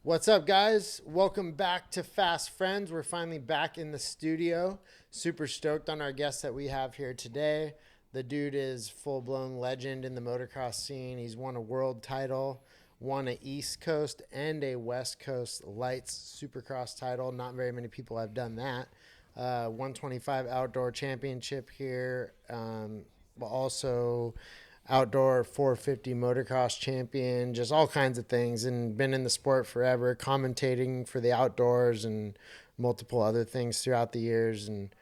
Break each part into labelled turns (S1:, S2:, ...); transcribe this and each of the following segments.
S1: What's up, guys? Welcome back to Fast Friends. We're finally back in the studio. Super stoked on our guest that we have here today. The dude is full-blown legend in the motocross scene. He's won a world title, won an East Coast and a West Coast Lights Supercross title. Not very many people have done that. 125 outdoor championship here, but also outdoor 450 motocross champion, just all kinds of things, and been in the sport forever, commentating for the outdoors and multiple other things throughout the years. And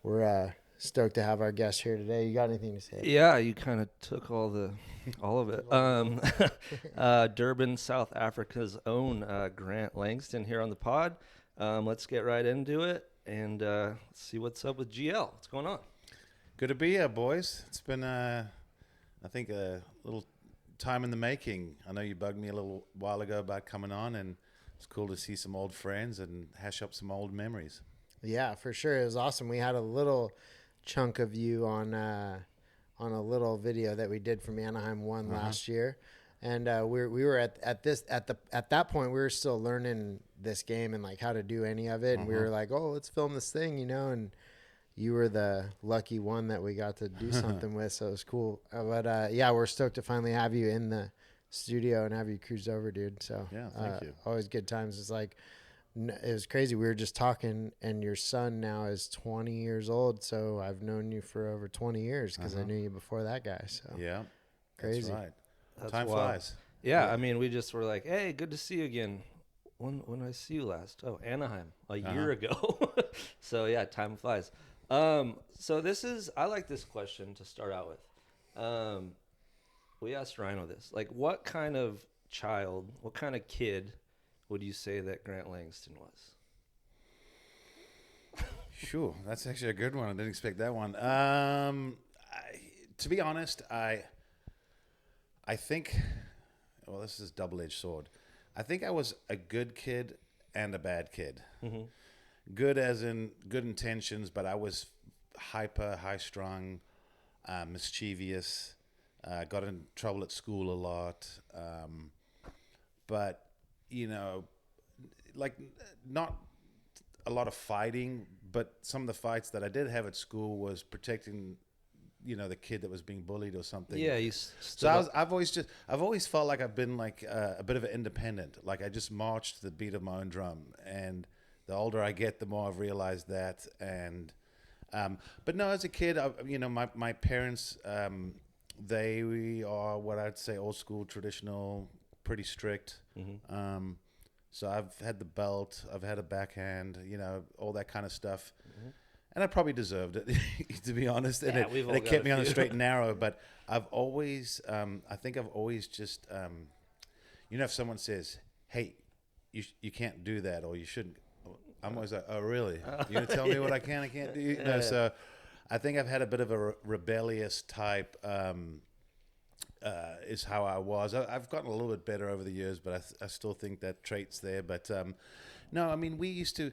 S1: we're stoked to have our guest here today. You got anything to say?
S2: Yeah, you kind of took all of it. Durban, South Africa's own Grant Langston here on the pod. Let's get right into it and see what's up with GL. What's going on?
S3: Good to be here, boys. It's been, I think, a little time in the making. I know you bugged me a little while ago about coming on, and it's cool to see some old friends and hash up some old memories.
S1: Yeah, for sure. It was awesome. We had a little chunk of you on a little video that we did from Anaheim 1 last year. And we were at that point we were still learning this game and like how to do any of it. And we were like, oh, let's film this thing, and you were the lucky one that we got to do something with. So it was cool. But yeah, we're stoked to finally have you in the studio and have you cruise over, dude. So
S3: Yeah, thank you.
S1: Always good times. It's like, it was crazy. We were just talking, and your son now is 20 years old. So I've known you for over 20 years because I knew you before that guy. So
S3: Yeah,
S1: crazy.
S3: that's right.
S2: That's
S3: Time
S2: wild.
S3: flies.
S2: Yeah, I mean, we just were like, hey, good to see you again. When did I see you last? Oh, Anaheim, a year ago. So yeah, time flies. So I like this question to start out with. We asked Rhino this, like, what kind of kid would you say that Grant Langston was?
S3: Sure, that's actually a good one. I didn't expect that one. To be honest, I think, well, this is a double-edged sword. I think I was a good kid and a bad kid.
S2: Mm-hmm.
S3: Good as in good intentions, but I was high-strung, mischievous, got in trouble at school a lot. But, like not a lot of fighting, but some of the fights that I did have at school was protecting, the kid that was being bullied or something.
S2: Yeah,
S3: So I've always felt like I've been like a bit of an independent. Like I just marched to the beat of my own drum. And the older I get, the more I've realized that. And but no, as a kid, my parents, they are what I'd say old school, traditional, pretty strict.
S2: Mm-hmm.
S3: So I've had the belt, I've had a backhand, all that kind of stuff. Mm-hmm. And I probably deserved it, to be honest.
S2: Yeah,
S3: And it kept me on the straight and narrow. But I've always, I think I've always just, if someone says, hey, you can't do that or you shouldn't, I'm always like, oh, really? You're going to tell me what I can and can't do? So I think I've had a bit of a rebellious type is how I was. I've gotten a little bit better over the years, but I still think that trait's there. But no, I mean, we used to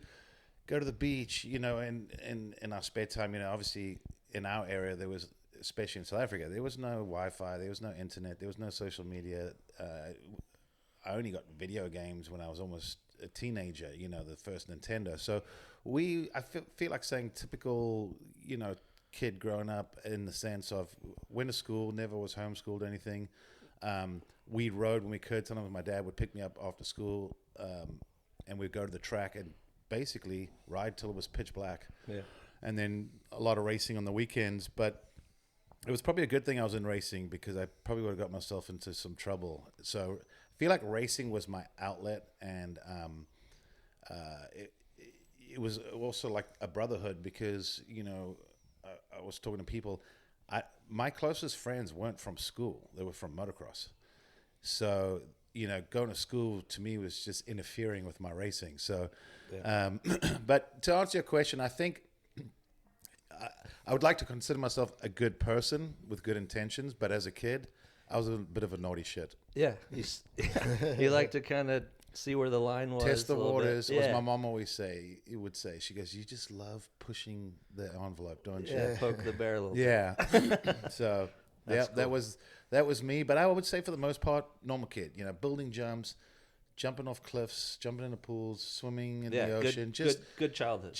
S3: go to the beach, in our spare time. Obviously in our area there was, especially in South Africa, there was no Wi-Fi, there was no internet, there was no social media. I only got video games when I was almost a teenager, the first Nintendo. So I feel like saying typical, kid growing up in the sense of went to school, never was homeschooled or anything. We rode when we could. Sometimes my dad would pick me up after school, and we'd go to the track and basically ride till it was pitch black.
S2: Yeah.
S3: And then a lot of racing on the weekends. But it was probably a good thing I was in racing because I probably would have got myself into some trouble. So I feel like racing was my outlet, and it was also like a brotherhood because, I was talking to people. My closest friends weren't from school. They were from motocross. So, going to school to me was just interfering with my racing. So,
S2: Yeah.
S3: But to answer your question, I think I would like to consider myself a good person with good intentions. But as a kid, I was a bit of a naughty shit.
S2: Yeah, you like to kind of see where the line was.
S3: Test the waters.
S2: Yeah.
S3: As my mom always would say, she goes, you just love pushing the envelope, don't you?
S2: Yeah, poke the bear a little bit.
S3: Yeah. So
S2: That's
S3: that was me. But I would say for the most part, normal kid. Building jumps, jumping off cliffs, jumping into pools, swimming in the ocean.
S2: Good childhood.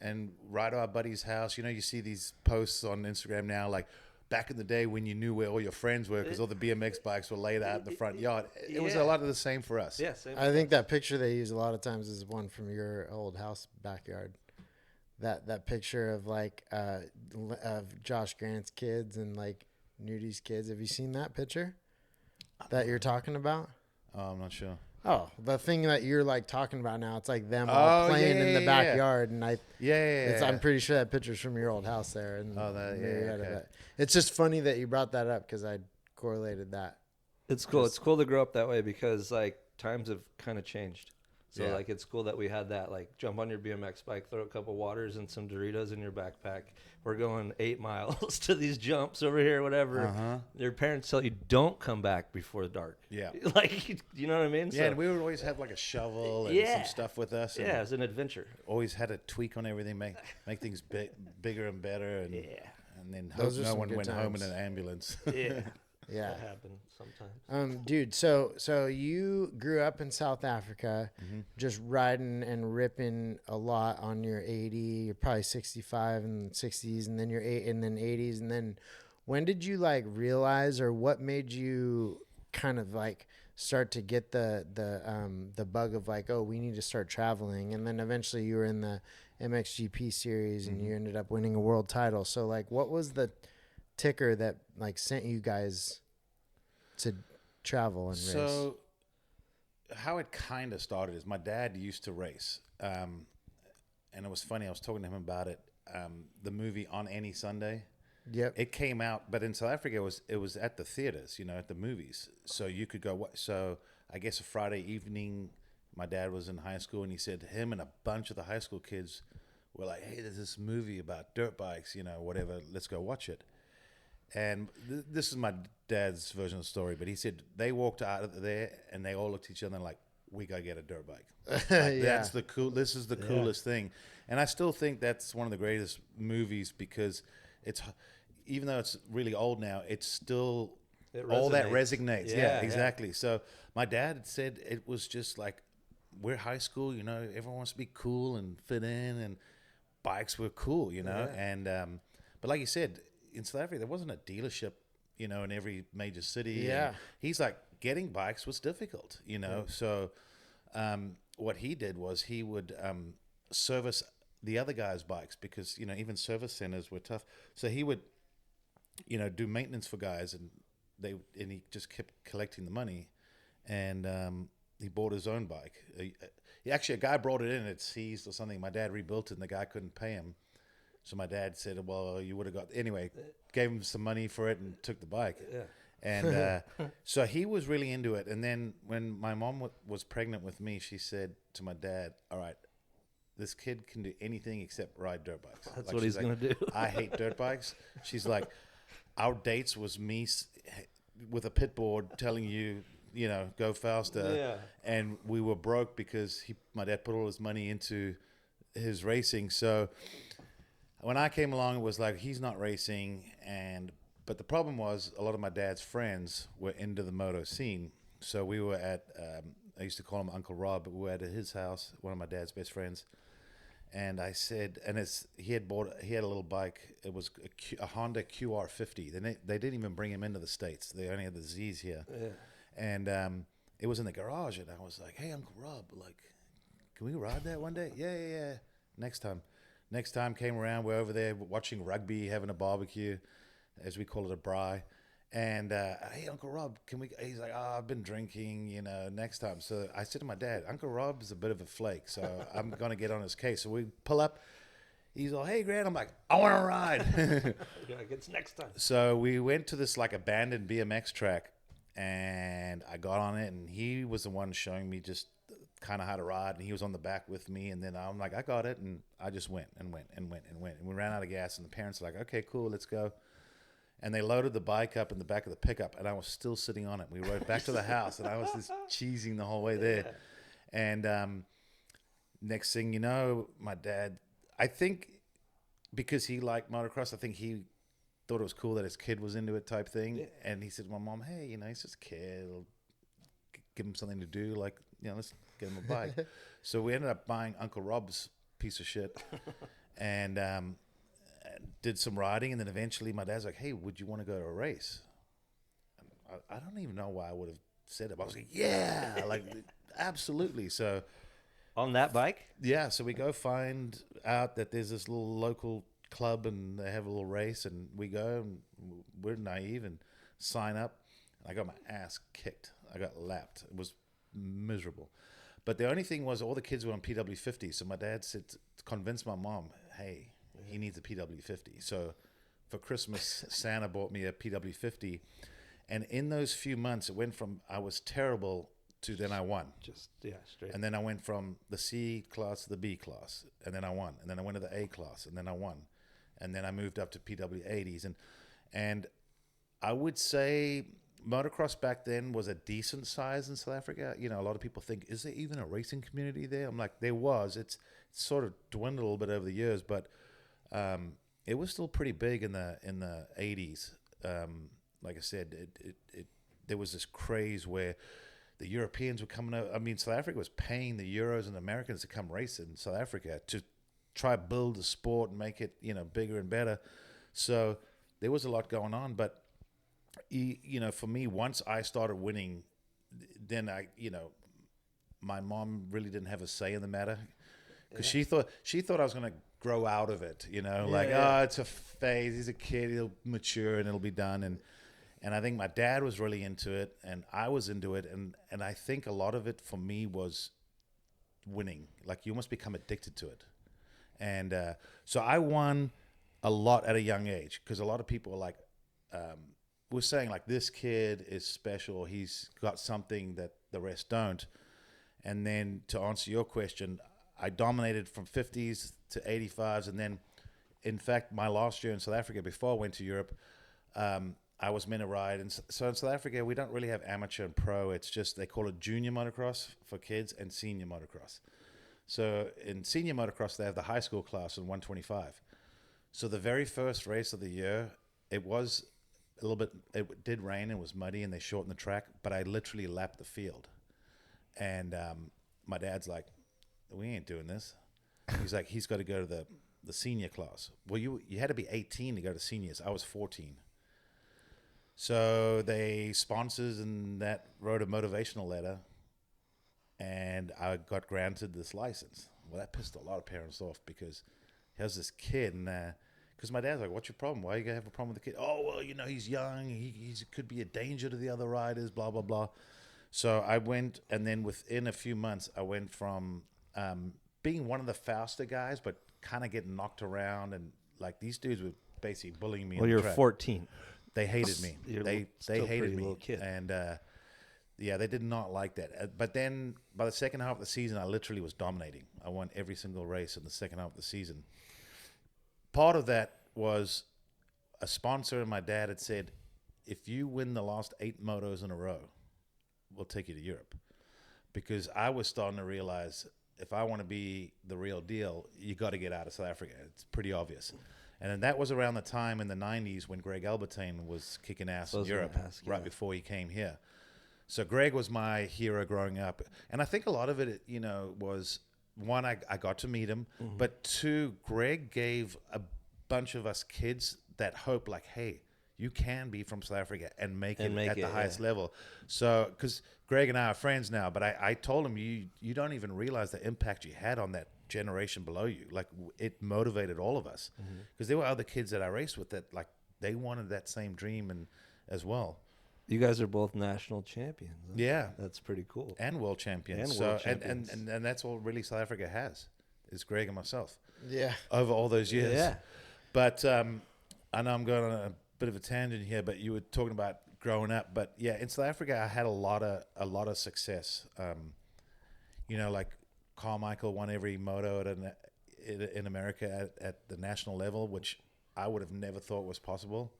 S3: And ride to our buddy's house. You know, you see these posts on Instagram now, like back in the day when you knew where all your friends were because all the BMX bikes were laid out in the front yard. It was a lot of the same for us.
S2: Yeah, same.
S1: I think that picture they use a lot of times is one from your old house backyard. That picture of like of Josh Grant's kids and like Nudi's kids. Have you seen that picture that you're talking about?
S3: Oh, I'm not sure.
S1: Oh, the thing that you're like talking about now, it's like them all playing in the backyard, and I'm pretty sure that picture's from your old house there. And
S3: okay.
S1: It's just funny that you brought that up because I correlated that.
S2: It's cool. It's cool to grow up that way because like times have kind of changed. So like it's cool that we had that. Like jump on your BMX bike, throw a couple waters and some Doritos in your backpack. We're going 8 miles to these jumps over here, whatever. Your parents tell you don't come back before dark.
S3: Yeah,
S2: like you know what I mean.
S3: Yeah, and we would always have like a shovel and some stuff with us. And
S2: it's an adventure.
S3: Always had a tweak on everything, make things bigger and better. And and then hope no one went home in an ambulance.
S1: Yeah,
S2: that happened sometimes.
S1: Dude, so you grew up in South Africa, just riding and ripping a lot on your 80. You're probably 65 and 60s, and then your 80s, and then when did you like realize, or what made you kind of like start to get the bug of like, oh, we need to start traveling, and then eventually you were in the MXGP series and you ended up winning a world title. So like, what was the ticker that like sent you guys to travel and race?
S3: So how it kind of started is my dad used to race, and it was funny. I was talking to him about it. The movie On Any Sunday.
S1: Yep.
S3: It came out, but in South Africa it was at the theaters, you know, at the movies. So you could go. So I guess a Friday evening, my dad was in high school, and he said him and a bunch of the high school kids were like, "Hey, there's this movie about dirt bikes, you know, whatever. Let's go watch it." And this is my dad's version of the story, but he said they walked out of there and they all looked at each other and like, we gotta get a dirt bike. That's the cool. This is the coolest thing, and I still think that's one of the greatest movies because it's, even though it's really old now, it's still all that resonates. Yeah, exactly. So my dad said it was just like, we're high school, you know, everyone wants to be cool and fit in, and bikes were cool, you know, and but like you said, in South Africa, there wasn't a dealership, you know, in every major city.
S1: Yeah.
S3: And he's like, getting bikes was difficult, you know. So what he did was he would service the other guys' bikes because, you know, even service centers were tough. So he would, you know, do maintenance for guys, and he just kept collecting the money, and he bought his own bike. Actually, a guy brought it in, it seized or something. My dad rebuilt it, and the guy couldn't pay him. So my dad said, well, you would have got... Anyway, gave him some money for it and took the bike. Yeah. And so he was really into it. And then when my mom was pregnant with me, she said to my dad, all right, this kid can do anything except ride dirt bikes.
S2: That's
S3: like,
S2: what he's going to do.
S3: I hate dirt bikes. She's like, our dates was me with a pit board telling you, you know, go faster. Yeah. And we were broke because my dad put all his money into his racing. So... when I came along, it was like, he's not racing, but the problem was a lot of my dad's friends were into the moto scene. So we were at, I used to call him Uncle Rob, but we were at his house, one of my dad's best friends. And I said, he had a little bike. It was a Honda QR50. They didn't even bring him into the States. They only had the Z's here. Yeah. And it was in the garage. And I was like, hey, Uncle Rob, like, can we ride that one day? Yeah. Next time came around, we're over there watching rugby, having a barbecue, as we call it, a braai. And, hey, Uncle Rob, can we... He's like, oh, I've been drinking, you know, next time. So I said to my dad, Uncle Rob is a bit of a flake, so I'm going to get on his case. So we pull up. He's all, hey, Grant. I'm like, I want to ride.
S2: It's next time.
S3: So we went to this, like, abandoned BMX track, and I got on it, and he was the one showing me just... kind of how to ride, and he was on the back with me, and then I'm like, I got it, and I just went, and we ran out of gas, and the parents were like, okay, cool, let's go. And they loaded the bike up in the back of the pickup, and I was still sitting on it. We rode back to the house, and I was just cheesing the whole way there. And next thing you know, my dad, I think because he liked motocross, I think he thought it was cool that his kid was into it type thing. And he said to my mom, hey, you know, he's just a kid, give him something to do. Like, let's get him a bike. So we ended up buying Uncle Rob's piece of shit and did some riding. And then eventually my dad's like, hey, would you want to go to a race? I don't even know why I would have said it, but I was like, yeah, like absolutely. So
S2: On that bike?
S3: yeah, so we go find out that there's this little local club and they have a little race, and we go and we're naive and sign up. I got my ass kicked. I got lapped. It was miserable. But the only thing was all the kids were on PW50. So my dad said to convince my mom, hey, he needs a PW50. So for Christmas, Santa bought me a PW50. And in those few months, it went from I was terrible to then I won.
S2: Just, yeah, straight.
S3: And then I went from the C class to the B class. And then I won. And then I went to the A class. And then I won. And then I moved up to PW80s. And I would say motocross back then was a decent size in South Africa. A lot of people think, is there even a racing community there? I'm like, there was. It's sort of dwindled a little bit over the years, but it was still pretty big in the 80s. Like I said, there was this craze where the Europeans were coming out. I mean, South Africa was paying the Euros and Americans to come race in South Africa to try to build the sport and make it, bigger and better. So there was a lot going on. But, for me, once I started winning, then my mom really didn't have a say in the matter. Because she thought I was going to grow out of it, it's a phase. He's a kid. He'll mature and it'll be done. And I think my dad was really into it, and I was into it, and I think a lot of it for me was winning. Like, you almost become addicted to it. And so I won a lot at a young age, because a lot of people were saying, like, this kid is special. He's got something that the rest don't. And then to answer your question, I dominated from 50s to 85s, and then, in fact, my last year in South Africa, before I went to Europe, I was meant to ride. And so in South Africa, we don't really have amateur and pro. It's just, they call it junior motocross for kids and senior motocross. So in senior motocross, they have the high school class in 125. So the very first race of the year, it was a little bit, it did rain, it was muddy, and they shortened the track, but I literally lapped the field. And my dad's like, we ain't doing this. He's like, he's got to go to the senior class. Well, you had to be 18 to go to seniors. I was 14. So they sponsors and that wrote a motivational letter, and I got granted this license. Well, that pissed a lot of parents off, because here's this kid, and because my dad's like, what's your problem? Why are you gonna have a problem with the kid? Oh, well, he's young. He could be a danger to the other riders, blah, blah, blah. So I went, and then within a few months, I went from being one of the faster guys, but kind of getting knocked around, and like these dudes were basically bullying me.
S2: Well, you're 14.
S3: They hated me. They hated me.
S2: Little kid.
S3: And they did not like that. But then by the second half of the season, I literally was dominating. I won every single race in the second half of the season. Part of that was a sponsor and my dad had said, if you win the last 8 motos in a row, we'll take you to Europe. Because I was starting to realize, if I want to be the real deal, you got to get out of South Africa. It's pretty obvious. And then that was around the time in the 90s when Greg Albertine was kicking ass in Europe, right before he came here. So Greg was my hero growing up. And I think a lot of it, was, one, I got to meet him, but 2, Greg gave a bunch of us kids that hope, like, hey, you can be from South Africa and make it at the highest level. So, because Greg and I are friends now, but I told him, you don't even realize the impact you had on that generation below you. Like, it motivated all of us, because there were other kids that I raced with that, like, they wanted that same dream and as well.
S2: You guys are both national champions.
S3: Yeah,
S2: that's pretty cool.
S3: And world champions. And that's all really South Africa has, is Greg and myself. Yeah, over all those years. Yeah, but I know I'm going on a bit of a tangent here, but you were talking about growing up. But yeah, in South Africa, I had a lot of success. Like Carmichael won every moto in America at the national level, which I would have never thought was possible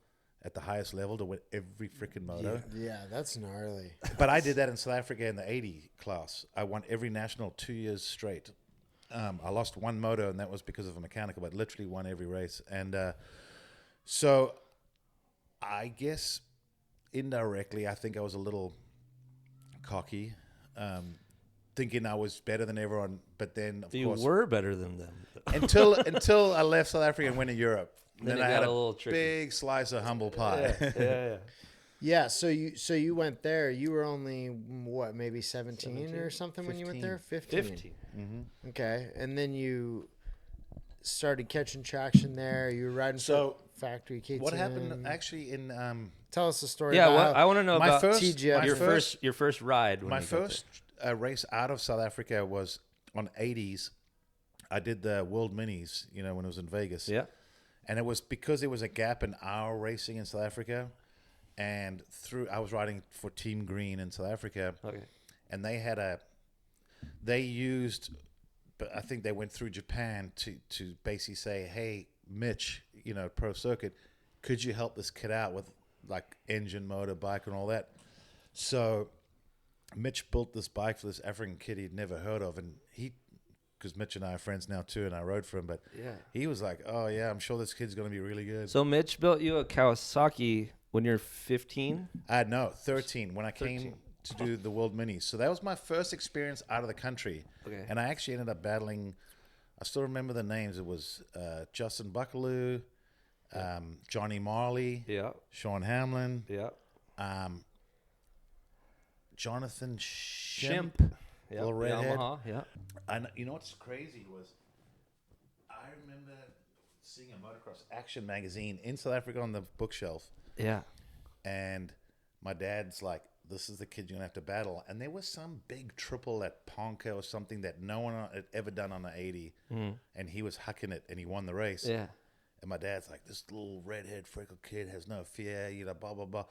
S3: at the highest level, to win every freaking moto.
S1: Yeah, that's gnarly.
S3: But I did that in South Africa in the 80 class. I won every national 2 years straight. I lost one moto, and that was because of a mechanical, but literally won every race. And so I guess indirectly, I think I was a little cocky. thinking I was better than everyone. But then, of course,
S2: you were better than them
S3: until I left South Africa and went to Europe.
S2: Then
S3: I
S2: it
S3: had
S2: got a little tricky.
S3: big slice of humble pie.
S2: yeah.
S1: Yeah, so you went there. You were only what, maybe 17 or something when you went there? 15.
S3: Mm-hmm.
S1: Okay, and then you started catching traction there. You were riding
S3: So,
S1: for factory KTM.
S3: What happened actually in
S1: Tell us the story.
S2: Yeah,
S1: about
S2: I want to know
S3: my
S2: about
S3: first-
S1: TGF.
S2: your first ride. When
S3: my
S2: you got there.
S3: first race out of South Africa was on 80s. I did the World Minis, when it was in Vegas.
S2: Yeah.
S3: And it was because there was a gap in our racing in South Africa. And I was riding for Team Green in South Africa.
S2: Okay.
S3: And they but I think they went through Japan to basically say, hey, Mitch, pro circuit, could you help this kid out with like engine, motor, bike, and all that? So Mitch built this bike for this African kid he'd never heard of, and because Mitch and I are friends now too, and I rode for him, but he was like, oh yeah, I'm sure this kid's going to be really good.
S2: So Mitch built you a Kawasaki when you're 15?
S3: No, 13, when I came to do the World Minis. So that was my first experience out of the country.
S2: Okay.
S3: And I actually ended up battling, I still remember the names. It was Justin Buckaloo, Johnny Marley, Sean Hamlin, Jonathan Shimp, little redhead.
S2: Yamaha,
S3: And you know what's crazy was I remember seeing a motocross action magazine in South Africa on the bookshelf.
S2: Yeah.
S3: And my dad's like, this is the kid you're going to have to battle. And there was some big triple at Ponca or something that no one had ever done on the 80. And he was hucking it and he won the race.
S2: Yeah.
S3: And my dad's like, this little redhead freckled kid has no fear, blah, blah, blah.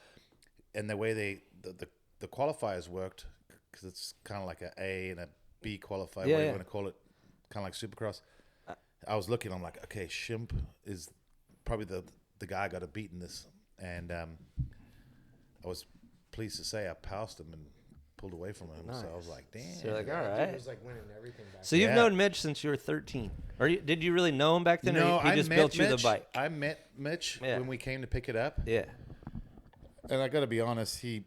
S3: And the way the qualifiers worked, because it's kind of like an A and a B qualifier, whatever you want to call it, kind of like Supercross. I was looking, I'm like, okay, Shimp is probably the guy I got to beat in this. And I was pleased to say I passed him and pulled away from him. Nice. So I was like, damn.
S2: So you're like, all
S1: It
S2: right.
S1: was like winning everything back.
S2: So you've known Mitch since you were 13. Or did you really know him back then?
S3: No,
S2: or he just built you the bike?
S3: I met Mitch when we came to pick it up.
S2: Yeah.
S3: And I got to be honest, he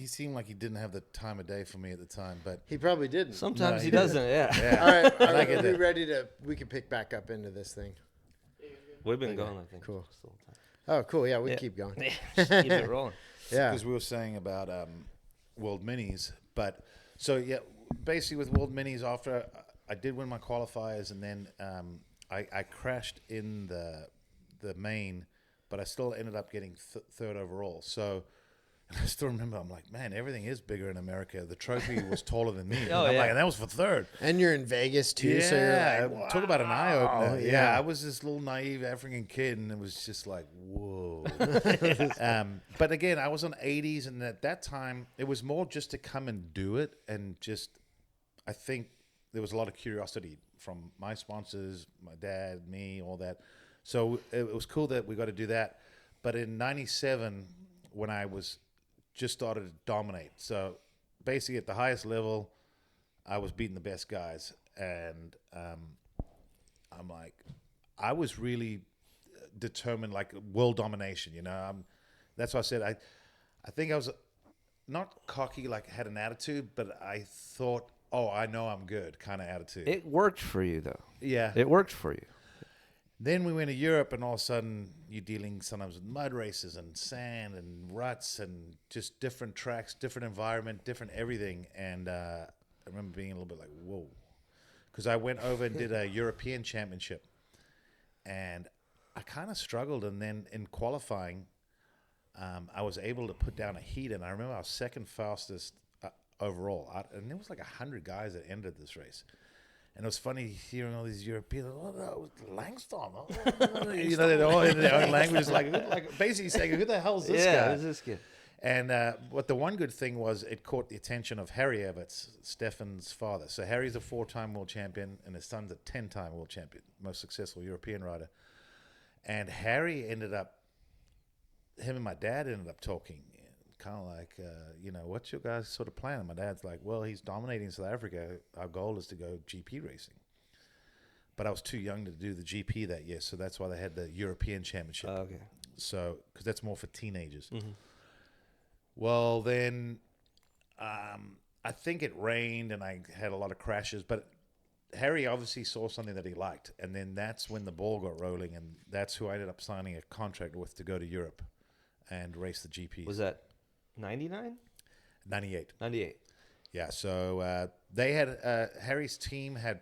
S3: seemed like he didn't have the time of day for me at the time, but
S1: He probably didn't.
S2: Sometimes he doesn't, yeah.
S1: All right,
S3: get
S1: we'll be
S3: that.
S1: ready to. We can pick back up into this thing.
S2: We've been going, I think.
S1: Cool.
S2: Just the whole time.
S1: Oh, cool. Yeah, we keep going.
S2: Just keep it rolling.
S1: Yeah.
S3: because we were saying about World Minis, but so basically with World Minis, after I did win my qualifiers, and then I crashed in the main, but I still ended up getting third overall. So I still remember, I'm like, man, everything is bigger in America. The trophy was taller than me.
S2: Oh,
S3: I'm
S2: yeah.
S3: like, and that was for third.
S1: And you're in Vegas too, so you're like,
S3: talk about an eye opener.
S1: yeah.
S3: Yeah, I was this little naive African kid, and it was just like, whoa. But again, I was on 80s, and at that time, it was more just to come and do it, and just, I think there was a lot of curiosity from my sponsors, my dad, me, all that. So it was cool that we got to do that. But in '97, when I was just started to dominate, so basically at the highest level, I was beating the best guys, and I'm like, I was really determined, like world domination. That's why I said I think I was not cocky, like had an attitude, but I thought, oh, I know I'm good, kind of attitude.
S2: It worked for you, though.
S3: Yeah.
S2: It worked for you.
S3: Then we went to Europe, and all of a sudden you're dealing sometimes with mud races and sand and ruts and just different tracks, different environment, different everything. And I remember being a little bit like, whoa. Because I went over and did a European championship, and I kind of struggled. And then in qualifying, I was able to put down a heat, and I remember I was second fastest overall. And there was like 100 guys that entered this race. And it was funny hearing all these Europeans, Langston. They're all in their own language, like basically saying, who the hell is this guy?
S2: Who's this kid?
S3: And what the one good thing was, it caught the attention of Harry Everts, Stefan's father. So Harry's a 4-time world champion, and his son's a 10-time world champion, most successful European rider. And Harry ended up, him and my dad ended up talking, kind of like, what's your guys' sort of plan? And my dad's like, well, he's dominating South Africa. Our goal is to go GP racing. But I was too young to do the GP that year, so that's why they had the European Championship.
S2: Okay.
S3: So, because that's more for teenagers.
S2: Mm-hmm.
S3: Well, then I think it rained and I had a lot of crashes, but Harry obviously saw something that he liked, and then that's when the ball got rolling, and that's who I ended up signing a contract with to go to Europe and race the GPs.
S2: Was that 99?
S3: 98.
S2: 98.
S3: Yeah, so they had Harry's team had,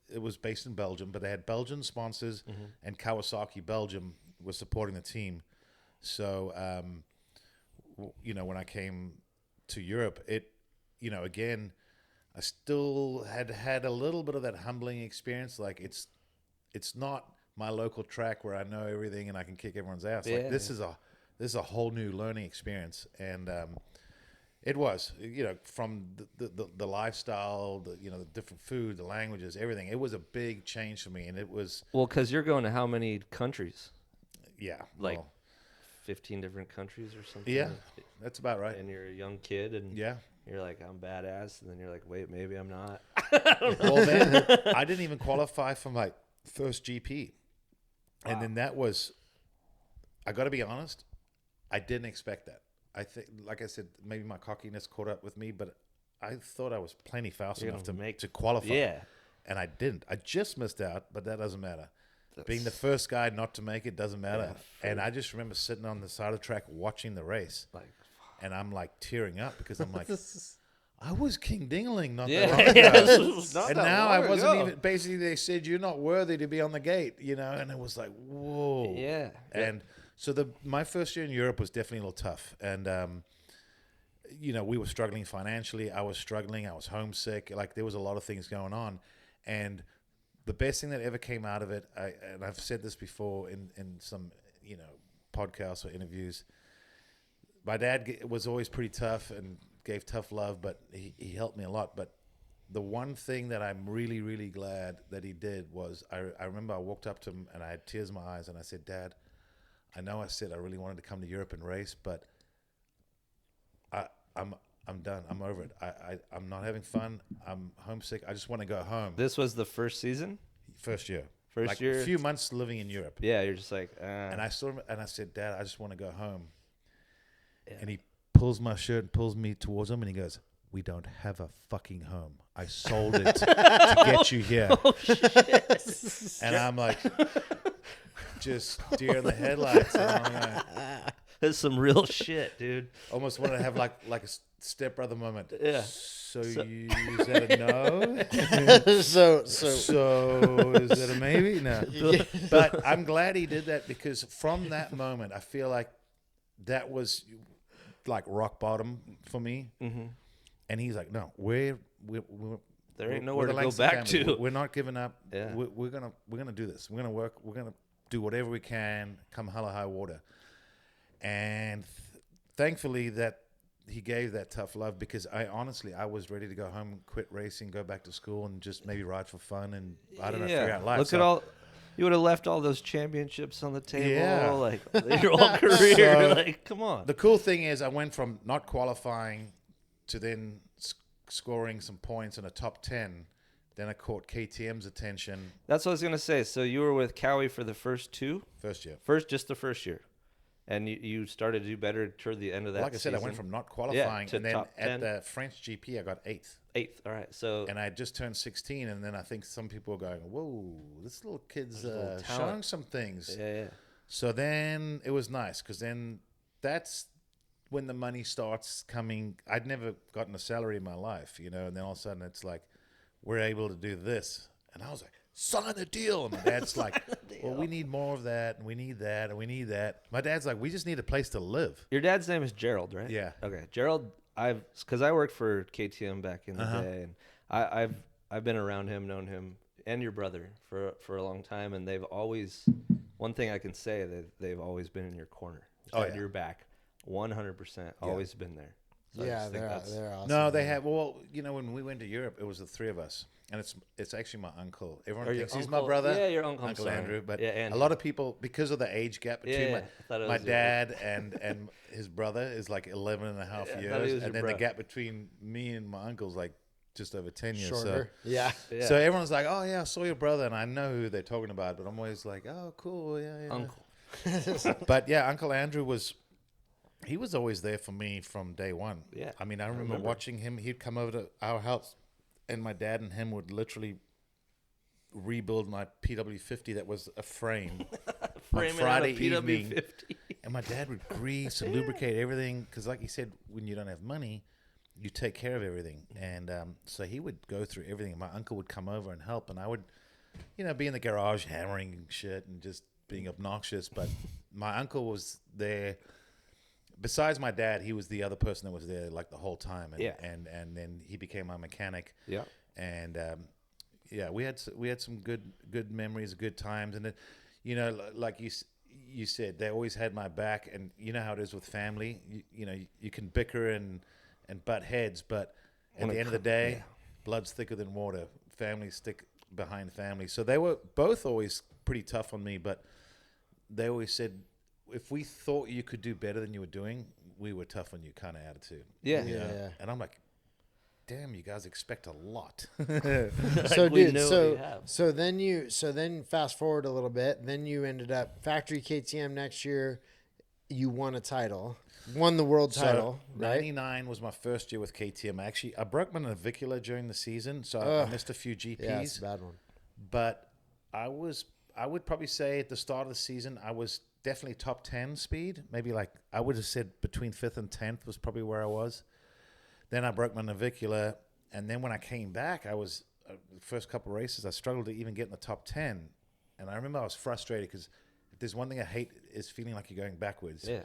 S3: it was based in Belgium, but they had Belgian sponsors, and Kawasaki Belgium was supporting the team. So, when I came to Europe, again, I still had a little bit of that humbling experience. Like it's not my local track where I know everything and I can kick everyone's ass. Like this is a whole new learning experience, and it was, from the lifestyle, the different food, the languages, everything. It was a big change for me, and it was
S2: because you're going to how many countries?
S3: Yeah,
S2: 15 different countries or something.
S3: Yeah, that's about right.
S2: And you're a young kid, and
S3: yeah.
S2: You're like, I'm badass, and then you're like, wait, maybe I'm not.
S3: Well, then I didn't even qualify for my first GP, and then that was, I got to be honest, I didn't expect that. I think, like I said, maybe my cockiness caught up with me, but I thought I was plenty fast enough to qualify.
S2: Yeah, and
S3: I didn't. I just missed out, but that doesn't matter. Being the first guy not to make it doesn't matter. Yeah, and I just remember sitting on the side of the track watching the race. And I'm like tearing up because I'm like, I was King Dingling not that long ago. And now I wasn't even, basically they said, you're not worthy to be on the gate, and it was like, whoa.
S2: Yeah.
S3: And so my first year in Europe was definitely a little tough. And, we were struggling financially. I was struggling. I was homesick. Like there was a lot of things going on. And the best thing that ever came out of it, and I've said this before in some, podcasts or interviews, my dad was always pretty tough and gave tough love, but he helped me a lot. But the one thing that I'm really, really glad that he did was I remember I walked up to him and I had tears in my eyes and I said, Dad, I know I said I really wanted to come to Europe and race, but I'm done. I'm over it. I'm not having fun. I'm homesick. I just want to go home.
S2: This was the first season?
S3: First year.
S2: First year?
S3: A few months living in Europe.
S2: Yeah, you're just like,
S3: And I said, Dad, I just want to go home.
S2: Yeah.
S3: And he pulls my shirt and pulls me towards him and he goes, we don't have a fucking home. I sold it to get you here. Oh, shit. And I'm like, just deer in the headlights. And I'm like,
S2: that's some real shit, dude.
S3: Almost wanted to have like a stepbrother moment.
S2: Yeah.
S3: So is that a no? so is that a maybe? No. But I'm glad he did that because from that moment, I feel like that was like rock bottom for me. Mm-hmm. And he's like, no, there ain't
S2: nowhere to go back to.
S3: We're not giving up.
S2: Yeah.
S3: We're gonna do this. We're gonna work. We're gonna do whatever we can, come hell or high water. And thankfully that he gave that tough love because I was ready to go home, quit racing, go back to school, and just maybe ride for fun and figure out life.
S2: Look at all. You would have left all those championships on the table, like your whole career.
S3: So,
S2: like, come on.
S3: The cool thing is, I went from not qualifying to then scoring some points in a top 10. Then I caught KTM's attention.
S2: That's what I was gonna say. So you were with Cowie for the first two?
S3: First year.
S2: Just the first year. And you started to do better toward the end of that
S3: Like I said,
S2: season.
S3: I went from not qualifying,
S2: to
S3: and then
S2: top 10.
S3: at the French GP, I got 8th.
S2: 8th, all right. So
S3: and I had just turned 16, and then I think some people were going, "Whoa, this little kid's
S2: little
S3: showing some things."
S2: Yeah.
S3: So then it was nice because then that's when the money starts coming. I'd never gotten a salary in my life, and then all of a sudden it's like we're able to do this, and I was like, sign the deal. And my dad's like, well, we need more of that, and we need that, and we need that. My dad's like, we just need a place to live.
S2: Your dad's name is Gerald, right?
S3: Yeah.
S2: Okay, Gerald. Because I worked for KTM back in the day, and I've been around him, known him, and your brother for a long time, and they've always, one thing I can say, they've always been in your corner, at your back, 100%, always been there. So
S1: yeah, they're awesome.
S3: No, they have. Well, when we went to Europe, it was the three of us, and it's actually my uncle. Everyone thinks he's my brother.
S2: Yeah, your uncle.
S3: Uncle Andrew. But
S2: a
S3: lot of people, because of the age gap between my dad and his brother is like 11 and a half years, and then the gap between me and my uncle's like just over 10 years.
S1: Shorter.
S3: So, so everyone's like, oh yeah, I saw your brother, and I know who they're talking about, but I'm always like, oh cool, yeah.
S2: Uncle.
S3: But yeah, Uncle Andrew he was always there for me from day one.
S2: Yeah,
S3: I mean, I remember watching him. He'd come over to our house, and my dad and him would literally rebuild my PW50 that was a frame on Friday evening. And my dad would grease and lubricate everything because, like he said, when you don't have money, you take care of everything. And so he would go through everything. My uncle would come over and help, and I would, be in the garage hammering shit and just being obnoxious. But my uncle was there. Besides my dad, he was the other person that was there like the whole time. And, and then he became my mechanic.
S2: Yeah.
S3: And we had some good memories, good times, and like you said, they always had my back. And you know how it is with family. You can bicker and butt heads, but at the end of the day, blood's thicker than water. Families stick behind family. So they were both always pretty tough on me, but they always said, if we thought you could do better than you were doing, we were tough on you kind of attitude.
S2: Yeah.
S3: And I'm like, damn, you guys expect a lot.
S1: So dude, so then fast forward a little bit. Then you ended up factory KTM next year. You won a title, won the world title. Right?
S3: 99 was my first year with KTM. Actually, I broke my navicular during the season, so I missed a few GPs.
S1: Yeah, it's a bad one.
S3: But I would probably say at the start of the season, I was definitely top 10 speed. Maybe I would have said between 5th and 10th was probably where I was. Then I broke my navicular, and then when I came back, I was the first couple of races, I struggled to even get in the top 10. And I remember I was frustrated because if there's one thing I hate is feeling like you're going backwards.
S2: Yeah.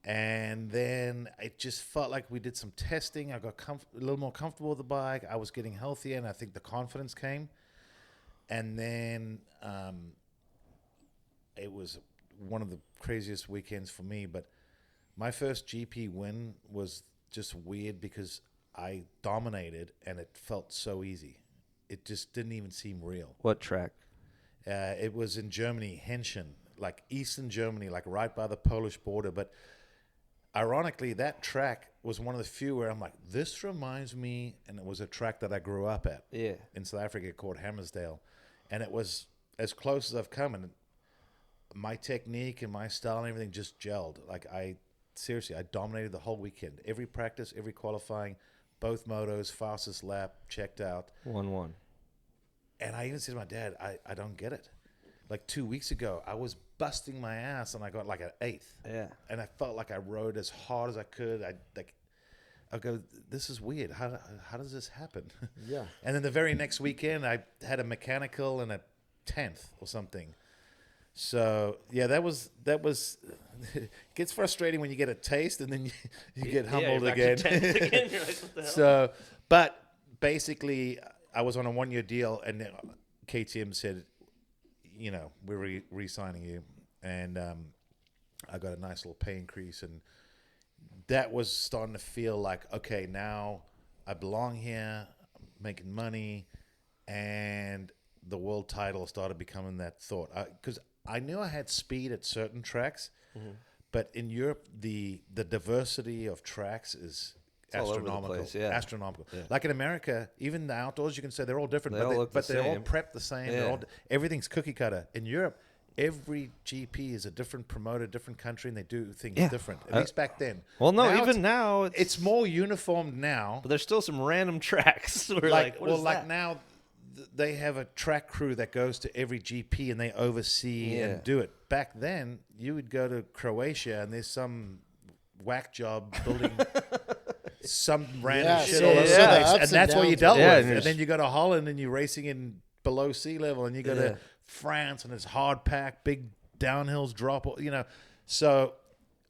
S3: And then it just felt like we did some testing. I got a little more comfortable with the bike. I was getting healthier, and I think the confidence came. And then it was one of the craziest weekends for me. But my first GP win was just weird because I dominated and it felt so easy. It just didn't even seem real.
S2: What track?
S3: It was in Germany, Henschen, like Eastern Germany, like right by the Polish border. But ironically, that track was one of the few where I'm like, this reminds me, and it was a track that I grew up at in South Africa called Hammersdale. And it was as close as I've come. And my technique and my style and everything just gelled. Seriously, I dominated the whole weekend. Every practice, every qualifying, both motos, fastest lap, checked out.
S2: 1-1.
S3: And I even said to my dad, I don't get it. Like 2 weeks ago, I was busting my ass and I got like an 8th.
S2: Yeah.
S3: And I felt like I rode as hard as I could. I go, this is weird. How does this happen?
S1: Yeah.
S3: And then the very next weekend, I had a mechanical and a 10th or something. So yeah, that was. It gets frustrating when you get a taste and then you get humbled again.
S2: Again. You're like, what the hell?
S3: So, but basically, I was on a 1-year deal, and KTM said, we're re-signing you, and I got a nice little pay increase, and that was starting to feel like, okay, now I belong here, I'm making money, and the world title started becoming that thought. Because I knew I had speed at certain tracks, but in Europe, the diversity of tracks is astronomical.
S2: Place, yeah.
S3: Astronomical.
S2: Yeah.
S3: Like in America, even the outdoors, you can say they're all different,
S2: They all look
S3: but
S2: the
S3: they're all
S2: same.
S3: prepped the same.
S2: Yeah.
S3: Everything's cookie cutter. In Europe, every GP is a different promoter, different country, and they do things different. At least back then.
S2: Well, no,
S3: now
S2: even now
S3: it's more uniformed now.
S2: But there's still some random tracks. Where what is that?
S3: Now they have a track crew that goes to every GP and they oversee and do it. Back then, you would go to Croatia and there's some whack job building some random shit all over the place, and that's what you dealt with. And then you go to Holland and you're racing in below sea level, and you go to France and it's hard pack, big downhills drop. So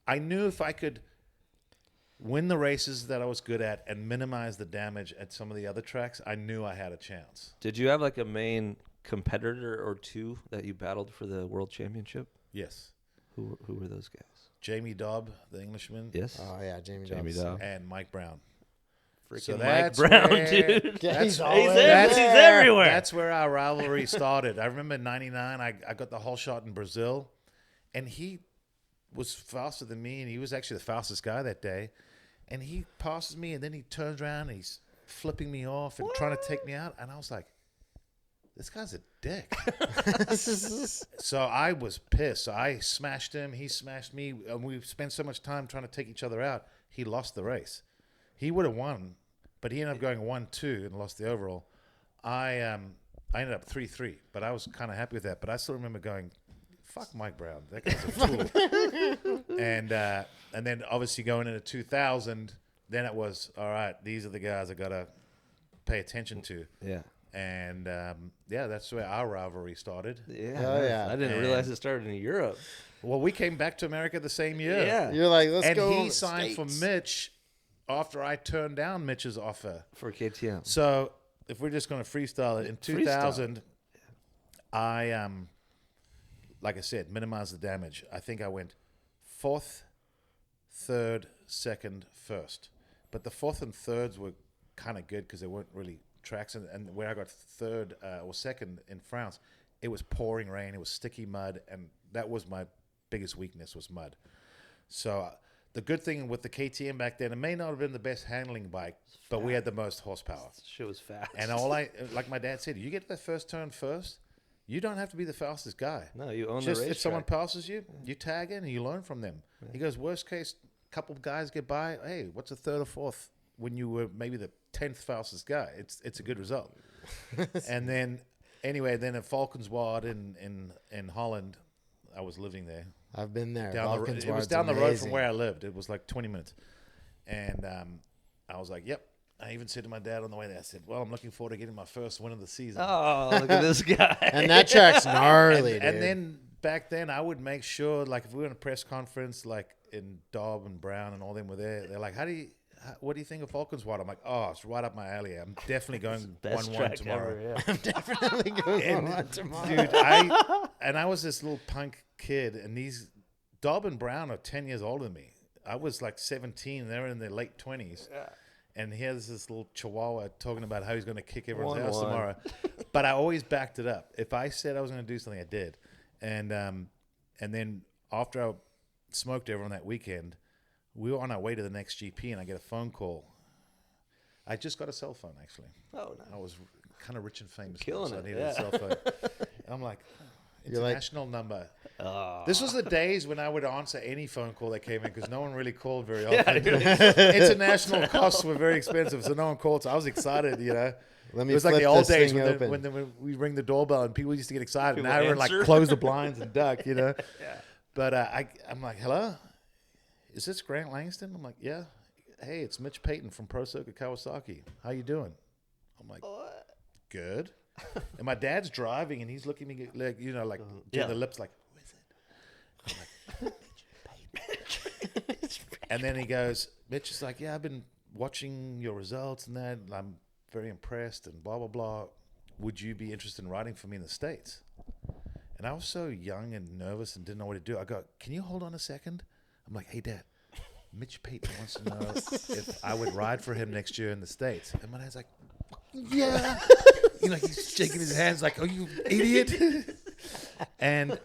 S3: I knew if I could win the races that I was good at and minimize the damage at some of the other tracks, I knew I had a chance.
S2: Did you have like a main competitor or two that you battled for the world championship?
S3: Yes.
S2: Who were those guys?
S3: Jamie Dobb, the Englishman.
S2: Yes.
S1: Oh yeah, Jamie
S2: Dobb.
S3: And Mike Brown.
S2: Freaking
S3: Mike
S2: Brown,
S3: dude.
S1: Yeah,
S2: he's everywhere.
S3: That's where our rivalry started. I remember in 99, I got the whole shot in Brazil, and he was faster than me, and he was actually the fastest guy that day. And he passes me, and then he turns around, and he's flipping me off and trying to take me out. And I was like, this guy's a dick. So I was pissed. So I smashed him. He smashed me. And we spent so much time trying to take each other out. He lost the race. He would have won, but he ended up going 1-2 and lost the overall. I ended up 3-3, but I was kind of happy with that. But I still remember going, fuck Mike Brown. That guy's a tool. And then obviously going into 2000, then it was, all right, these are the guys I got to pay attention to.
S2: Yeah.
S3: And, that's where our rivalry started.
S2: Yeah.
S1: Oh, yeah.
S2: I didn't realize it started in Europe.
S3: Well, we came back to America the same year.
S2: Yeah.
S1: You're like, let's
S3: And
S1: go.
S3: he signed for Mitch after I turned down Mitch's offer.
S2: For KTM.
S3: So if we're just going to freestyle it, in 2000, I, like I said, minimize the damage. I think I went 4th, 3rd, 2nd, 1st. But the 4th and 3rds were kind of good because they weren't really tracks. And where I got 3rd or 2nd in France, it was pouring rain. It was sticky mud. And that was my biggest weakness, was mud. So the good thing with the KTM back then, it may not have been the best handling bike, but we had the most horsepower.
S2: Shit was fast.
S3: And like my dad said, you get that first turn first, you don't have to be the fastest guy.
S2: No, you own
S3: Just
S2: the racetrack.
S3: if someone passes you, you tag in and you learn from them. Yeah. He goes, worst case, couple of guys get by. Hey, what's a 3rd or 4th when you were maybe the 10th fastest guy? It's a good result. And then anyway, then at Valkenswaard in Holland, I was living there.
S1: I've been there.
S3: It was down the road from where I lived. It was like 20 minutes. And I was like, yep. I even said to my dad on the way there, I said, well, I'm looking forward to getting my first win of the season.
S2: Oh, look at this guy.
S1: And that track's gnarly, dude.
S3: And then back then, I would make sure, like, if we were in a press conference, like in Dobb and Brown and all them were there, they're like, what do you think of Valkenswaard? I'm like, oh, it's right up my alley. I'm definitely going 1-1 tomorrow.
S2: Ever, yeah.
S1: I'm definitely going 1-1 tomorrow.
S3: Dude, I was this little punk kid, and these Dobb and Brown are 10 years older than me. I was like 17, they're in their late 20s. Yeah. And here's this little chihuahua talking about how he's going to kick everyone's ass tomorrow. But I always backed it up. If I said I was going to do something, I did. And then after I smoked everyone that weekend, we were on our way to the next GP, and I get a phone call. I just got a cell phone, actually.
S2: Oh, nice.
S3: I was kind of rich and famous.
S2: Killing
S3: so
S2: it,
S3: I needed a cell phone. I'm like, international number.
S2: Oh.
S3: This was the days when I would answer any phone call that came in because no one really called very often. International costs were very expensive, so no one called. So I was excited, you know.
S1: Let me
S3: it was like the old days
S1: when
S3: when we ring the doorbell and people used to get excited.
S2: People
S3: now everyone like
S2: answer.
S3: close the blinds and duck, you know.
S2: Yeah.
S3: But I'm like, hello, is this Grant Langston? I'm like, yeah. Hey, it's Mitch Payton from Pro Circuit Kawasaki. How you doing? I'm like, good. And my dad's driving and he's looking at me like, you know, like doing the lips like, who is it? I'm like, Mitch Payton. And then he goes, Mitch is like, yeah, I've been watching your results and that, and I'm very impressed and blah, blah, blah. Would you be interested in riding for me in the States? And I was so young and nervous and didn't know what to do. I go, can you hold on a second? I'm like, hey, Dad, Mitch Payton wants to know if I would ride for him next year in the States. And my dad's like, yeah. You know, he's shaking his hands like, oh, you idiot. And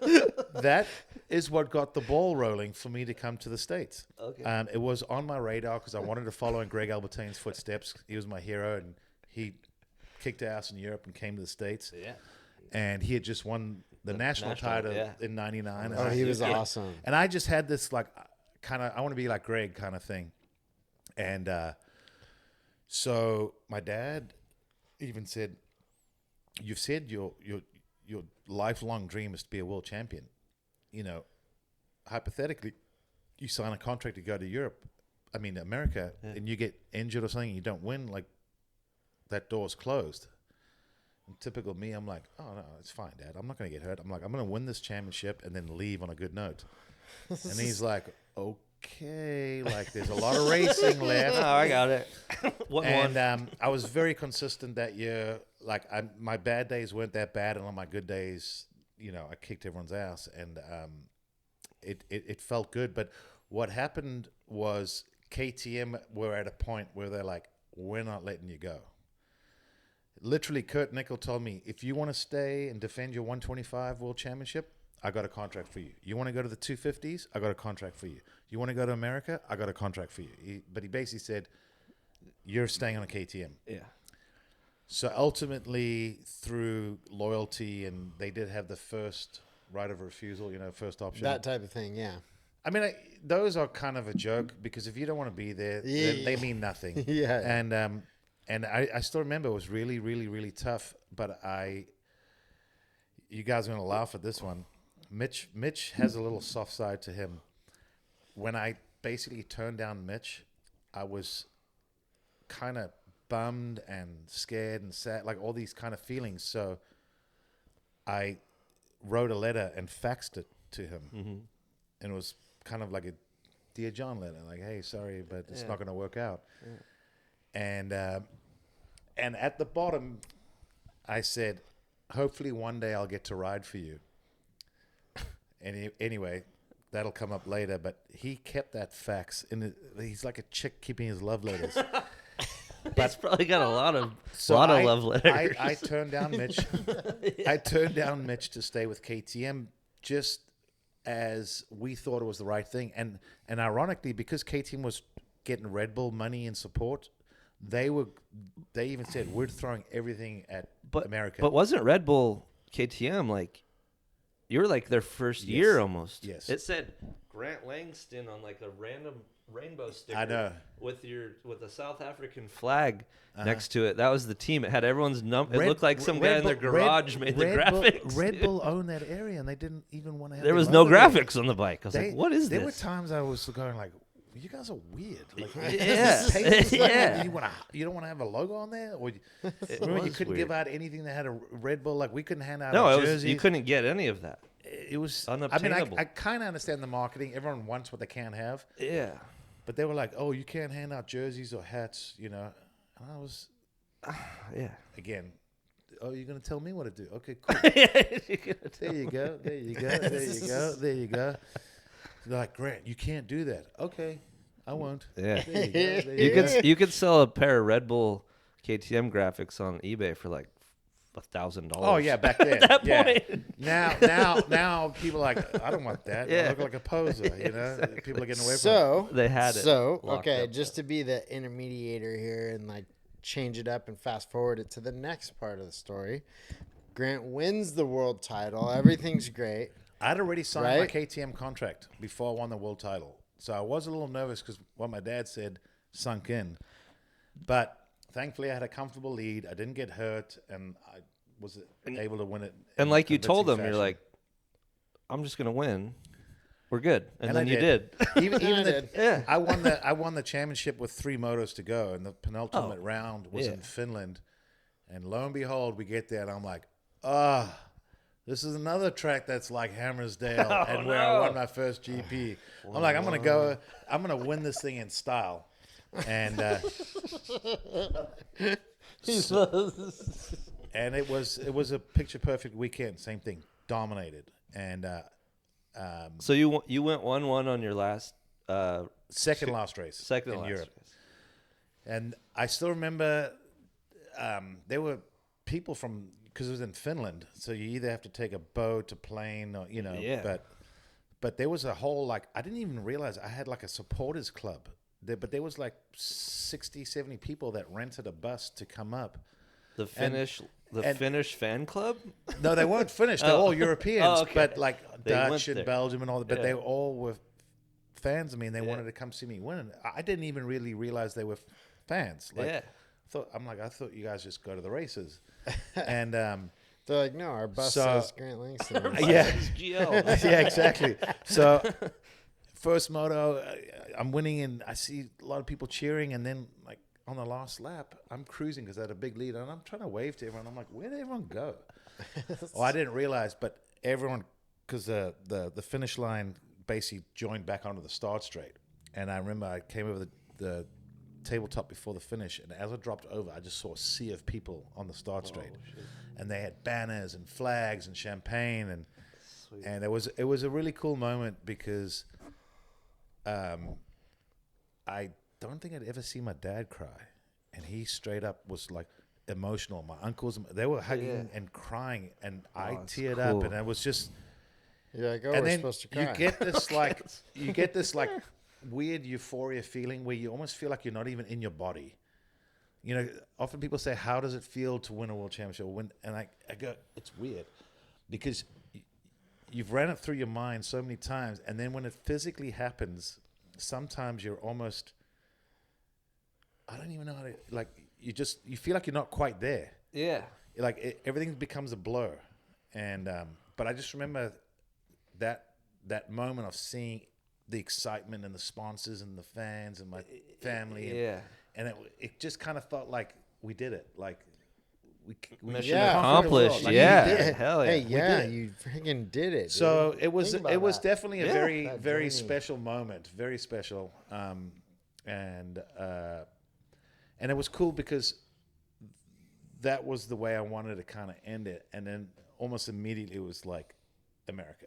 S3: that is what got the ball rolling for me to come to the States.
S2: Okay.
S3: It was on my radar because I wanted to follow in Greg Albertine's footsteps. He was my hero, and he kicked ass in Europe and came to the States.
S2: Yeah.
S3: And he had just won the national title in 99.
S1: Oh, he was awesome.
S3: And I just had this like kind of, I want to be like Greg kind of thing. And so my dad even said, you've said your lifelong dream is to be a world champion. You know, hypothetically, you sign a contract to go to America, and you get injured or something and you don't win, like that door's closed. And typical me, I'm like, oh, no, it's fine, Dad. I'm not going to get hurt. I'm like, I'm going to win this championship and then leave on a good note. And he's like, okay, like there's a lot of racing left.
S2: Oh, I got it.
S3: I was very consistent that year. Like my bad days weren't that bad, and on my good days, you know, I kicked everyone's ass, and it felt good. But what happened was KTM were at a point where they're like, we're not letting you go. Literally, Kurt Nickel told me, if you want to stay and defend your 125 World Championship, I got a contract for you. You want to go to the 250s? I got a contract for you. You want to go to America? I got a contract for you. But he basically said, you're staying on a KTM.
S2: Yeah.
S3: So ultimately, through loyalty, and they did have the first right of refusal, first option.
S1: That type of thing, yeah.
S3: I mean, those are kind of a joke because if you don't want to be there, then they mean nothing.
S1: Yeah.
S3: And I still remember it was really, really, really tough. But you guys are going to laugh at this one. Mitch has a little soft side to him. When I basically turned down Mitch, I was kind of bummed and scared and sad, like all these kind of feelings. So I wrote a letter and faxed it to him. Mm-hmm. And it was kind of like a Dear John letter, like, hey, sorry, but it's not going to work out. Yeah. And at the bottom, I said, hopefully one day I'll get to ride for you. And anyway, that'll come up later. But he kept that fax. He's like a chick keeping his love letters.
S2: He's probably got a lot of love letters.
S3: I turned down Mitch. I turned down Mitch to stay with KTM just as we thought it was the right thing. And ironically, because KTM was getting Red Bull money and support, they even said, we're throwing everything at America.
S2: But wasn't Red Bull KTM like, you were like their first year almost?
S3: Yes.
S2: It said Grant Langston on like a random rainbow sticker.
S3: I know.
S2: With a South African flag next to it. That was the team. It had everyone's number. It looked like some guy in their garage made the graphics.
S3: Red Bull owned that area, and they didn't even want to have.
S2: There was no graphics on the bike. I was like, "What is this?"
S3: There were times I was going like, "You guys are weird." Like,
S2: yeah.
S3: You don't want to have a logo on there, or remember you couldn't give out anything that had a Red Bull. Like we couldn't hand out. jerseys.
S2: You couldn't get any of that.
S3: It was
S2: unobtainable.
S3: I mean, I kind of understand the marketing. Everyone wants what they can't have.
S2: Yeah.
S3: But they were like, "Oh, you can't hand out jerseys or hats," And I was, Again, oh, you're gonna tell me what to do? Okay, cool. There you go. There you go. There you go. There you go. They're like, Grant, you can't do that. Okay, I won't.
S2: Yeah.
S3: There you go. There
S2: you could sell a pair of Red Bull KTM graphics on eBay for like $1,000.
S3: Oh yeah, back then.
S2: At that point.
S3: Now people are like, I don't want that.
S2: Yeah.
S3: I look like a poser.
S2: Exactly.
S3: People are getting away from it.
S2: They had it.
S1: So
S2: okay,
S1: just to be the intermediator here and like change it up and fast forward it to the next part of the story. Grant wins the world title. Everything's great.
S3: I'd already signed my KTM contract before I won the world title, so I was a little nervous because what my dad said sunk in. But thankfully, I had a comfortable lead. I didn't get hurt, and I was able to win it.
S2: And like you told them, you're like, I'm just gonna win. We're good, and then you did.
S3: I won the championship with 3 motos to go, and the penultimate round was in Finland. And lo and behold, we get there, and I'm like, this is another track that's like Hammersdale, and where I won my first GP. I'm like, I'm gonna win this thing in style. And and it was a picture perfect weekend. Same thing, dominated. And
S2: so you went 1-1 on your last
S3: second last race in Europe. And I still remember there were people from, because it was in Finland, so you either have to take a boat, a plane, or but there was a whole, like, I didn't even realize I had like a supporters club. But there was like 60, 70 people that rented a bus to come up.
S2: The Finnish fan club?
S3: No, they weren't Finnish. They're all Europeans,
S2: okay.
S3: but like Dutch and Belgium and all that. But they all were fans of me, and they wanted to come see me win. And I didn't even really realize they were fans. Like, I thought you guys just go to the races. And
S1: they're like, no, our bus says Grant Langston.
S3: Yeah, exactly. So first moto, I'm winning, and I see a lot of people cheering, and then like on the last lap, I'm cruising because I had a big lead, and I'm trying to wave to everyone. I'm like, where did everyone go? I didn't realize, but everyone, because the finish line basically joined back onto the start straight, and I remember I came over the tabletop before the finish, and as I dropped over, I just saw a sea of people on the start straight, and they had banners and flags and champagne, and it was a really cool moment because I don't think I'd ever see my dad cry, and he straight up was like emotional. My uncles, they were hugging and crying, and I teared up, and it was just.
S1: You're like,
S3: and
S1: we're
S3: then
S1: supposed to cry.
S3: You get this like weird euphoria feeling where you almost feel like you're not even in your body. You know, often people say, how does it feel to win a world championship? And I go, it's weird because you've ran it through your mind so many times. And then when it physically happens, sometimes you're almost, I don't even know how to, like, you feel like you're not quite there.
S2: Yeah.
S3: Like everything becomes a blur. And, but I just remember that moment of seeing the excitement and the sponsors and the fans and my family.
S2: Yeah.
S3: And it just kind of felt like we did it. Like we
S2: Mission
S1: Yeah.
S2: accomplished.
S3: Like,
S2: yeah.
S1: You did it.
S2: Hell yeah.
S1: Hey,
S3: We
S1: yeah,
S3: did it.
S1: you freaking did it.
S3: So
S1: dude.
S3: it was
S1: Think about
S3: it was
S1: that.
S3: definitely a
S2: Yeah.
S3: very
S1: That
S3: very
S1: journey.
S3: special moment, very special. And it was cool because that was the way I wanted to kind of end it. And then almost immediately it was like America.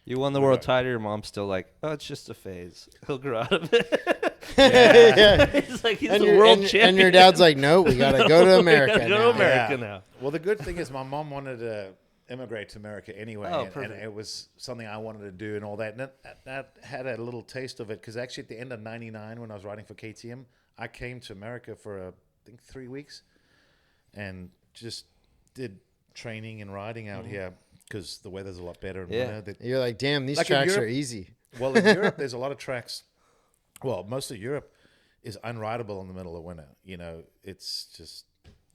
S2: You won the world title. Your mom's still like, oh, it's just a phase. He'll grow out of it.
S1: Yeah.
S2: He's like, he's
S1: And
S2: the
S1: your,
S2: world
S1: and,
S2: champion.
S1: and your dad's like, no, we got to go to America
S2: We gotta go
S1: now.
S2: to America
S3: Yeah.
S2: now.
S3: Well, the good thing is my mom wanted to immigrate to America anyway,
S2: Oh,
S3: and
S2: perfect.
S3: it was something I wanted to do and all that. And that had a little taste of it because actually at the end of '99, when I was riding for KTM, I came to America for I think 3 weeks, and just did training and riding out here because the weather's a lot better. In
S2: Yeah.
S3: winter.
S1: You're like, damn, these
S3: Like in
S1: tracks are
S3: Europe-
S1: easy.
S3: Well, in Europe, there's a lot of tracks. Well, most of Europe is unrideable in the middle of winter. You know, it's just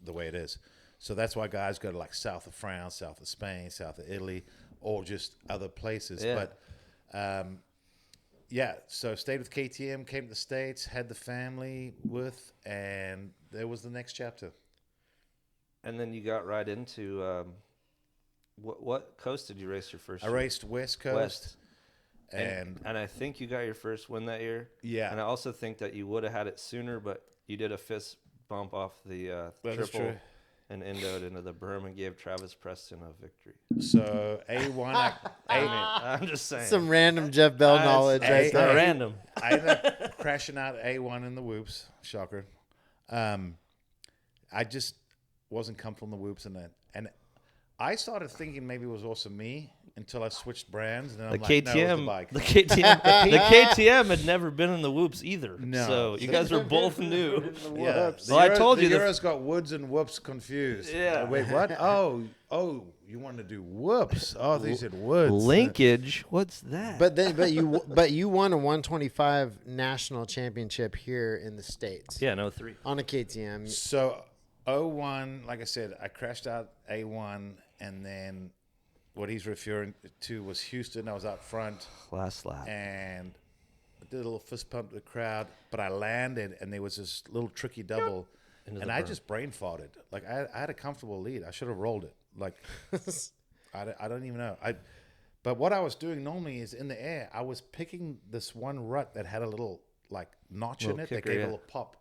S3: the way it is. So that's why guys go to like south of France, south of Spain, south of Italy, or just other places.
S2: Yeah.
S3: But yeah, so stayed with KTM, came to the States, had the family with, and there was the next chapter.
S2: And then you got right into what coast did you race your first
S3: I
S2: year?
S3: raced West Coast.
S2: West.
S3: And
S2: And I think you got your first win that year.
S3: yeah,
S2: And I also think that you would have had it sooner, but you did a fist bump off the
S3: that is
S2: triple
S3: true.
S2: and endoed into the berm and gave Travis Preston a victory.
S3: So A1,
S2: I'm just saying.
S1: Some random Jeff Bell knowledge
S3: Hey,
S1: right
S2: it's not
S1: there.
S2: random.
S3: I ended up crashing out A1 in the whoops. Shocker. I just wasn't comfortable in the whoops, and I started thinking maybe it was also me until I switched brands, and then
S2: The
S3: I'm like, no, it was the
S2: KTM,
S3: bike.
S2: the KTM had never been in the whoops either.
S3: No.
S2: So you guys were both new.
S3: Yeah.
S2: Well, I told you
S3: the
S2: the-
S3: Euros got woods and whoops confused.
S2: Yeah.
S3: Wait, what? Oh, you wanted to do whoops? Oh, they said woods.
S2: Linkage? What's that?
S1: But you won a 125 national championship here in the States
S2: yeah, no 3.
S1: on a KTM.
S3: So 01, like I said, I crashed out A1, and then what he's referring to was Houston. I was out front.
S2: Last lap.
S3: And I did a little fist pump to the crowd, but I landed, and there was this little tricky double,
S2: Into
S3: and
S2: the
S3: I
S2: berm.
S3: just brain farted. Like I had a comfortable lead. I should have rolled it. Like I don't even know. But what I was doing normally is in the air, I was picking this one rut that had a little like notch in
S2: Little
S3: it
S2: kicker,
S3: that gave
S2: yeah.
S3: a little pop,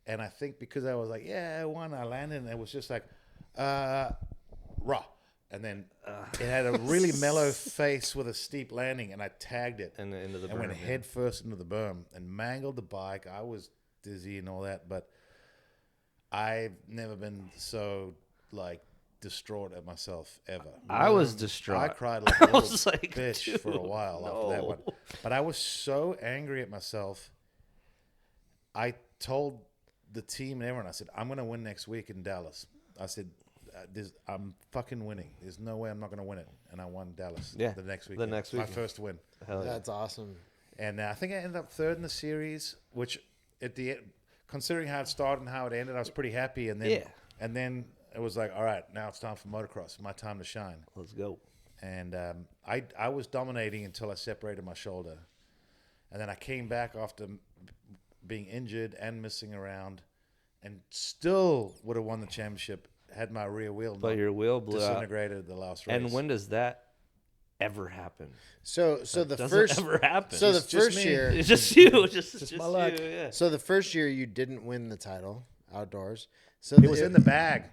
S3: and I think because I was like, yeah, I won, I landed, and it was just like, raw. And then it had a really mellow face with a steep landing, and I tagged it
S2: And into the
S3: and went
S2: berm, yeah.
S3: head first into the berm and mangled the bike. I was dizzy and all that, but I've never been so like distraught at myself ever.
S2: I was distraught.
S3: I cried like a little
S2: was like,
S3: bitch for a
S2: dude,
S3: while after that
S2: no.
S3: one. But I was so angry at myself. I told the team and everyone, I said, I'm going to win next week in Dallas. I said, I'm fucking winning. There's no way I'm not going to win it. And I won Dallas
S2: Yeah,
S3: the next week.
S2: the next
S3: My
S2: weekend.
S3: first win.
S2: Hell yeah.
S1: That's awesome.
S3: And I think I ended up third in the series, which at the end, considering how it started and how it ended, I was pretty happy. And then,
S2: Yeah.
S3: and then it was like, all right, now it's time for motocross. My time to shine.
S2: Let's go.
S3: And I was dominating until I separated my shoulder. And then I came back after being injured and missing around, and still would have won the championship had my rear wheel
S2: But
S3: not
S2: your wheel blew out.
S3: disintegrated the last race.
S2: And when does that ever happen?
S1: So the
S2: Doesn't
S1: first
S2: ever happen.
S1: so the
S3: Just
S1: first
S3: me.
S1: year
S2: It's just you. Just
S3: my luck.
S2: you, yeah.
S1: so the first year you didn't win the title outdoors. So
S3: It was in the bag.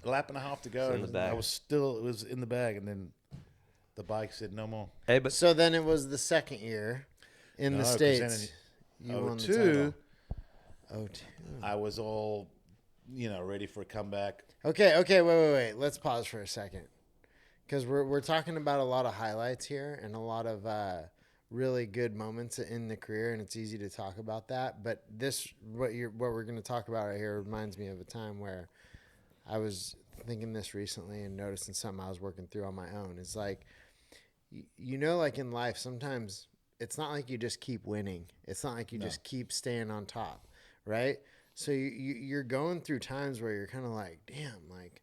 S3: A lap and a half to go.
S2: in the
S3: and
S2: bag.
S3: I was still, it was in the bag. And then the bike said no more.
S2: Hey, but
S1: So then it was the second year in
S3: No,
S1: the
S3: 'cause then
S1: States.
S3: in
S1: You won the
S3: 02,
S1: title. Oh, two.
S3: I was all, ready for a comeback.
S1: Okay, wait. Let's pause for a second. Because we're talking about a lot of highlights here and a lot of really good moments in the career, and it's easy to talk about that. But what we're going to talk about right here reminds me of a time where I was thinking this recently and noticing something I was working through on my own. It's like, like in life, sometimes it's not like you just keep winning. It's not like you just keep staying on top, right? So you're going through times where you're kind of like, damn, like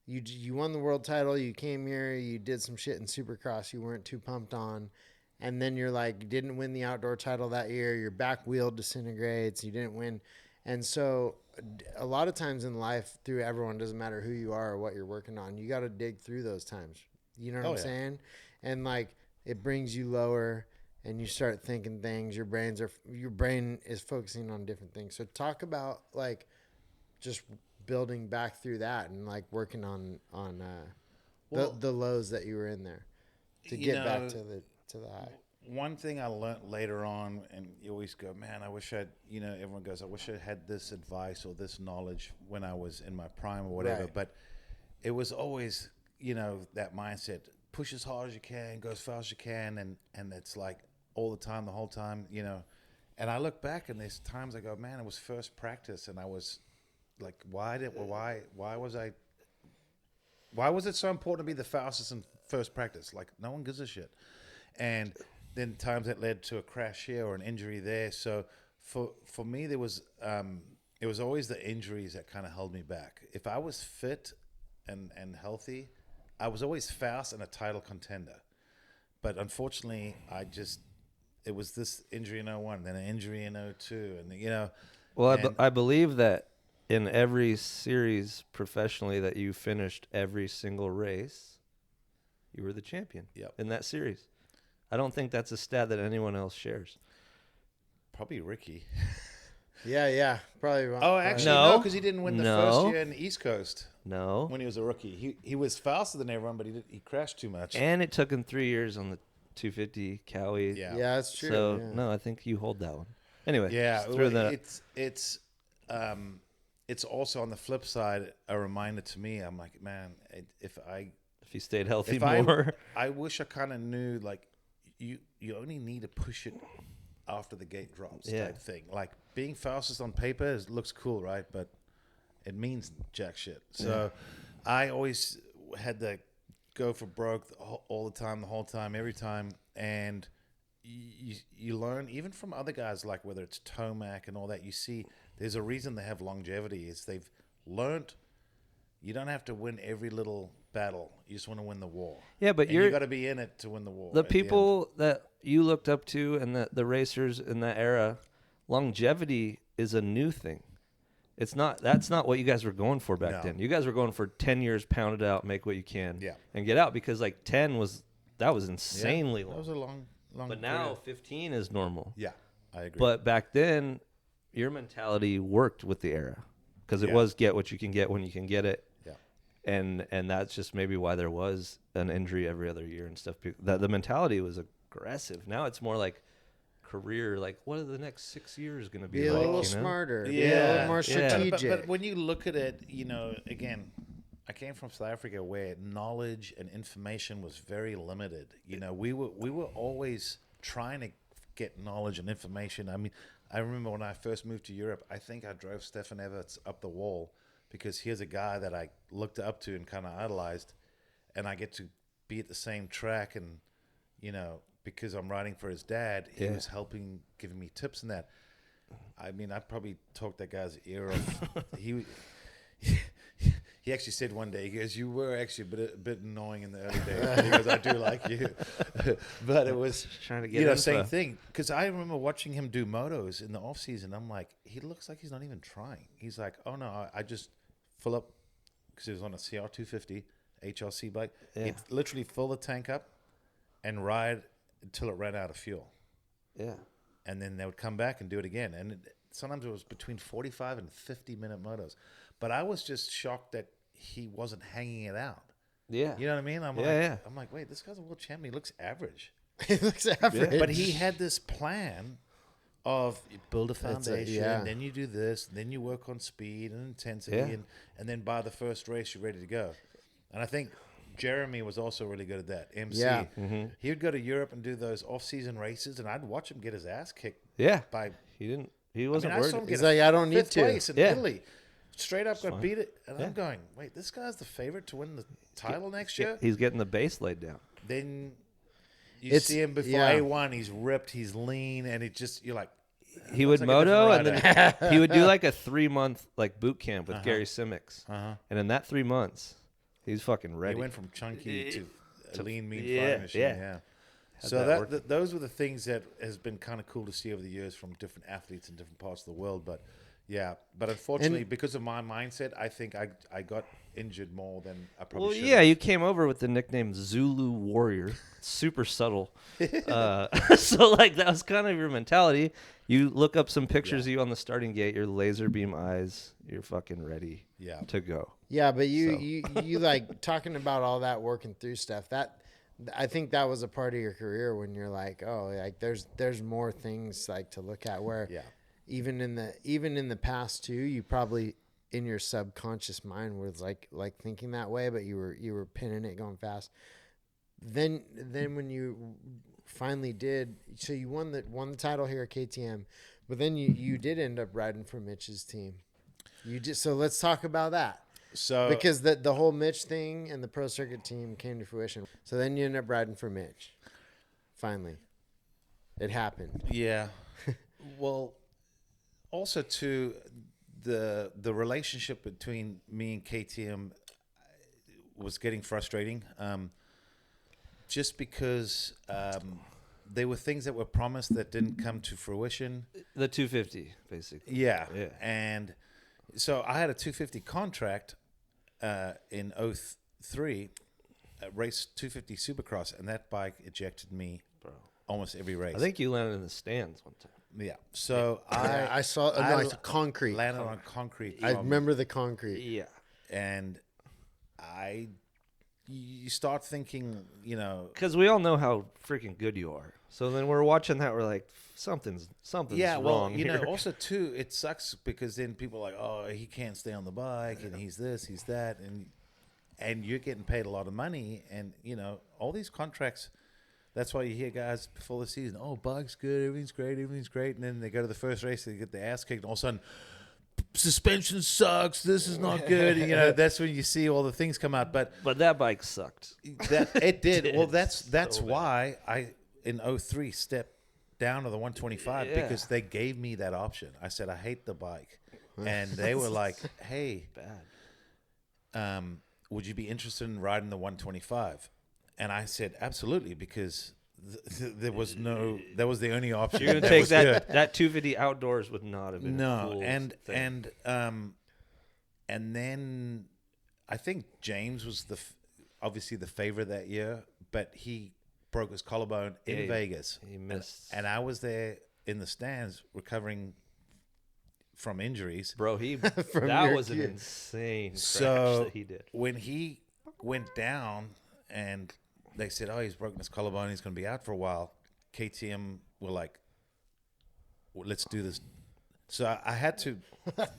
S1: you won the world title, you came here, you did some shit in Supercross you weren't too pumped on, and then you're like, you didn't win the outdoor title that year, your back wheel disintegrates, you didn't win. And so a lot of times in life, through everyone, doesn't matter who you are or what you're working on, you got to dig through those times. You know what I'm saying? And like, it brings you lower and you start thinking things. Your brain is focusing on different things. So talk about like just building back through that and like working on the lows that you were in there to get back to the high.
S3: One thing I learned later on, and you always go, man, I wish I'd, everyone goes, I wish I had this advice or this knowledge when I was in my prime or whatever.
S1: Right.
S3: But it was always, that mindset, push as hard as you can, go as fast as you can. And it's like all the time, the whole time, And I look back and there's times I go, man, it was first practice. And I was like, why was it so important to be the fastest in first practice? Like, no one gives a shit. And then times that led to a crash here or an injury there. So for me, there was it was always the injuries that kind of held me back. If I was fit and healthy, I was always fast and a title contender. But unfortunately, it was this injury in 01, then an injury in 02, and
S2: Well, I believe that in every series professionally that you finished every single race, you were the champion in that series. I don't think that's a stat that anyone else shares.
S3: Probably Ricky.
S1: Yeah, probably wrong.
S3: Oh, actually, no, because he didn't win the first year in the East Coast.
S2: No.
S3: When he was a rookie. He was faster than everyone, but he crashed too much.
S2: And it took him 3 years on the 250 Cowie.
S3: Yeah,
S1: that's true.
S2: So, no, I think you hold that one. Anyway.
S3: Yeah, it's also on the flip side a reminder to me. I'm like, man, if
S2: you stayed healthy more.
S3: I wish I kind of knew, like, you only need to push it after the gate drops type thing. Like, being fastest on paper looks cool, right? But it means jack shit. So I always had to go for broke all the time, the whole time, every time. And you learn, even from other guys, like whether it's Tomac and all that, you see there's a reason they have longevity. Is they've learned you don't have to win every little battle. You just want to win the war. Yeah, but you got to be in it to win the war.
S2: The people that you looked up to and the racers in that era, longevity is a new thing. That's not what you guys were going for back then. You guys were going for 10 years, pound it out, make what you can, and get out, because like 10 was insanely long.
S3: That was a long.
S2: But now 15 is normal.
S3: Yeah, I agree.
S2: But back then, your mentality worked with the era, because it was get what you can get when you can get it. And that's just maybe why there was an injury every other year and stuff. The mentality was aggressive. Now it's more like career, like what are the next 6 years going to be
S1: like?
S2: A
S1: little smarter,
S3: a
S1: little more strategic.
S3: But when you look at it, again, I came from South Africa where knowledge and information was very limited. We were always trying to get knowledge and information. I mean, I remember when I first moved to Europe, I think I drove Stefan Everts up the wall, because here's a guy that I looked up to and kind of idolized, and I get to be at the same track, and because I'm riding for his dad, he was giving me tips and that. I mean, I probably talked that guy's ear off. He actually said one day, he goes, "You were actually a bit annoying in the early days." He goes, "I do like you," but it was
S2: trying to get
S3: same thing. Because I remember watching him do motos in the off season. I'm like, he looks like he's not even trying. He's like, "Oh no, I just fill up," because he was on a CR250 HRC bike. He'd literally fill the tank up and ride until it ran out of fuel. Yeah, and then they would come back and do it again. And sometimes it was between 45 and 50-minute motos. But I was just shocked that he wasn't hanging it out. Yeah. You know what I mean? I'm like, wait, this guy's a world champion. He looks average.
S1: He looks average.
S3: But he had this plan of you build a foundation, then you do this, then you work on speed and intensity, and then by the first race, you're ready to go. And I think Jeremy was also really good at that. MC.
S1: Yeah.
S3: He would go to Europe and do those off-season races, and I'd watch him get his ass kicked.
S2: Yeah.
S3: By
S2: He wasn't
S3: I saw him
S2: worried.
S3: get
S1: He's like, I don't need
S3: fifth
S1: to.
S3: place in
S2: Yeah.
S3: Italy. Straight up got
S2: fine.
S3: beat it, and
S2: Yeah.
S3: I'm going, wait, this guy's the favorite to win the title next year.
S2: He's getting the base laid down.
S3: Then you
S1: It's-
S3: see him before
S1: yeah.
S3: A1. He's ripped. He's lean, and it just you're like.
S2: He would
S3: like a different
S2: moto, and
S3: rider.
S2: then he would do like a 3-month like boot camp with Gary Simics.
S3: Uh-huh.
S2: And in that 3 months, he's fucking
S3: He
S2: ready.
S3: went from chunky to a lean, mean
S2: yeah,
S3: fighting machine.
S2: yeah.
S3: Yeah.
S2: Had
S3: So
S2: that working.
S3: those were the things that has been kind of cool to see over the years from different athletes in different parts of the world. But yeah, but unfortunately, because of my mindset, I think I got injured more than I probably
S2: Well,
S3: should.
S2: yeah, you came over with the nickname Zulu Warrior. Super subtle. So, like, that was kind of your mentality. You look up some pictures of you on the starting gate, your laser beam eyes, you're fucking ready
S3: Yeah.
S2: to go.
S1: Yeah, but
S2: So.
S1: you like talking about all that working through stuff. That I think that was a part of your career when you're like, oh, like there's more things like to look at. Where
S3: Yeah.
S1: even in the past too, you probably in your subconscious mind was like thinking that way, but you were pinning it going fast. Then when you finally did, so you won the title here at KTM, but then you did end up riding for Mitch's team. So let's talk about that.
S3: So
S1: Because the whole Mitch thing and the pro circuit team came to fruition. So then you end up riding for Mitch. Finally. It happened.
S3: yeah, well, also too, the relationship between me and KTM was getting frustrating. Just because there were things that were promised that didn't come to fruition.
S2: The 250, basically.
S3: Yeah.
S2: Yeah.
S3: And so I had a 250 contract in 03, race 250 Supercross, and that bike ejected me
S2: Bro.
S3: almost every race.
S2: I think you landed in the stands one time.
S3: Yeah. So
S1: I saw like concrete.
S3: landed on concrete.
S1: I
S3: from-
S1: remember the concrete.
S2: Yeah.
S3: And you start thinking,
S2: Because we all know how freaking good you are. So then we're watching that, we're like, something's
S3: yeah, well,
S2: wrong here.
S3: also too, it sucks because then people are like, oh, he can't stay on the bike, and he's this, he's that, and you're getting paid a lot of money, and all these contracts. That's why you hear guys before the season, oh, bike's good, everything's great, and then they go to the first race, they get their ass kicked, and all of a sudden, suspension sucks, this is not good. That's when you see all the things come out. But
S2: that bike sucked.
S3: that it did. Well, that's
S2: so
S3: why I in 03 stepped down to the 125
S2: Yeah.
S3: because they gave me that option. I said I hate the bike, and they were like, "Hey,
S2: Bad.
S3: would you be interested in riding the 125?" And I said, "Absolutely," because that was the only option.
S2: You're gonna
S3: that
S2: take
S3: was
S2: that
S3: good.
S2: that 250 outdoors would not have been a
S3: No,
S2: cool
S3: and
S2: thing.
S3: and then I think James was obviously the favorite that year, but he broke his collarbone in Vegas.
S2: he missed.
S3: And I was there in the stands recovering from injuries.
S2: Bro, that
S1: your
S2: was an
S1: kid.
S2: insane crash
S3: So
S2: that he did.
S3: when he went down and they said, oh, he's broken his collarbone, he's going to be out for a while, KTM were like, well, let's do this. So I had to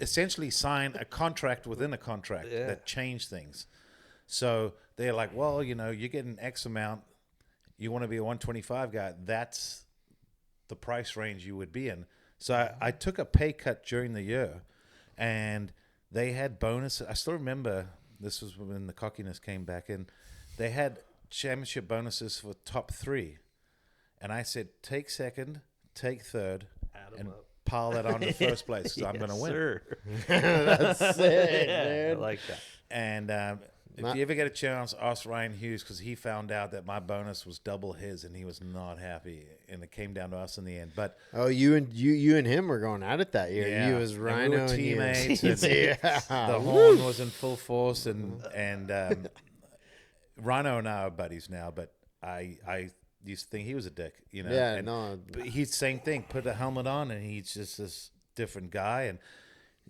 S3: essentially sign a contract within a contract that changed things. So they're like, well, you're getting X amount. You want to be a 125 guy. That's the price range you would be in. So I took a pay cut during the year, and they had bonuses. I still remember this was when the cockiness came back in. They had championship bonuses for top 3. And I said, take second, take third, and pile that on to first place because I'm going to win.
S2: Sir.
S1: That's sick,
S2: I
S1: dude.
S2: like that.
S3: And if you ever get a chance, ask Ryan Hughes because he found out that my bonus was double his, and he was not happy. And it came down to us in the end. But
S1: Oh, you and him were going at it that year.
S3: yeah,
S1: You as
S3: and
S1: Rhino
S3: we were
S1: and you.
S3: teammates. And
S1: Yeah.
S3: the horn was in full force, and Rhino and I are buddies now. But I used to think he was a dick,
S1: Yeah,
S3: and,
S1: no.
S3: But he's the same thing. Put a helmet on, and he's just this different guy. And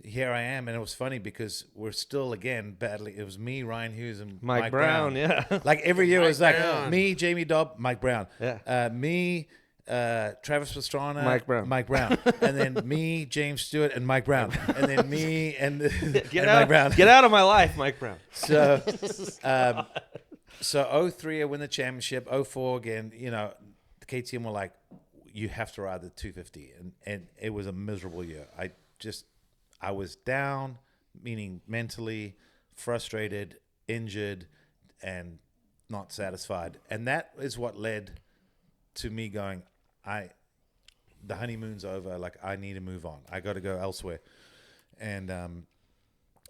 S3: here I am, and it was funny because we're still again badly. It was me, Ryan Hughes, and
S2: Mike Brown, yeah.
S3: Like every year it was like
S1: Brown.
S3: me, Jamie Dobb, Mike Brown.
S2: Yeah.
S3: Me, Travis Pastrana,
S2: Mike Brown.
S3: and then me, James Stewart, and Mike Brown, and then me and
S2: Get
S3: and
S2: out,
S3: Mike Brown.
S2: Get out of my life, Mike Brown.
S3: So, So 03, I win the championship. 04 again, you know, the KTM were like, you have to ride the 250. And it was a miserable year. I was down, meaning mentally frustrated, injured, and not satisfied. And that is what led to me going, the honeymoon's over. Like, I need to move on. I got to go elsewhere. And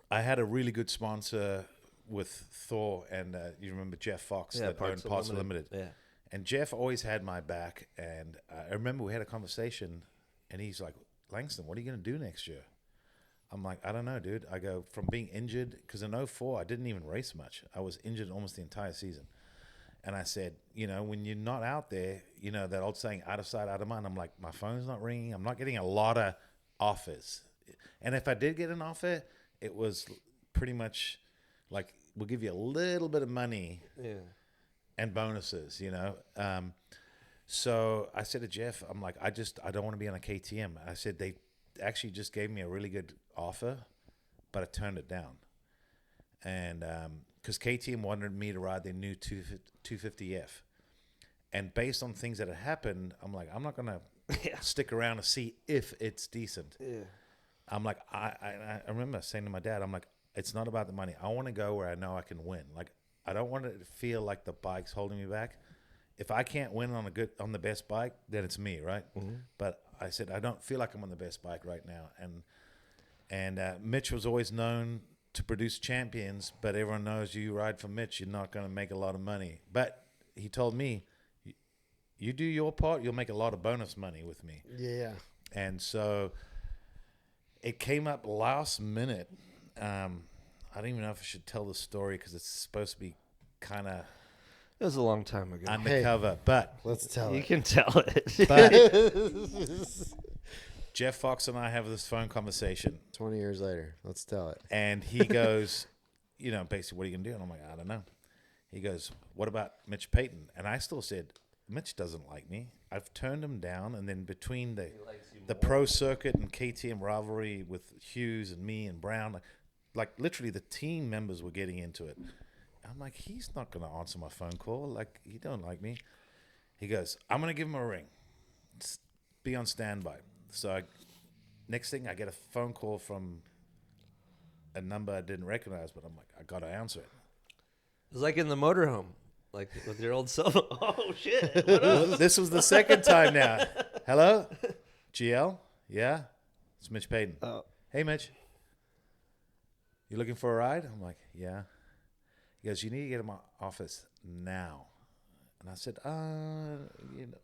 S3: I had a really good sponsor with Thor, and you remember Jeff Fox that owned Parts Unlimited.
S2: Yeah.
S3: And Jeff always had my back. And I remember we had a conversation, and he's like, Langston, what are you going to do next year? I'm like, I don't know, dude. I go from being injured, because in 04, I didn't even race much. I was injured almost the entire season. And I said, you know, when you're not out there, you know, that old saying, out of sight, out of mind. I'm like, my phone's not ringing. I'm not getting a lot of offers. And if I did get an offer, it was pretty much like, we'll give you a little bit of money and bonuses, you know. So I said to Jeff, I'm like, I don't want to be on a KTM. I said, they actually just gave me a really good offer, but I turned it down. And because KTM wanted me to ride their new 250F. And based on things that had happened, I'm like, I'm not going to stick around to see if it's decent. Yeah. I'm like, I remember saying to my dad, I'm like, it's not about the money. I want to go where I know I can win. Like, I don't want it to feel like the bike's holding me back. If I can't win on the best bike, then it's me, right? Mm-hmm. But I said, I don't feel like I'm on the best bike right now. And Mitch was always known to produce champions, but everyone knows you ride for Mitch, you're not going to make a lot of money. But he told me, you do your part, you'll make a lot of bonus money with me.
S1: Yeah.
S3: And so it came up last minute. I don't even know if I should tell the story because it's supposed to be kind of...
S2: It was a long time ago.
S3: Undercover, but...
S1: Let's tell it.
S2: You can tell it.
S3: But Jeff Fox and I have this phone conversation.
S1: 20 years later. Let's tell it.
S3: And he goes, you know, basically, what are you going to do? And I'm like, I don't know. He goes, what about Mitch Payton? And I still said, Mitch doesn't like me. I've turned him down. And then between the pro circuit and KTM rivalry with Hughes and me and Brown, like literally the team members were getting into it. I'm like, he's not going to answer my phone call. Like, he don't like me. He goes, I'm going to give him a ring. Be on standby. So next thing, I get a phone call from a number I didn't recognize, but I'm like, I got to answer it.
S2: It was like in the motorhome, like with your old cell phone. Oh, shit. What up?
S3: This was the second time now. Hello? GL? Yeah? It's Mitch Payton.
S2: Oh.
S3: Hey, Mitch. You looking for a ride? I'm like, yeah. He goes, you need to get in my office now. And I said, you know,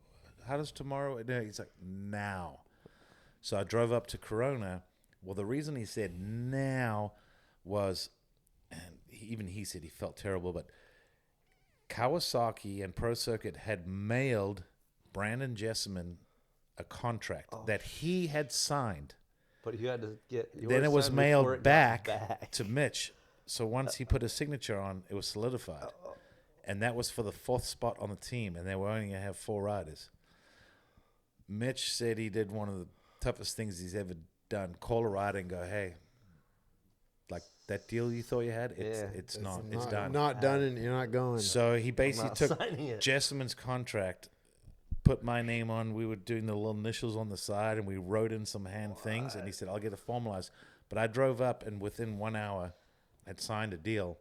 S3: how does tomorrow? No, he's like, now. So I drove up to Corona. Well, the reason he said now was, and even he said he felt terrible, but Kawasaki and Pro Circuit had mailed Brandon Jessamine a contract that he had signed.
S2: But you had to get yours.
S3: Then it was
S2: signed
S3: mailed back
S2: back
S3: to Mitch. So once he put his signature on, it was solidified. And that was for the 4th spot on the team, and they were only going to have 4 riders. Mitch said he did one of the toughest things he's ever done. Call a rider and go, hey, like that deal you thought you had, it's not done.
S1: Not done, and you're not going.
S3: So he basically took Jessamine's contract, put my name on. We were doing the little initials on the side, and we wrote in some hand things, and he said, I'll get it formalized. But I drove up, and within 1 hour, I'd signed a deal.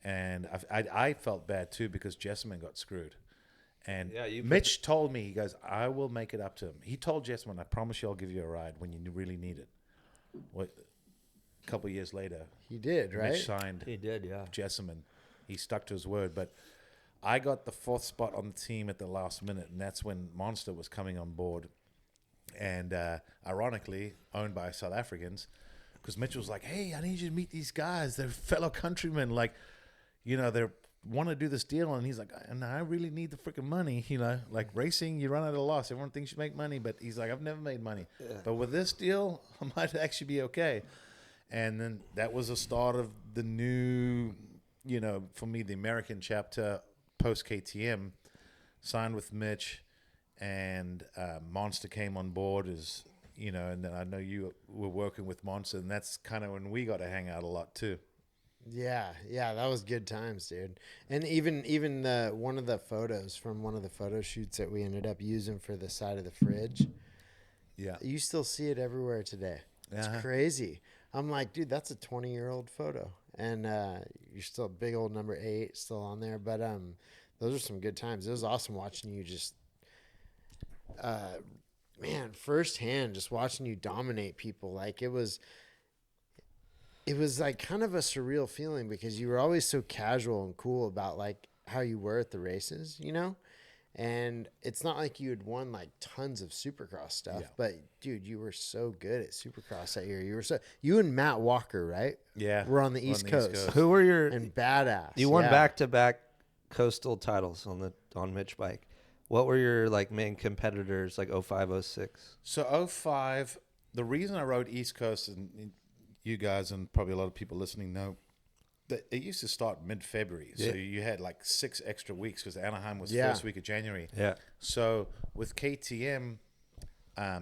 S3: And I felt bad, too, because Jessamine got screwed. And Mitch told me, he goes, I will make it up to him. He told Jessamine, I promise you I'll give you a ride when you really need it. A couple of years later.
S1: He did, right?
S3: Mitch signed Jessamine. He stuck to his word. But I got the 4th spot on the team at the last minute, and that's when Monster was coming on board. And ironically, owned by South Africans, because Mitch was like, hey, I need you to meet these guys. They're fellow countrymen. Like, you know, they want to do this deal. And he's like, and I really need the freaking money. You know, like racing, you run at a loss. Everyone thinks you make money. But he's like, I've never made money. Yeah. But with this deal, I might actually be okay. And then that was the start of the new, you know, for me, the American chapter post-KTM. Signed with Mitch. And Monster came on board as, you know, and then I know you were working with Monster. And that's kind of when we got to hang out a lot too.
S1: Yeah, that was good times, dude. And even the one of the photos from one of the photo shoots that we ended up using for the side of the fridge,
S3: Yeah.
S1: you still see it everywhere today. It's
S3: Uh-huh.
S1: crazy. I'm like, dude, that's a 20-year-old photo, and you're still a big old number 8 still on there. But those are some good times. It was awesome watching you just, man, firsthand, just watching you dominate people. Like it was like kind of a surreal feeling because you were always so casual and cool about like how you were at the races, you know? And it's not like you had won like tons of Supercross stuff, but dude, you were so good at Supercross that year. You and Matt Walker, right?
S3: Yeah.
S1: We're on the East Coast.
S2: Who were your
S1: And badass.
S2: You won back-to-back coastal titles on Mitch bike. What were your like main competitors like 05, 06?
S3: So 05, the reason I rode East Coast, and you guys and probably a lot of people listening know, that it used to start mid-February. So you had like 6 extra weeks because Anaheim was first week of January.
S2: Yeah.
S3: So with KTM, I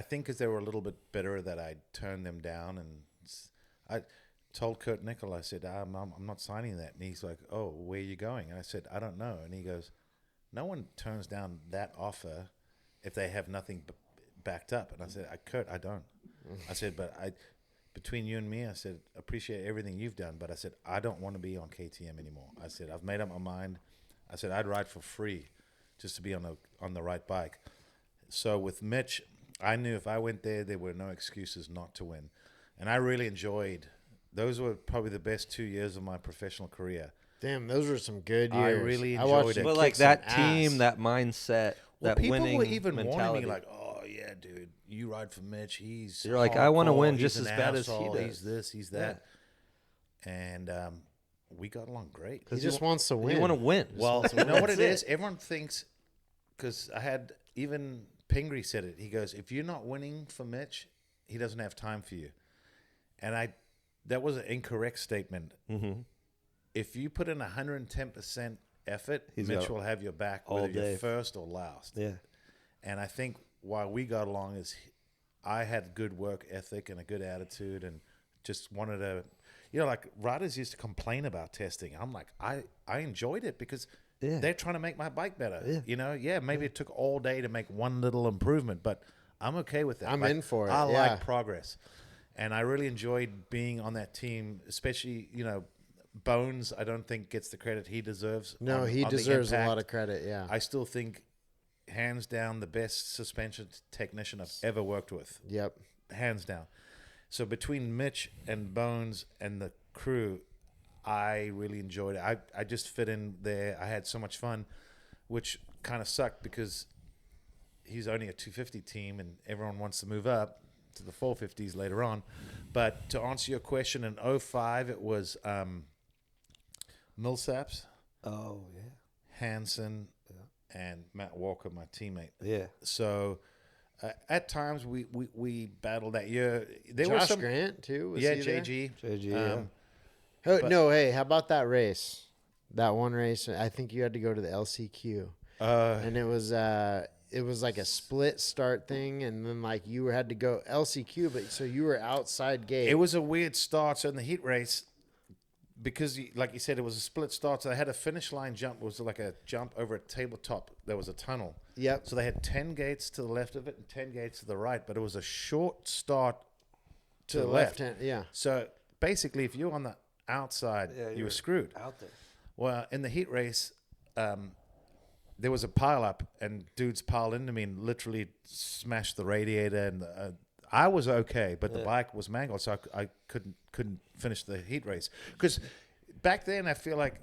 S3: think because they were a little bit bitter that I turned them down, and I told Kurt Nichol, I said, I'm not signing that. And he's like, oh, where are you going? And I said, I don't know. And he goes, no one turns down that offer if they have nothing backed up. And I said, Kurt, I don't. I said, but between you and me, I said, appreciate everything you've done, but I said, I don't want to be on KTM anymore. I said, I've made up my mind. I said, I'd ride for free just to be on the right bike. So with Mitch, I knew if I went there were no excuses not to win. And I really enjoyed, those were probably the best 2 years of my professional career.
S1: Damn, those were some good years.
S3: I really enjoyed it.
S2: But like that team, that mindset,
S3: Well,
S2: that
S3: people
S2: winning
S3: were even
S2: mentality.
S3: warning me like, oh, yeah, dude, you ride for Mitch. He's
S2: You're like, I want to
S3: hardcore.
S2: win
S3: He's
S2: just
S3: an
S2: as bad as he
S3: asshole.
S2: does.
S3: He's this, he's that. And we got along great.
S1: He just wants to win.
S2: You want to win.
S3: Well, you know what it is? Everyone thinks, because I had, even Pingree said it. He goes, if you're not winning for Mitch, he doesn't have time for you. And that was an incorrect statement.
S2: Mm-hmm.
S3: If you put in 110% effort,
S2: He's
S3: Mitch
S2: got
S3: will have your back,
S2: all
S3: whether
S2: day.
S3: you're first or last.
S2: Yeah.
S3: And I think why we got along is I had good work ethic and a good attitude, and just wanted to, like riders used to complain about testing. I'm like, I enjoyed it because they're trying to make my bike better.
S2: Yeah.
S3: Maybe it took all day to make one little improvement, but I'm okay with that.
S1: I'm in for it.
S3: I
S1: yeah.
S3: like progress. And I really enjoyed being on that team, especially, Bones, I don't think gets the credit he deserves.
S1: No, he deserves a lot of credit, yeah.
S3: I still think, hands down, the best suspension technician I've ever worked with.
S1: Yep.
S3: Hands down. So between Mitch and Bones and the crew, I really enjoyed it. I just fit in there. I had so much fun, which kind of sucked because he's only a 250 team and everyone wants to move up to the 450s later on. But to answer your question, in 05, it was Millsaps,
S2: Oh, yeah.
S3: Hansen, and Matt Walker, my teammate.
S2: Yeah.
S3: So at times we battled that year. There
S1: Josh
S3: was some
S1: Grant, too? Was
S3: yeah,
S1: he there?
S3: JG.
S2: JG,
S1: No, hey, how about that race? That one race, I think you had to go to the LCQ. And it was like a split start thing, and then like you had to go LCQ, but so you were outside gate.
S3: It was a weird start. So in the heat race, because like you said, it was a split start. So they had a finish line jump. It was like a jump over a tabletop. There was a tunnel.
S1: Yep.
S3: So they had 10 gates to the left of it and 10 gates to the right, but it was a short start to the left.
S1: hand, yeah.
S3: So basically, if you were on the outside, you were screwed.
S2: Out there.
S3: Well, in the heat race, there was a pile up, and dudes piled into me and literally smashed the radiator. And I was okay, but the bike was mangled, so I couldn't finish the heat race. Because back then, I feel like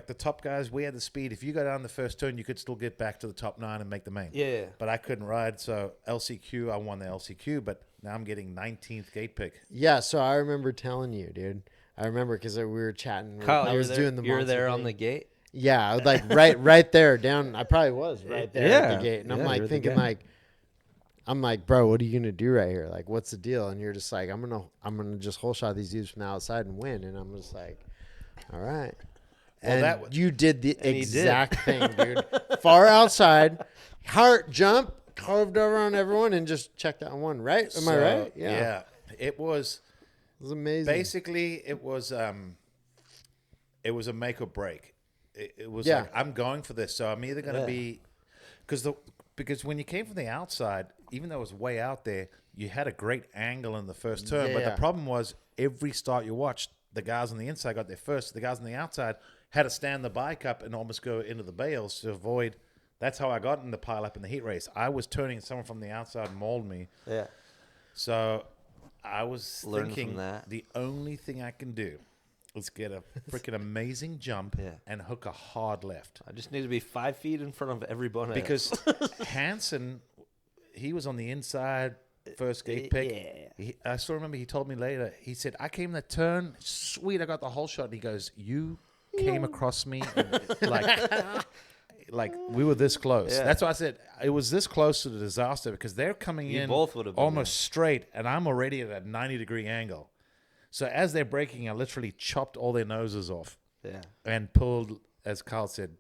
S3: the top guys, we had the speed. If you go down the first turn, you could still get back to the top 9 and make the main.
S2: Yeah.
S3: But I couldn't ride, so LCQ, I won the LCQ, but now I'm getting 19th gate pick.
S1: Yeah, so I remember telling you, dude. I remember because we were chatting.
S2: Kyle,
S1: I was doing the
S2: you were
S1: monster
S2: there on
S1: thing.
S2: the gate?
S1: Yeah, like right there down. I probably was right there at the gate, and I'm
S2: Yeah,
S1: like
S2: you're the
S1: thinking
S2: guy.
S1: I'm like, bro, what are you gonna do right here? Like, what's the deal? And you're just like, I'm gonna just hole shot these dudes from the outside and win. And I'm just like, all right.
S3: Well,
S1: And you did the
S2: he did.
S1: exact thing, dude. Far outside, heart jump, carved over on everyone, and just checked out one. Right? Am I right?
S3: Yeah. It was
S1: was amazing.
S3: Basically, it was a make or break. It was like, I'm going for this, so I'm either going to be because when you came from the outside, even though it was way out there, you had a great angle in the first turn. But the problem was every start you watched, the guys on the inside got there first. The guys on the outside had to stand the bike up and almost go into the bales to avoid. That's how I got in the pile up in the heat race. I was turning, someone from the outside mauled me.
S2: Yeah.
S3: So I was
S2: Learn
S3: thinking
S2: from that.
S3: the only thing I can do is get a freaking amazing jump and hook a hard left.
S2: I just need to be 5 feet in front of everyone else.
S3: Because Hansen, he was on the inside, first gate pick.
S2: Yeah.
S3: I still remember he told me later, he said, I came the turn, sweet, I got the whole shot. And he goes, you came across me and, like we were this close.
S2: Yeah.
S3: That's why I said it was this close to the disaster because they're coming in
S2: both would have been
S3: almost straight, and I'm already at a 90-degree angle. So as they're braking, I literally chopped all their noses off.
S2: Yeah.
S3: And pulled, as Carl said,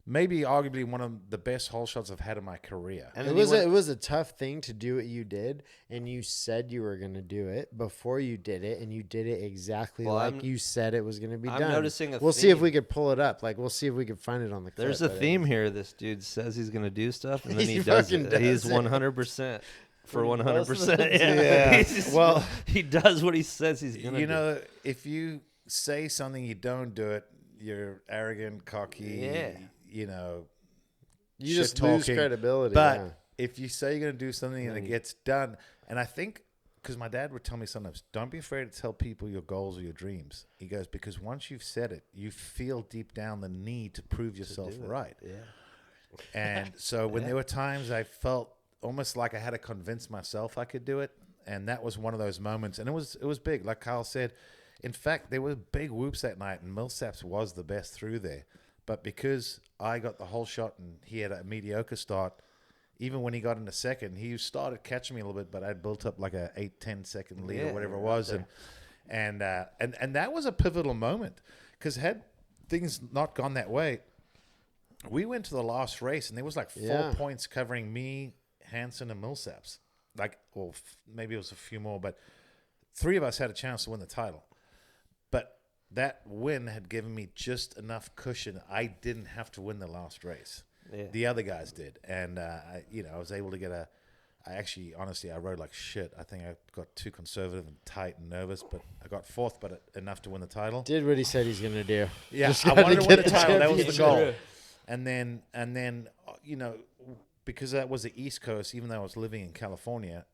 S3: maybe arguably one of the best hole shots I've had in my career.
S1: And it was a tough thing to do what you did, and you said you were going to do it before you did it, and you did it exactly you said it was going to be done.
S2: I'm noticing
S1: We'll see if we could pull it up. Like, we'll see if we can find it on the clip.
S2: There's a theme here. This dude says he's going to do stuff, and then he
S1: does
S2: it.
S1: it.
S2: He's 100%. For 100%.
S3: Yeah. Well,
S2: he does what he says he's going to do.
S3: You know, if you say something, you don't do it, you're arrogant, cocky, you know,
S1: you just lose
S3: talking.
S1: credibility.
S3: But if you say you're going to do something and it gets done, and I think, because my dad would tell me sometimes, don't be afraid to tell people your goals or your dreams. He goes, because once you've said it, you feel deep down the need to prove yourself right.
S2: Yeah.
S3: And so when there were times I felt almost like I had to convince myself I could do it, and that was one of those moments. And it was big, like Kyle said. In fact, there were big whoops that night, and Millsaps was the best through there. But because I got the whole shot and he had a mediocre start, even when he got into second, he started catching me a little bit, but I'd built up like a 8-10 second lead or whatever it was. And that was a pivotal moment, because had things not gone that way, we went to the last race and there was like 4 points covering me, Hansen, and Millsaps. Like, well, maybe it was a few more, but 3 of us had a chance to win the title. But that win had given me just enough cushion. I didn't have to win the last race. Yeah. The other guys did. And, I was able to get honestly, I rode like shit. I think I got too conservative and tight and nervous, but I got 4th, but enough to win the title.
S1: Did what he said he's going to do.
S3: Yeah, I wanted to win the title. That was the goal. And then, because that was the East Coast, even though I was living in California,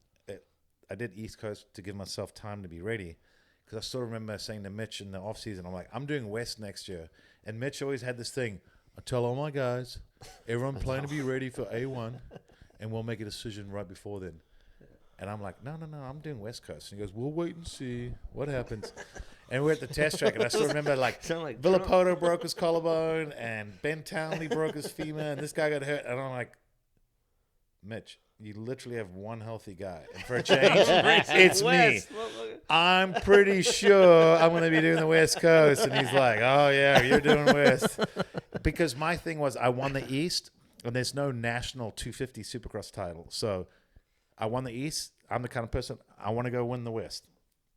S3: I did East Coast to give myself time to be ready. Because I still remember saying to Mitch in the offseason, I'm like, I'm doing West next year. And Mitch always had this thing, I tell all my guys, everyone plan to be ready for A1, and we'll make a decision right before then. And I'm like, no, I'm doing West Coast. And he goes, we'll wait and see what happens. And we're at the test track, and I still remember, like Villapoto broke his collarbone, and Ben Townley broke his femur, and this guy got hurt. And I'm like, Mitch, you literally have one healthy guy. And for a change, it's me. I'm pretty sure I'm going to be doing the West Coast. And he's like, oh, yeah, you're doing West. Because my thing was I won the East, and there's no national 250 Supercross title. So I won the East. I'm the kind of person, I want to go win the West.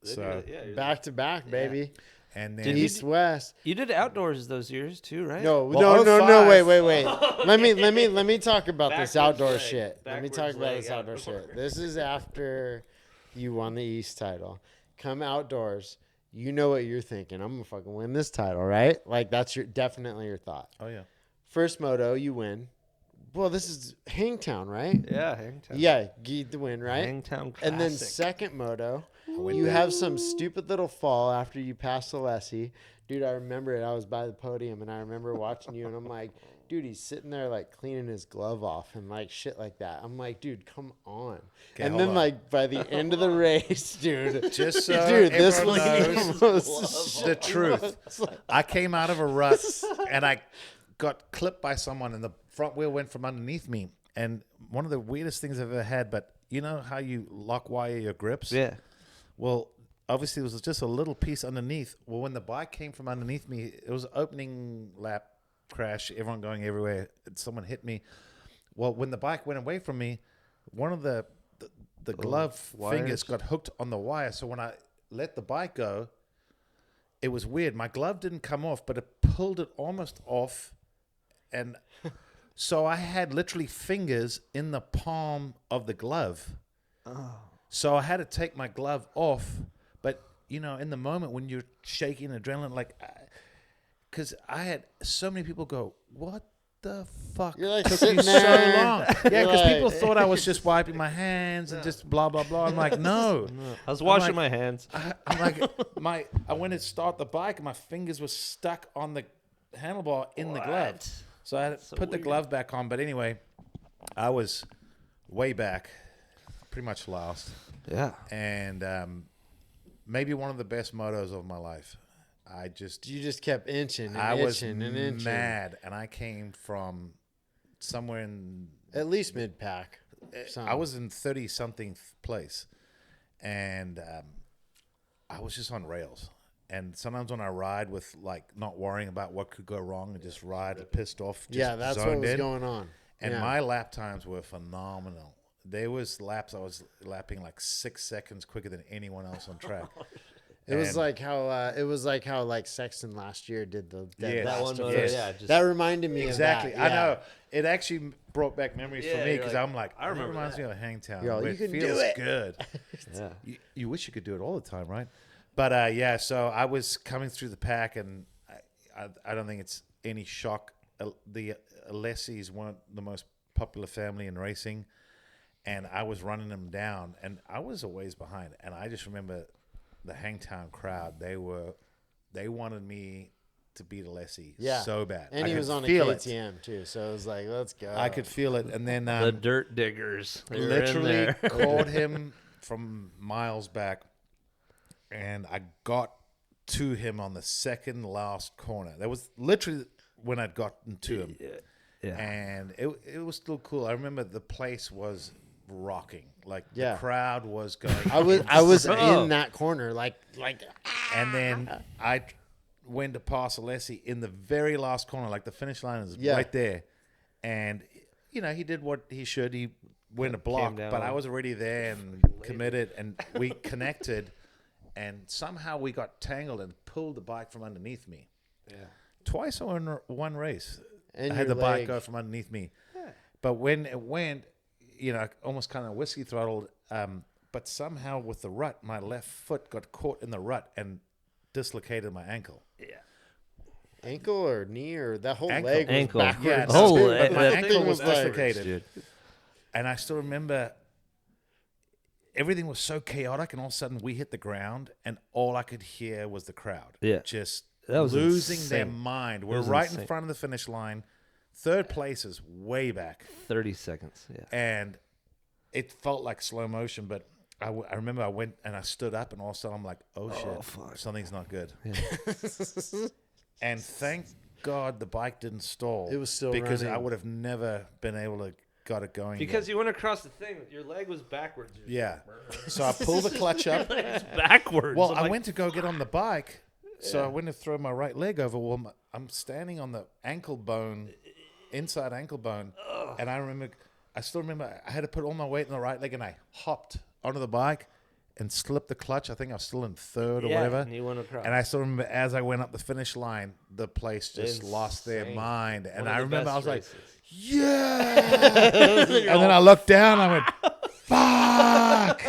S3: So
S1: back to back, baby.
S3: And then
S1: East West.
S2: You did outdoors those years too, right?
S1: No, wait. Let me talk about this outdoor shit. Let me talk about this outdoor shit. This is after you won the East title. Come outdoors. You know what you're thinking. I'm gonna fucking win this title, right? Like that's definitely your thought.
S3: Oh yeah.
S1: First moto, you win. Well, this is Hangtown, right?
S2: Yeah, Hangtown.
S1: Yeah, get the win, right?
S2: Hangtown Classic.
S1: And then second moto, you have some stupid little fall after you pass Alessi. Dude, I remember it. I was by the podium, and I remember watching you, and I'm like, dude, he's sitting there, like, cleaning his glove off and, like, shit like that. I'm like, dude, come on.
S3: Okay,
S1: and then, like, by the end of the race, dude.
S3: Just so
S1: dude, this
S3: knows
S1: was
S3: the truth. I came out of a rut, and I got clipped by someone, and the front wheel went from underneath me. And one of the weirdest things I've ever had, but you know how you lock wire your grips?
S2: Yeah.
S3: Well, obviously, it was just a little piece underneath. Well, when the bike came from underneath me, it was an opening lap crash, everyone going everywhere. Someone hit me. Well, when the bike went away from me, one of the glove fingers got hooked on the wire. So when I let the bike go, it was weird. My glove didn't come off, but it pulled it almost off. And so I had literally fingers in the palm of the glove. Oh. So I had to take my glove off. But, you know, in the moment when you're shaking adrenaline, like, because I had so many people go, what the fuck
S1: You're like
S3: took
S1: sitting
S3: you so
S1: there.
S3: long? Yeah, because
S1: Like,
S3: people thought I was just wiping my hands and just blah, blah, blah. I'm like, no.
S2: I was washing
S3: like-
S2: my hands.
S3: I'm like, I went to start the bike and my fingers were stuck on the handlebar in the glove. So I had to put the glove back on. But anyway, I was way back, pretty much last.
S2: Yeah.
S3: And maybe one of the best motos of my life.
S1: You just kept inching and
S3: I was
S1: inching and inching.
S3: mad. And I came from somewhere in...
S1: At least mid-pack.
S3: I was in 30-something place. And I was just on rails. And sometimes when I ride with, like, not worrying about what could go wrong and just ride pissed off, just
S1: that's what
S3: zoned
S1: was
S3: in.
S1: going on.
S3: And my lap times were phenomenal. There was laps I was lapping like 6 seconds quicker than anyone else on track.
S1: It was like how like Sexton last year did that
S3: that
S1: last
S2: one
S1: event.
S2: moto, yeah, just-
S1: That reminded me
S3: exactly.
S1: of that.
S3: I know. It actually brought back memories for
S2: Yeah,
S3: me
S2: you're
S3: because
S2: like,
S3: I'm like,
S2: I remember
S3: it reminds
S2: that.
S3: me of Hangtown.
S1: Yo,
S3: where
S1: you can
S3: it
S1: do
S3: feels
S1: it.
S3: good.
S2: Yeah.
S3: You wish you could do it all the time, right? But yeah, so I was coming through the pack, and I don't think it's any shock. The Alessis weren't the most popular family in racing, and I was running them down, and I was a ways behind. And I just remember the Hangtown crowd. They wanted me to beat Alessi so bad.
S1: And
S3: I
S1: he
S3: could
S1: was on a
S3: feel it.
S1: KTM too, so it was like, let's go.
S3: I could feel it, and then
S2: The dirt diggers. They were in
S3: literally
S2: there.
S3: caught him from miles back, and I got to him on the second last corner. That was literally when I'd gotten to him.
S2: Yeah.
S3: And it was still cool. I remember the place was rocking. Like
S1: Yeah.
S3: the crowd was going.
S1: I was
S2: Oh.
S1: in that corner, like
S3: And then I went to pass Alessi in the very last corner. Like the finish line is right there. And, you know, he did what he should. He went a block,
S2: down.
S3: but I was already there and committed. And we connected. And somehow we got tangled and pulled the bike from underneath me.
S2: Yeah.
S3: Twice in one race.
S1: And
S3: I had
S1: your
S3: the bike
S1: leg.
S3: go from underneath me. Yeah. But when it went, you know, almost kind of whiskey throttled. But somehow with the rut, my left foot got caught in the rut and dislocated my ankle.
S2: Yeah.
S1: ankle or knee or that whole
S3: Ankle.
S1: leg was
S2: Ankle.
S1: backwards.
S3: Yeah,
S2: The whole
S1: too.
S2: leg-
S3: But my
S2: that
S3: ankle
S1: thing
S3: was
S1: like-
S3: dislocated.
S2: Dude.
S3: And I still remember everything was so chaotic, and all of a sudden we hit the ground, and all I could hear was the crowd.
S2: Yeah.
S3: Just
S2: That was
S3: losing their
S2: insane.
S3: mind.
S2: It
S3: We're
S2: was
S3: right in
S2: insane.
S3: front of the finish line. Third place is way back.
S2: 30 seconds. Yeah.
S3: And it felt like slow motion, but I remember I went and I stood up, and all of a sudden I'm like, oh shit,
S2: fuck.
S3: something's not good. And thank God the bike didn't stall.
S1: It was still
S3: because I
S1: running.
S3: would have never been able to got it going.
S2: Because you went across the thing, your leg was backwards.
S3: yeah. So I pulled the clutch up.
S2: It's backwards.
S3: Well,
S2: I'm
S3: I
S2: like,
S3: went to go get on the bike, so I went to throw my right leg over. Well, I'm standing on the ankle bone, inside ankle bone, and I still remember I had to put all my weight in the right leg, and I hopped onto the bike and slipped the clutch. I think I was still in third or
S2: yeah,
S3: whatever.
S2: And you went across.
S3: And I still remember as I went up the finish line, the place just lost their
S2: Insane.
S3: mind. And
S2: One of
S3: I
S2: the
S3: remember I was
S2: best
S3: like,
S2: races.
S3: yeah. And then I looked down, I went, fuck.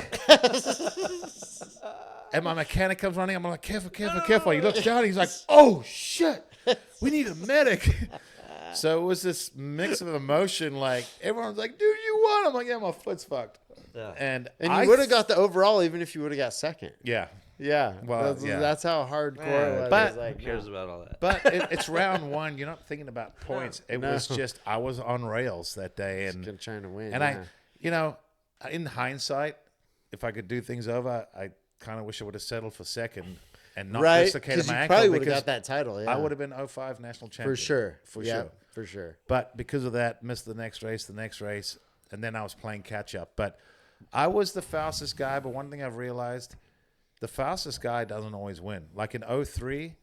S3: And my mechanic comes running. I'm like, careful, careful, careful. He looks down. He's like, oh, shit. We need a medic. So it was this mix of emotion. Like, everyone's like, dude, you won. I'm like, yeah, my foot's fucked.
S2: Yeah.
S3: And
S1: you would have got the overall even if you would have got second.
S3: Yeah.
S1: Yeah.
S3: Well,
S1: That's how hardcore it was.
S3: But-
S1: It was like,
S2: Who cares about all that?
S3: But it's round one. You're not thinking about points. It was just, I was on rails that day. And
S1: trying to win.
S3: And
S1: yeah.
S3: you know, in hindsight, if I could do things over, I kind of wish I would have settled for second and not
S1: right,
S3: dislocated
S1: because
S3: my
S1: you
S3: ankle.
S1: probably would have
S3: because
S1: got that title. Yeah,
S3: I would have been 05 national champion.
S1: for sure.
S3: For
S1: Yeah,
S3: sure.
S1: for sure.
S3: But because of that, missed the next race, and then I was playing catch up. But I was the fastest guy. But one thing I've realized, the fastest guy doesn't always win. Like in 03,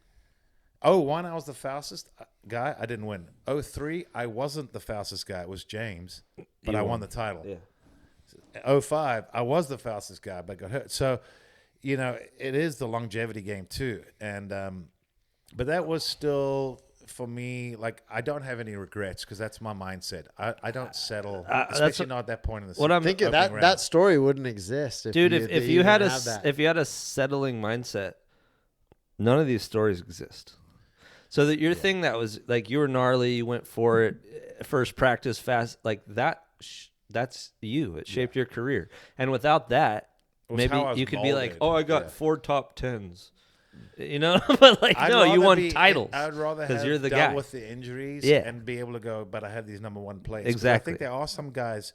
S3: 01, I was the fastest guy. I didn't win. 03, I wasn't the fastest guy. It was James, but I won the title.
S2: Yeah.
S3: 05, I was the fastest guy, but got hurt. So, you know, it is the longevity game too. And but that was still for me. Like, I don't have any regrets because that's my mindset. I don't settle, especially not at that point in the season.
S1: Think that story wouldn't exist,
S2: dude. If you had a settling mindset, none of these stories exist. So that your thing that was like you were gnarly, you went for it, first practice fast, like that. That's you. It shaped your career, and without that, maybe you could be like, "Oh, I got 4 top 10s," you know. But like, no, you won titles.
S3: I would rather have
S2: you're the
S3: dealt
S2: guy
S3: with the injuries and be able to go. But I had these number 1 plays.
S2: Exactly.
S3: I think there are some guys,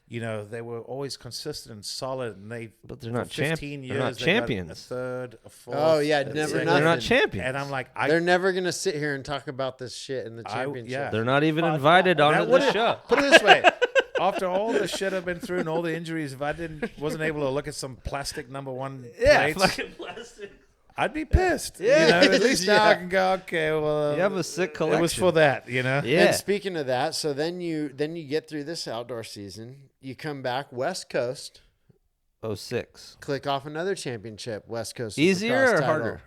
S3: you know, they were always consistent and solid, and
S2: but they're not
S3: 15 years,
S2: they're not champions.
S3: A third, a fourth.
S1: Oh yeah, never.
S2: They're not champions.
S3: And I'm like,
S1: they're never gonna sit here and talk about this shit in the championship.
S2: They're not even invited onto the show.
S3: Put it this way. After all the shit I've been through and all the injuries, if I wasn't able to look at some plastic number 1 plates,
S2: fucking plastic.
S3: I'd be pissed. Yeah, you know? At least now I can go, okay, well,
S2: you have a sick collection.
S3: It was for that, you know.
S2: Yeah.
S1: And speaking of that, so then you get through this outdoor season, you come back West Coast,
S2: 06.
S1: click off another championship, West Coast.
S2: Easier
S1: Supercross
S2: or
S1: title.
S2: harder?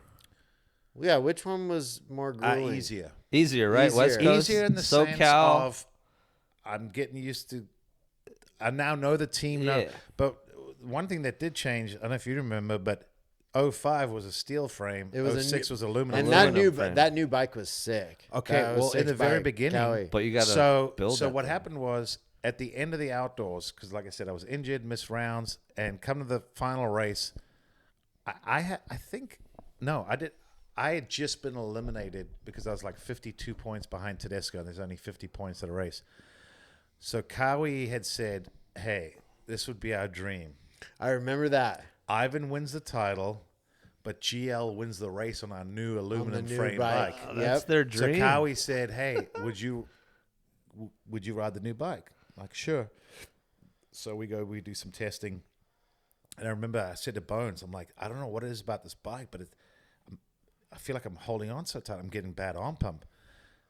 S1: Yeah, which one was more grueling?
S3: Easier,
S2: right?
S1: Easier.
S2: West Coast,
S3: easier in the
S2: SoCal.
S3: sense of I'm getting used to. I now know the team now. But one thing that did change, I don't know if you remember, but 05 was a steel frame. It was 06 was aluminum.
S1: And that new bike was sick.
S3: Okay, well, in the very beginning.
S2: But you got to build.
S3: So what happened was at the end of the outdoors, because like I said, I was injured, missed rounds, and come to the final race, I had just been eliminated because I was like 52 points behind Tedesco, and there's only 50 points at a race. So Kawi had said, hey, this would be our dream.
S1: I remember that.
S3: Ivan wins the title, but GL wins the race on our new aluminum frame bike.
S2: That's their dream.
S3: So Kawi said, hey, would you ride the new bike? I'm like, sure. So we do some testing. And I remember I said to Bones, I'm like, I don't know what it is about this bike, but I feel like I'm holding on so tight. I'm getting bad arm pump.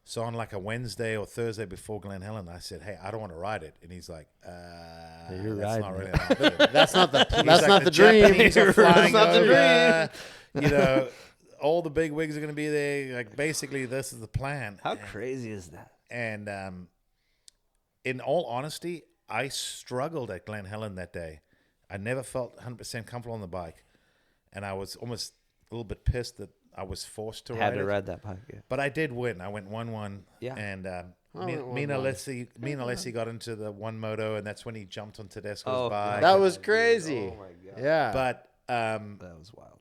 S3: So on like a Wednesday or Thursday before Glen Helen, I said, hey, I don't want to ride it. And he's like,
S2: you're
S3: that's
S2: riding
S3: not really
S2: it.
S1: That's not the dream.
S3: That's not the dream. You know, all the big wigs are going to be there. Like, basically, this is the plan.
S2: How crazy is that?
S3: And in all honesty, I struggled at Glen Helen that day. I never felt 100% comfortable on the bike. And I was almost a little bit pissed that I was forced to ride it.
S2: Had to ride that bike, yeah.
S3: But I did win. I went 1-1.
S2: Yeah.
S3: And me and Alessi got into the one moto, and that's when he jumped on Tedesco's bike.
S1: That was crazy.
S2: Oh, my God.
S1: Yeah.
S3: But
S2: that was wild.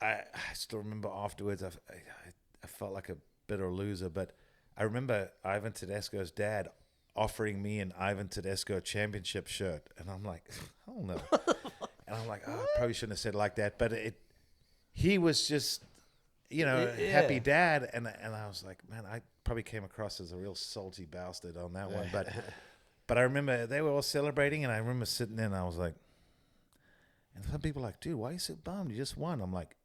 S3: I still remember afterwards, I felt like a bitter loser. But I remember Ivan Tedesco's dad offering me an Ivan Tedesco championship shirt. And I'm like, oh, no. And I'm like, I probably shouldn't have said it like that. But he was just, you know, happy dad. And I was like, man, I probably came across as a real salty bastard on that one. But I remember they were all celebrating, and I remember sitting there, and I was like, and some people were like, dude, why are you so bummed? You just won. I'm like,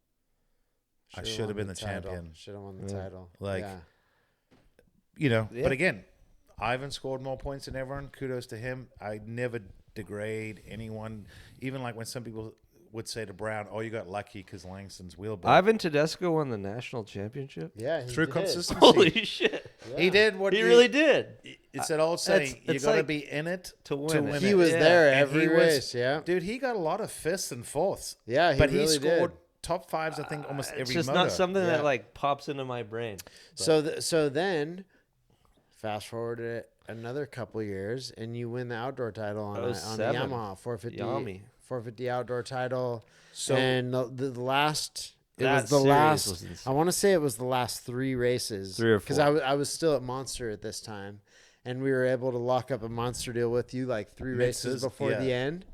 S3: I should have been the champion.
S1: Should have won the title.
S3: Like, you know, but again, Ivan scored more points than everyone. Kudos to him. I never degrade anyone. Even like when some people would say to Brown, oh, you got lucky because Langston's wheel broke.
S2: Ivan Tedesco won the national championship?
S1: Yeah,
S3: through consistency.
S2: Holy shit.
S1: Yeah.
S3: He did what
S2: he really did.
S3: It's an old saying, you got to be in it
S2: to win it.
S1: He was there every race,
S3: Dude, he got a lot of fifths and fourths.
S1: Yeah,
S3: but
S1: really
S3: he scored
S1: did.
S3: top fives, I think, almost every
S2: It's just
S3: moto.
S2: not something that like pops into my brain.
S1: So then, fast forward it another couple years, and you win the outdoor title on the Yamaha 450 outdoor title.
S3: So
S1: and the last, it was the last. I want to say it was the last 3 races,
S2: 3 or 4,
S1: because I was still at Monster at this time, and we were able to lock up a Monster deal with you like 3 races before the end,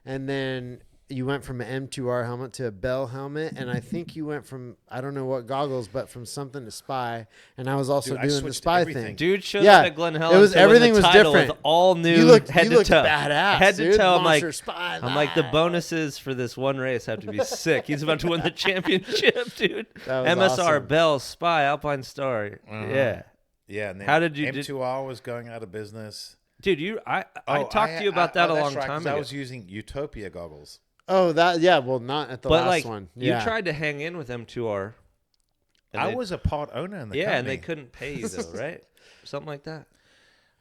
S1: and then you went from an M2R helmet to a Bell helmet, and I think you went from, I don't know what goggles, but from something to Spy, and I was also doing the Spy thing.
S2: Dude showed up at Glen Helen.
S1: It was, everything was different.
S2: With all new
S1: you looked
S2: head to toe.
S1: Badass,
S2: head to
S1: dude.
S2: toe.
S1: Monster Spy,
S2: I'm like, the bonuses for this one race have to be sick. He's about to win the championship, dude. MSR,
S1: awesome.
S2: Bell, Spy, Alpine Star. Yeah.
S3: Yeah. And then
S2: how did you
S3: M2R was going out of business.
S2: Dude, I talked to you about that a long time ago.
S3: I was using Utopia goggles.
S1: Oh, that yeah. Well, not at the
S2: But
S1: last
S2: like
S1: one.
S2: you
S1: Yeah.
S2: tried to hang in with M2R.
S3: I was a part owner in the
S2: yeah,
S3: company.
S2: and they couldn't pay you though, right? Something like that.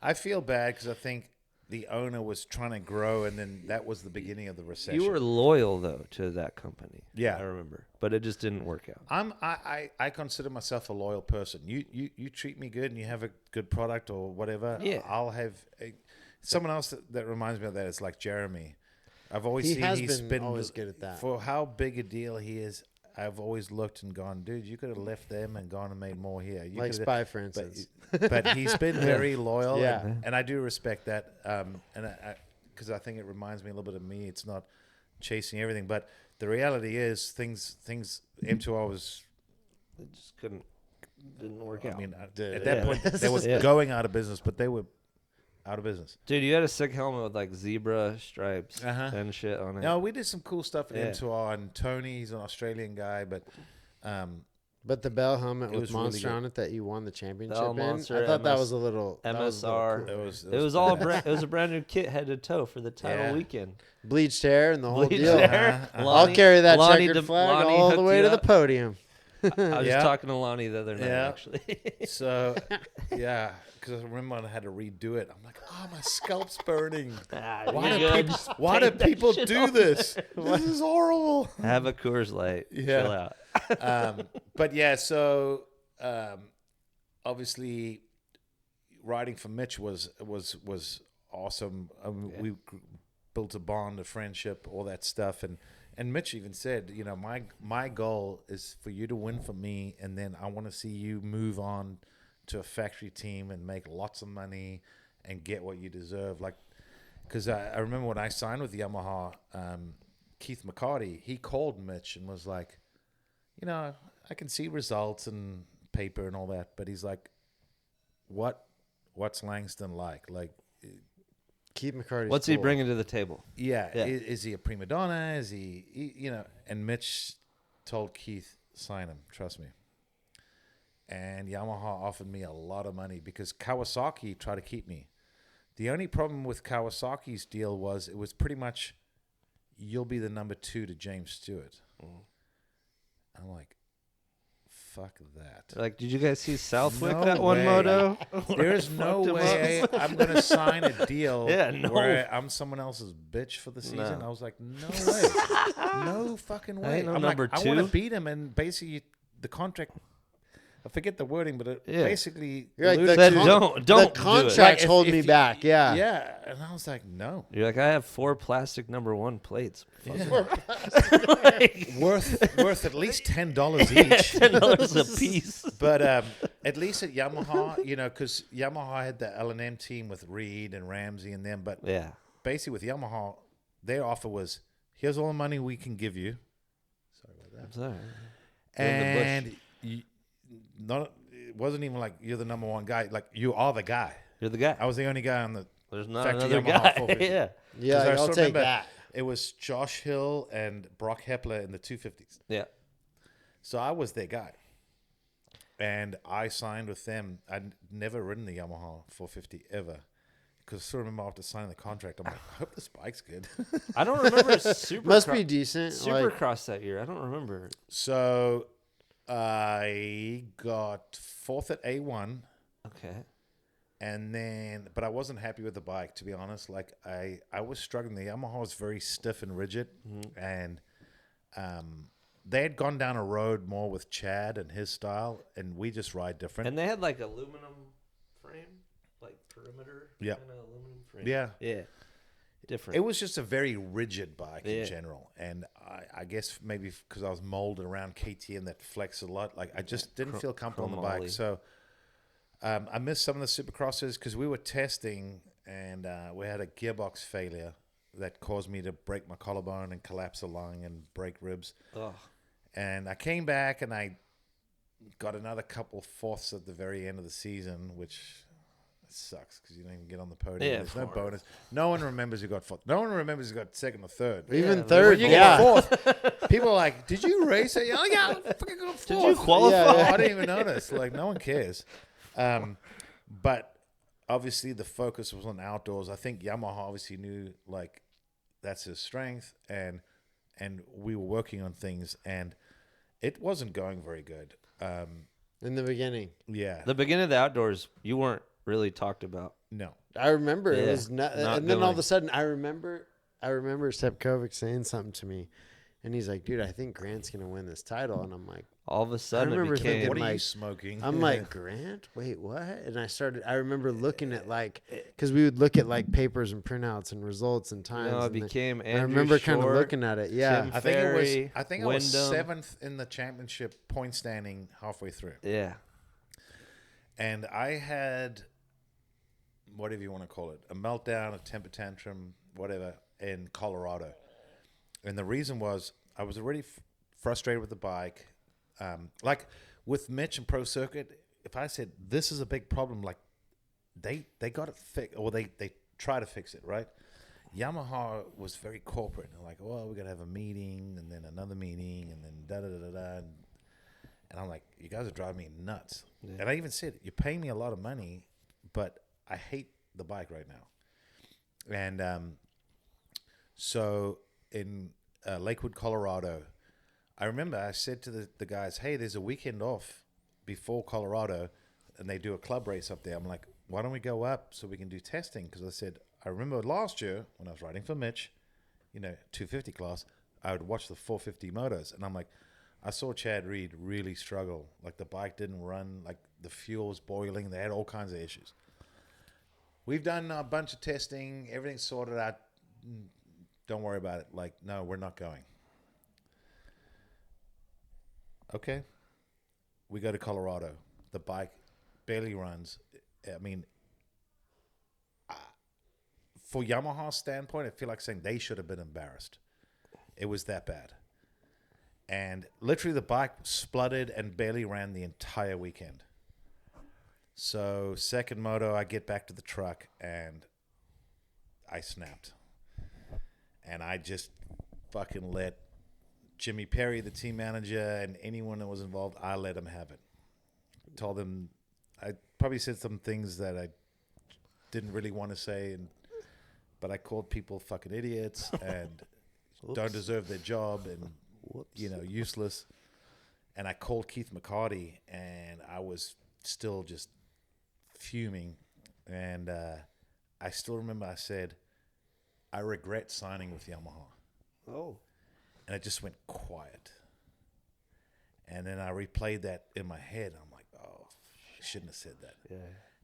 S3: I feel bad because I think the owner was trying to grow, and then that was the beginning of the recession.
S2: You were loyal though to that company.
S3: Yeah.
S2: I remember, but it just didn't work out.
S3: I consider myself a loyal person. You treat me good and you have a good product or whatever.
S2: Yeah.
S3: I'll have someone else that reminds me of that is like Jeremy. I've always
S1: He
S3: seen
S1: has
S3: he's
S1: been always good at that.
S3: For how big a deal he is. I've always looked and gone, dude, you could have left them and gone and made more here. You
S1: Like
S3: could've-
S1: Spy, for instance.
S3: but he's been very loyal,
S1: Yeah.
S3: and I do respect that. And because I think it reminds me a little bit of me. It's not chasing everything, but the reality is things. M2R was.
S2: It just didn't work out.
S3: I mean,
S1: Yeah.
S3: at that point they were
S2: Yeah.
S3: going out of business, but they were out of business.
S2: Dude, you had a sick helmet with like zebra stripes
S3: Uh-huh.
S2: and shit on it.
S3: No, we did some cool stuff at
S2: Yeah.
S3: M2R, and Tony, he's an Australian guy, but.
S1: But the Bell helmet
S3: It
S1: with
S3: was really
S1: Monster
S3: good.
S1: on it that you won the championship
S2: Bell
S1: in,
S2: Monster,
S1: I thought that
S2: MS
S1: was a little that was a little
S2: MSR.
S1: cool.
S3: It was
S2: It
S3: badass.
S2: was a brand new kit head to toe for the title
S3: Yeah.
S2: weekend.
S1: Bleached hair and the whole
S2: Bleached
S1: deal.
S2: hair.
S3: Uh-huh.
S1: I'll carry that
S2: Lonnie
S1: checkered
S2: de-
S1: flag
S2: Lonnie
S1: all the
S2: hooked
S1: way
S2: you
S1: to the
S2: up.
S1: podium.
S2: I was
S3: Yeah.
S2: just talking to Lonnie the other night,
S3: Yeah.
S2: actually.
S3: So, yeah, because I remember I had to redo it. I'm like, oh, my scalp's burning. Why do people do this? This is horrible.
S2: Have a Coors Light.
S3: Yeah.
S2: Chill out.
S3: But yeah, so obviously, riding for Mitch was awesome. We built a bond, a friendship, all that stuff, and Mitch even said, you know, my goal is for you to win for me, and then I want to see you move on to a factory team and make lots of money and get what you deserve. Like, because I remember when I signed with Yamaha, Keith McCarty, he called Mitch and was like, you know, I can see results and paper and all that, but he's like, what's Langston like? Like,
S1: Keith McCarty's
S2: What's he
S1: cool.
S2: bringing to the table?
S3: yeah,
S2: Yeah.
S3: Is he a prima donna? Is he, you know? And Mitch told Keith, sign him, trust me. And Yamaha offered me a lot of money because Kawasaki tried to keep me. The only problem with Kawasaki's deal was it was pretty much, you'll be the number 2 to James Stewart. I'm like, fuck that.
S2: Like, did you guys see Southwick
S3: No
S2: that one
S3: way.
S2: moto?
S3: There is no
S2: Fucked him
S3: way I'm going to sign a deal
S2: Yeah, no.
S3: where I'm someone else's bitch for the season.
S2: No.
S3: I was like, no way. No fucking way.
S2: ain't no
S3: I'm
S2: number
S3: like, I want to
S2: two.
S3: beat him, and basically the contract, I forget the wording, but it
S2: Yeah.
S3: basically
S1: You're like,
S3: alluded
S1: the
S2: Said
S3: to-
S2: don't
S1: the
S2: do it.
S1: contracts
S3: Like, if-
S1: hold
S3: if
S1: me
S3: you-
S1: back. Yeah.
S3: Yeah, and I was like, no.
S2: You're like, I have 4 plastic #1 plates.
S3: Worth at least $10 each.
S2: $10 a piece.
S3: But at least at Yamaha, you know, because Yamaha had the L&M team with Reed and Ramsey and them. But
S2: Yeah.
S3: basically with Yamaha, their offer was, here's all the money we can give you. Sorry about that.
S2: Sorry. in the bush.
S3: And it wasn't even like you're the number 1 guy. Like, you are the guy.
S2: You're the guy.
S3: I was the only guy on the
S2: There's not
S3: factory
S2: another
S3: Yamaha
S2: guy.
S3: 450.
S2: Yeah.
S1: Yeah,
S3: 'Cause I
S1: I'll
S3: still
S1: take
S3: remember
S1: that.
S3: It was Josh Hill and Brock Hepler in the 250s.
S2: Yeah.
S3: So I was their guy. And I signed with them. I'd never ridden the Yamaha 450 ever. Because I still remember after signing the contract, I'm like, I hope this bike's good.
S2: I don't remember Supercross.
S1: Must be decent. Like,
S2: Supercross that year. I don't remember.
S3: So I got 4th at A1.
S2: Okay.
S3: And then, but I wasn't happy with the bike, to be honest. Like, I was struggling. The Yamaha was very stiff and rigid. And they had gone down a road more with Chad and his style, and we just ride different.
S2: And they had like aluminum frame, like perimeter.
S3: Yep.
S2: Kind of aluminum frame.
S3: Yeah.
S2: Yeah. Different.
S3: It was just a very rigid bike
S2: Yeah.
S3: in general. And I guess maybe because I was molded around KTM that flexed a lot, like I just didn't feel comfortable on the bike.
S2: chromoly.
S3: So I missed some of the Supercrosses because we were testing and we had a gearbox failure that caused me to break my collarbone and collapse a lung and break ribs.
S2: Ugh.
S3: And I came back and I got another couple 4ths at the very end of the season, which sucks because you don't even get on the podium.
S2: Yeah,
S3: There's no
S2: of course.
S3: bonus. No one remembers who got 4th. No one remembers who got 2nd or 3rd.
S1: even
S2: Yeah,
S1: third.
S3: You
S1: Yeah.
S3: get 4th. People are like, did you race it? Oh, yeah, I fucking got 4th.
S2: Did you qualify?
S1: Yeah, yeah.
S3: I didn't even notice. Like, no one cares. But obviously the focus was on outdoors. I think Yamaha obviously knew, like, that's his strength. And and we were working on things, and it wasn't going very good.
S1: In the beginning.
S3: Yeah.
S2: The beginning of the outdoors, you weren't really talked about.
S3: No.
S1: I remember it
S2: Yeah,
S1: was not,
S2: not
S1: and then all of
S2: going.
S1: a sudden I remember Sepkovic saying something to me, and he's like, "Dude, I think Grant's gonna win this title," and I'm like,
S2: All of a sudden, it
S1: remember
S2: became.
S1: thinking,
S3: What are you
S1: like,
S3: smoking?
S1: I'm like, Grant? Wait, what? And I remember looking at like, because we would look at like papers and printouts and results and times.
S2: No, it
S1: and
S2: became
S1: I
S2: Andrew
S1: remember kind of
S2: Short,
S1: looking at it. Yeah.
S2: Tim
S3: I think it was.
S2: Ferry,
S3: I think I was
S2: Wyndham.
S3: 7th in the championship point standing halfway through,
S2: Yeah.
S3: and I had, whatever you want to call it, a meltdown, a temper tantrum, whatever, in Colorado, and the reason was I was already frustrated with the bike. Like with Mitch and Pro Circuit, if I said this is a big problem, like they got it fixed, or they try to fix it, right? Yamaha was very corporate. They're like, well, we're gonna have a meeting, and then another meeting, and then da da da da. And I'm like, you guys are driving me nuts. Yeah. And I even said, you're paying me a lot of money, but I hate the bike right now. And so in Lakewood, Colorado, I remember I said to the guys, hey, there's a weekend off before Colorado, and they do a club race up there. I'm like, why don't we go up so we can do testing? Because I said, I remember last year when I was riding for Mitch, 250 class, I would watch the 450 motos, and I'm like, I saw Chad Reed really struggle. Like the bike didn't run, like the fuel was boiling. They had all kinds of issues. We've done a bunch of testing. Everything's sorted out. Don't worry about it. Like, no, we're not going. Okay. We go to Colorado. The bike barely runs. I mean, for Yamaha's standpoint, I feel like saying they should have been embarrassed. It was that bad. And literally the bike spluttered and barely ran the entire weekend. So second moto, I get back to the truck and I snapped. And I just fucking let Jimmy Perry, the team manager, and anyone that was involved, I let them have it. Told them, I probably said some things that I didn't really want to say, but I called people fucking idiots and don't deserve their job and, useless. And I called Keith McCarty, and I was still just fuming. And I still remember I said, I regret signing with Yamaha.
S2: Oh.
S3: And it just went quiet. And then I replayed that in my head. I'm like, oh, I shouldn't have said that.
S2: Yeah.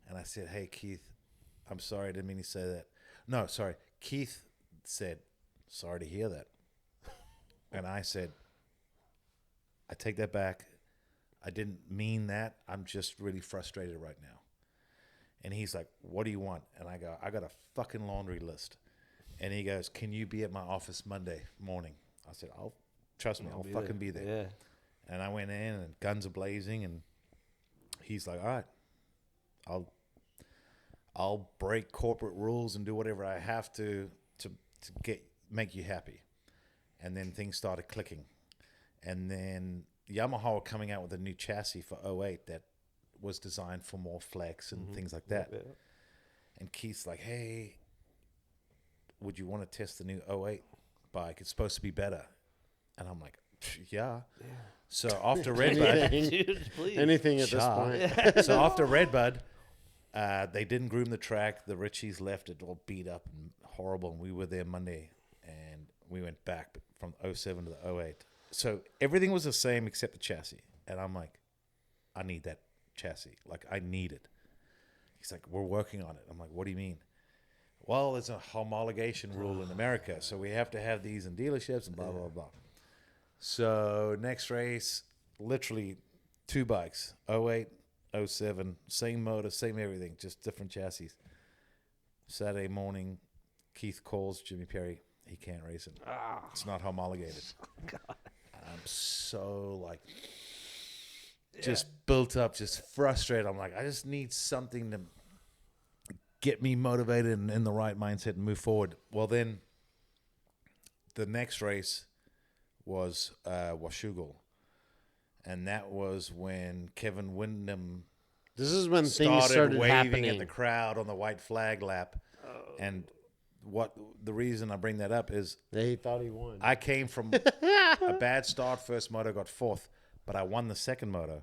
S3: And I said, hey, Keith, I'm sorry. I didn't mean to say that. No, sorry. Keith said, sorry to hear that. And I said, I take that back. I didn't mean that. I'm just really frustrated right now. And he's like, what do you want? And I go, I got a fucking laundry list. And he goes, can you be at my office Monday morning? I said, trust me, I'll fucking be there.
S2: Yeah.
S3: And I went in and guns are blazing, and he's like, all right, I'll break corporate rules and do whatever I have to make you happy. And then things started clicking. And then Yamaha were coming out with a new chassis for 08 that was designed for more flex and things like that. Yeah. And Keith's like, hey, would you want to test the new 08 bike? It's supposed to be better. And I'm like, yeah. So after Redbud,
S1: anything at this point.
S3: Yeah. So after Redbud, they didn't groom the track. The Richies left it all beat up and horrible. And we were there Monday, and we went back from 07 to the 08. So everything was the same except the chassis. And I'm like, I need that chassis. Like, I need it. He's like, we're working on it. I'm like, what do you mean? Well, there's a homologation rule in America, so we have to have these in dealerships and blah, blah, blah. So next race, literally 2 bikes, 08, 07, same motor, same everything, just different chassis. Saturday morning, Keith calls Jimmy Perry. He can't race it. It's not homologated. God. I'm so just built up, just frustrated. I'm like, I just need something to get me motivated and in the right mindset and move forward. Well, then the next race was Washougal. And that was when Kevin Wyndham
S1: this is when things started
S3: waving
S1: happening
S3: at the crowd on the white flag lap. And what the reason I bring that up is
S1: He thought he won.
S3: I came from a bad start. First moto got fourth, but I won the second moto.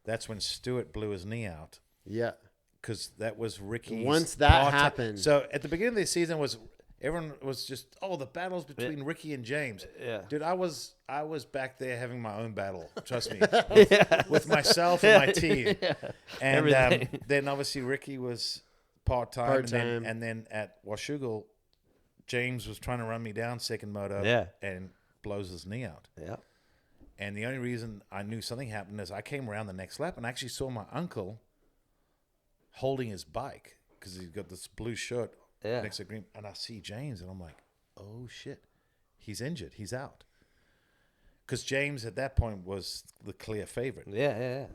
S3: That's when Stewart blew his knee out.
S1: Yeah.
S3: Because that was Ricky's.
S1: Once that happened.
S3: So at the beginning of the season everyone was just, the battles between Ricky and James.
S2: Yeah.
S3: Dude, I was back there having my own battle. Trust me, with myself and my team. Yeah. And then obviously Ricky was part-time. And then at Washougal, James was trying to run me down second moto and blows his knee out.
S2: Yeah.
S3: And the only reason I knew something happened is I came around the next lap and I actually saw my uncle holding his bike because he's got this blue shirt next to green. And I see James and I'm like, oh, shit. He's injured. He's out. Because James at that point was the clear favorite.
S2: Yeah.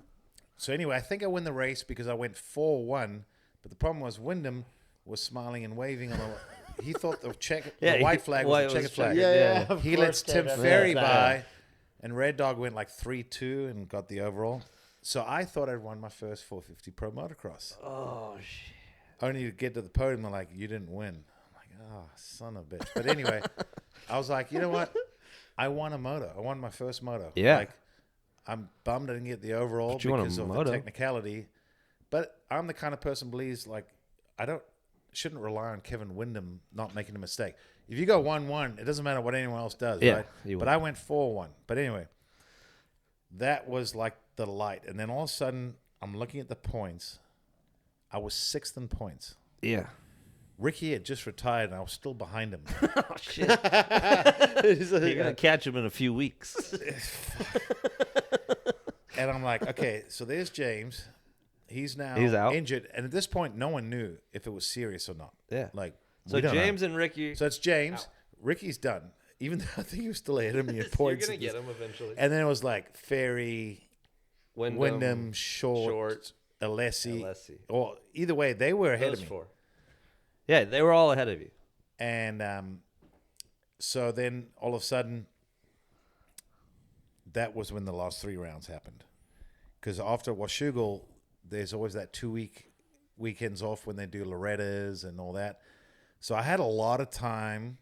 S3: So anyway, I think I win the race because I went 4-1. But the problem was Wyndham was smiling and waving on the. He thought the white flag was the checkered flag.
S1: Yeah.
S3: He lets Tim Ferry by, and Red Dog went like 3-2 and got the overall. So I thought I'd won my first 450 Pro Motocross.
S2: Oh shit!
S3: Only to get to the podium, they're like, "You didn't win." I'm like, "Oh, son of a bitch!" But anyway, I was like, "You know what? I won a moto. I won my first moto."
S2: Yeah.
S3: Like, I'm bummed I didn't get the overall
S2: But you won a
S3: because of the
S2: moto.
S3: technicality. But I'm the kind of person who believes like shouldn't rely on Kevin Wyndham not making a mistake. If you go 1-1, it doesn't matter what anyone else does, right? But I went 4-1. But anyway, that was like the light. And then all of a sudden, I'm looking at the points. I was 6th in points.
S2: Yeah.
S3: Ricky had just retired, and I was still behind him.
S2: Oh shit! You're gonna catch him in a few weeks.
S3: And I'm like, okay, so there's James. He's
S2: out.
S3: Injured. And at this point, no one knew if it was serious or not.
S2: Yeah.
S3: Like,
S2: So James and Ricky.
S3: So it's James. Out. Ricky's done. Even though I think he was still ahead of me in points.
S2: You're going to get him eventually.
S3: And then it was like Ferry, Wyndham, Short, Alessi. Or either way, they were ahead of me.
S2: 4. Yeah, they were all ahead of you.
S3: And so then all of a sudden, that was when the last 3 rounds happened. Because after Washougal, there's always that 2-week weekends off when they do Loretta's and all that. So I had a lot of time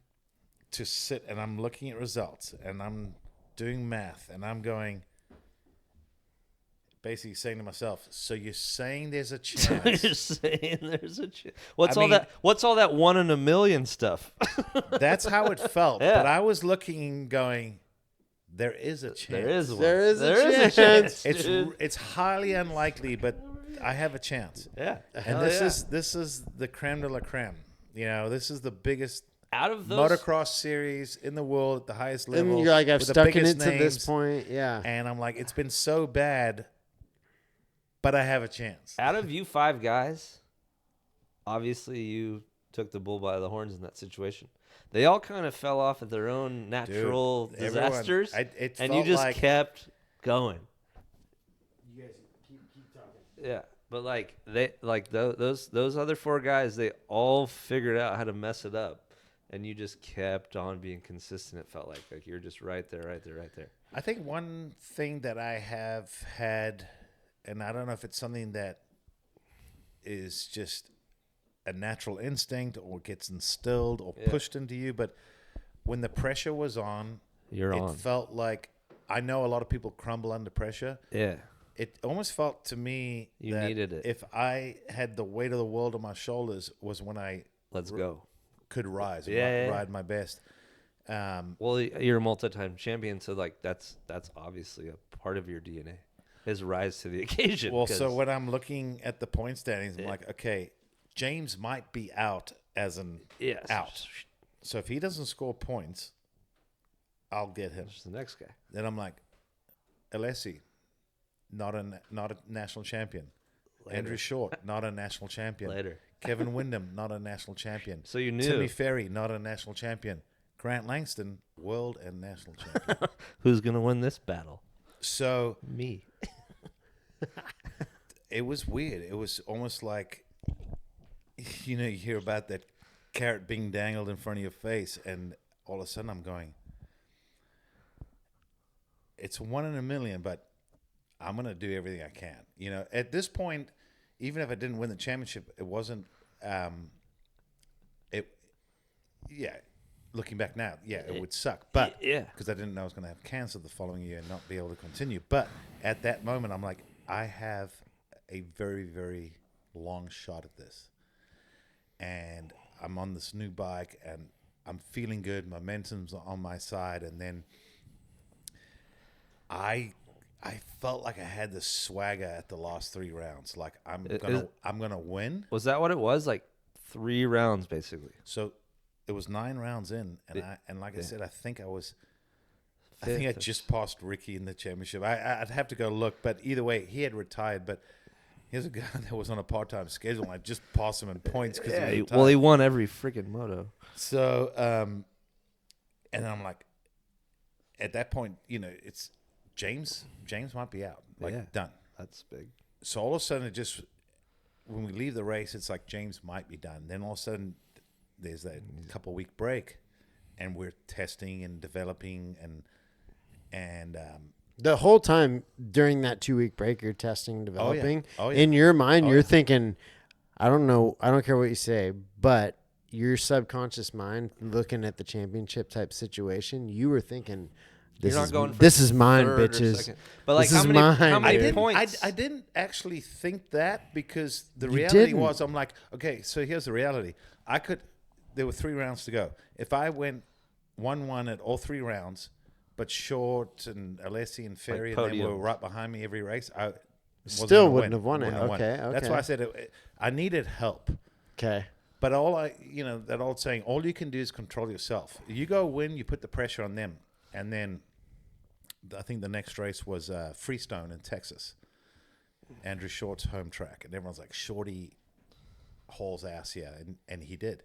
S3: to sit, and I'm looking at results, and I'm doing math, and I'm going, basically saying to myself, so you're saying there's a chance.
S2: You're saying there's a chance. What's all that 1 in a million stuff?
S3: That's how it felt.
S2: Yeah.
S3: But I was looking, going, there is a chance.
S2: There is one.
S1: There is a chance.
S3: It's highly unlikely, but I have a chance.
S2: Yeah.
S3: And this is the creme de la creme. You know, this is the biggest
S2: out of those
S3: motocross series in the world at the highest level.
S1: And you're like, I've
S3: with the
S1: stuck in
S3: biggest
S1: it to this
S3: names.
S1: point. Yeah.
S3: And I'm like, it's been so bad, but I have a chance.
S2: out of you 5 guys, obviously you took the bull by the horns in that situation. They all kind of fell off at their own natural disasters, and you just kept going.
S1: You guys keep talking.
S2: Yeah, but those other 4 guys, they all figured out how to mess it up, and you just kept on being consistent. It felt like you're just right there.
S3: I think one thing that I have had, and I don't know if it's something that is just a natural instinct or gets instilled or pushed into you, but when the pressure was on, it felt like, I know a lot of people crumble under pressure.
S2: Yeah.
S3: It almost felt to me
S2: You
S3: that
S2: needed it.
S3: if I had the weight of the world on my shoulders was when I could rise and ride my best.
S2: Well, you're a multi-time champion, so that's obviously a part of your DNA is rise to the occasion.
S3: Well, so when I'm looking at the point standings, I'm like, okay, James might be out as an out. So if he doesn't score points, I'll get him.
S2: Just the next guy.
S3: Then I'm like, Alessi, not a national champion.
S2: Later.
S3: Andrew Short, not a national champion.
S2: Later.
S3: Kevin Wyndham, not a national champion.
S2: So you knew.
S3: Timmy Ferry, not a national champion. Grant Langston, world and national champion.
S2: Who's going to win this battle?
S3: So
S2: Me.
S3: it was weird. It was almost like, you hear about that carrot being dangled in front of your face, and all of a sudden I'm going, it's 1 in a million, but I'm going to do everything I can. At this point, even if I didn't win the championship, it wasn't, yeah, looking back now, yeah, it would suck. But
S2: yeah,
S3: because I didn't know I was going to have cancer the following year and not be able to continue. But at that moment, I'm like, I have a very, very long shot at this. And I'm on this new bike and I'm feeling good. Momentum's on my side. And then I felt like I had this swagger at the last 3 rounds. Like I'm gonna win.
S2: Was that what it was? Like 3 rounds, basically.
S3: So it was 9 rounds in, and like I said, I think I just passed Ricky in the championship. I'd have to go look, but either way, he had retired. But here's a guy that was on a part-time schedule, and I just passed him in points because he retired.
S2: Well, he won every freaking moto.
S3: So, and then I'm like, at that point, it's James might be out, done.
S2: That's big.
S3: So all of a sudden, when we leave the race, it's like James might be done. Then all of a sudden, there's that couple-week break, and we're testing and developing and
S1: the whole time during that 2-week break, you're testing and developing.
S3: Oh, yeah.
S1: In your mind, you're thinking, I don't know, I don't care what you say, but your subconscious mind looking at the championship type situation, you were thinking, this is mine, bitches.
S2: But like,
S1: this
S2: how many
S1: dude.
S2: points?
S3: I didn't actually think that because the reality was, I'm like, okay, so here's the reality. There were 3 rounds to go. If I went 1-1 at all 3 rounds, but Short and Alessi and Ferry and them were right behind me every race, I
S1: still wouldn't have won it. Okay.
S3: That's why I said I needed help.
S1: Okay.
S3: But that old saying, all you can do is control yourself. You go win, you put the pressure on them. And then I think the next race was Freestone in Texas. Andrew Short's home track. And everyone's like, Shorty hauls ass here. And he did.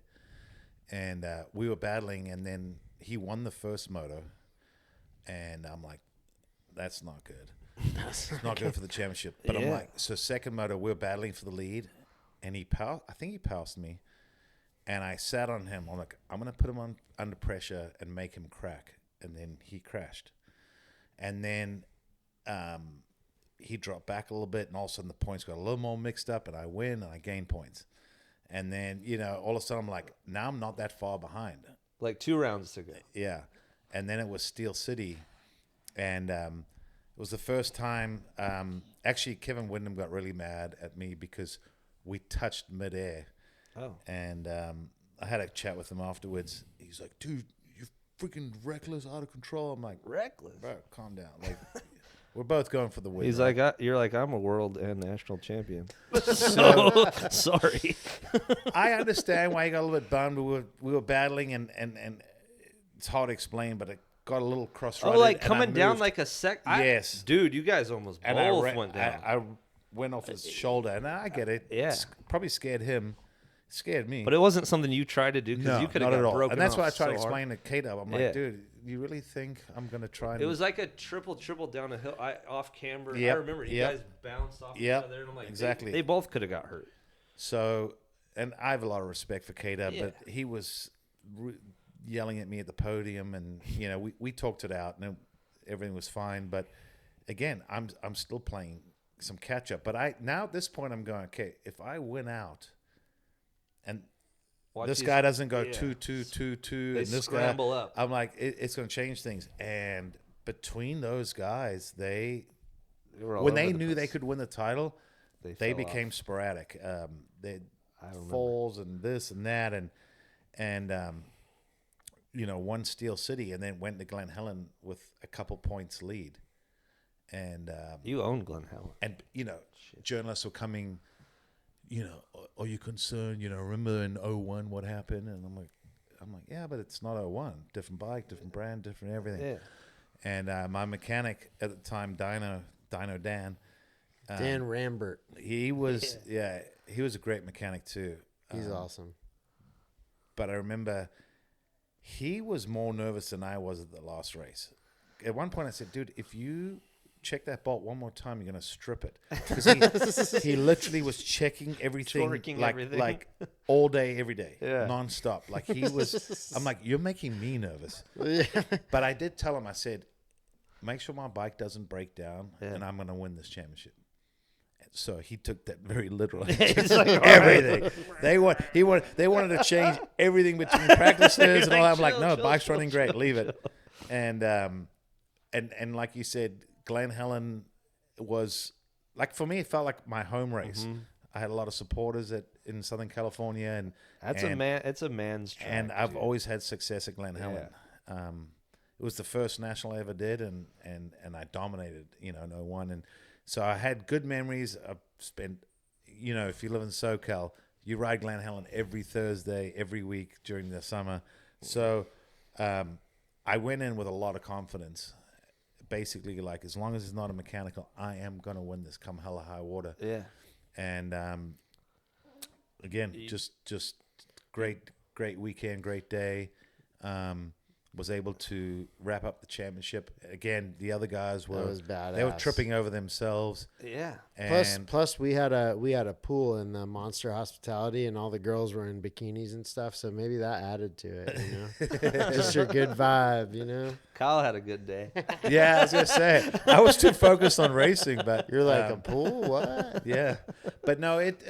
S3: And we were battling, and then he won the first moto. And I'm like, that's not good. It's not good for the championship. But I'm like, so second moto, we're battling for the lead. And I think he passed me. And I sat on him. I'm like, I'm going to put him under pressure and make him crack. And then he crashed. And then he dropped back a little bit, and all of a sudden the points got a little more mixed up, and I win, and I gain points. And then, all of a sudden I'm like, now I'm not that far behind.
S2: Like 2 rounds to go.
S3: Yeah. And then it was Steel City. And it was the first time, actually Kevin Windham got really mad at me because we touched midair.
S2: Oh.
S3: And I had a chat with him afterwards. He's like, dude, you're freaking reckless, out of control. I'm like,
S2: reckless?
S3: Bro, calm down. Like, we're both going for the win.
S2: He's
S3: right?
S2: like, you're like, I'm a world and national champion. So, sorry.
S3: I understand why he got a little bit bummed. We were battling, and it's hard to explain, but it got a little cross-rutted.
S2: Oh, like coming down like a sec.
S3: Yes.
S2: Dude, you guys almost both went down.
S3: I went off his shoulder, and I get it.
S1: Yeah.
S3: It's probably scared him. It scared me.
S2: But it wasn't something you tried to do because you could have got broken.
S3: And that's
S2: off
S3: why I tried to
S2: so
S3: explain to K-Dub. I'm like, dude, you really think I'm going to try and...
S2: It was like a triple down a hill, off camber.
S3: Yep.
S2: I remember you guys bounced off each other. And I'm like,
S3: exactly.
S2: They both could have got hurt.
S3: So, and I have a lot of respect for K-Dub, but he was yelling at me at the podium, and, we talked it out, and everything was fine. But, again, I'm still playing some catch-up. But now at this point, I'm going, okay, if I win out, and... this guy doesn't go 2-2-2-2, and this guy
S2: up.
S3: I'm like, it's going to change things. And between those guys, when they knew they could win the title, they became sporadic. They falls and this and that, and won Steel City, and then went to Glen Helen with a couple points lead. And
S2: you own Glen Helen,
S3: and journalists were coming. Are you concerned? Remember in 01 what happened? And I'm like, yeah, but it's not 01. Different bike, different brand, different everything.
S2: Yeah.
S3: And my mechanic at the time, Dino Dan.
S1: Dan Rambert.
S3: He was, he was a great mechanic too.
S1: He's awesome.
S3: But I remember he was more nervous than I was at the last race. At one point I said, dude, if you check that bolt one more time, you're going to strip it. Because he literally was checking everything, like all day, every day, nonstop. Like he was, I'm like, you're making me nervous.
S1: Yeah.
S3: But I did tell him, I said, make sure my bike doesn't break down, and I'm going to win this championship. So he took that very literally.
S2: It's like,
S3: Everything. They wanted to change everything between practices and all that. I'm like, no, bike's running great. Leave it. And like you said, Glen Helen was like, for me, it felt like my home race. I had a lot of supporters in Southern California, and
S2: it's a man's track.
S3: And I've always had success at Glen Helen. It was the first national I ever did, and I dominated, in 01. And so I had good memories. I've spent, if you live in SoCal, you ride Glen Helen every Thursday, every week during the summer. So I went in with a lot of confidence. Basically, like, as long as it's not a mechanical, I am going to win this come hell or high water.
S2: Yeah.
S3: And again, just great weekend, great day. Was able to wrap up the championship. Again, the other guys were tripping over themselves.
S2: Yeah.
S3: And
S1: plus we had a pool in the Monster Hospitality, and all the girls were in bikinis and stuff. So maybe that added to it. Just your good vibe,
S2: Kyle had a good day.
S3: Yeah, I was gonna say I was too focused on racing, but
S1: you're like a pool, what?
S3: Yeah, but no, it.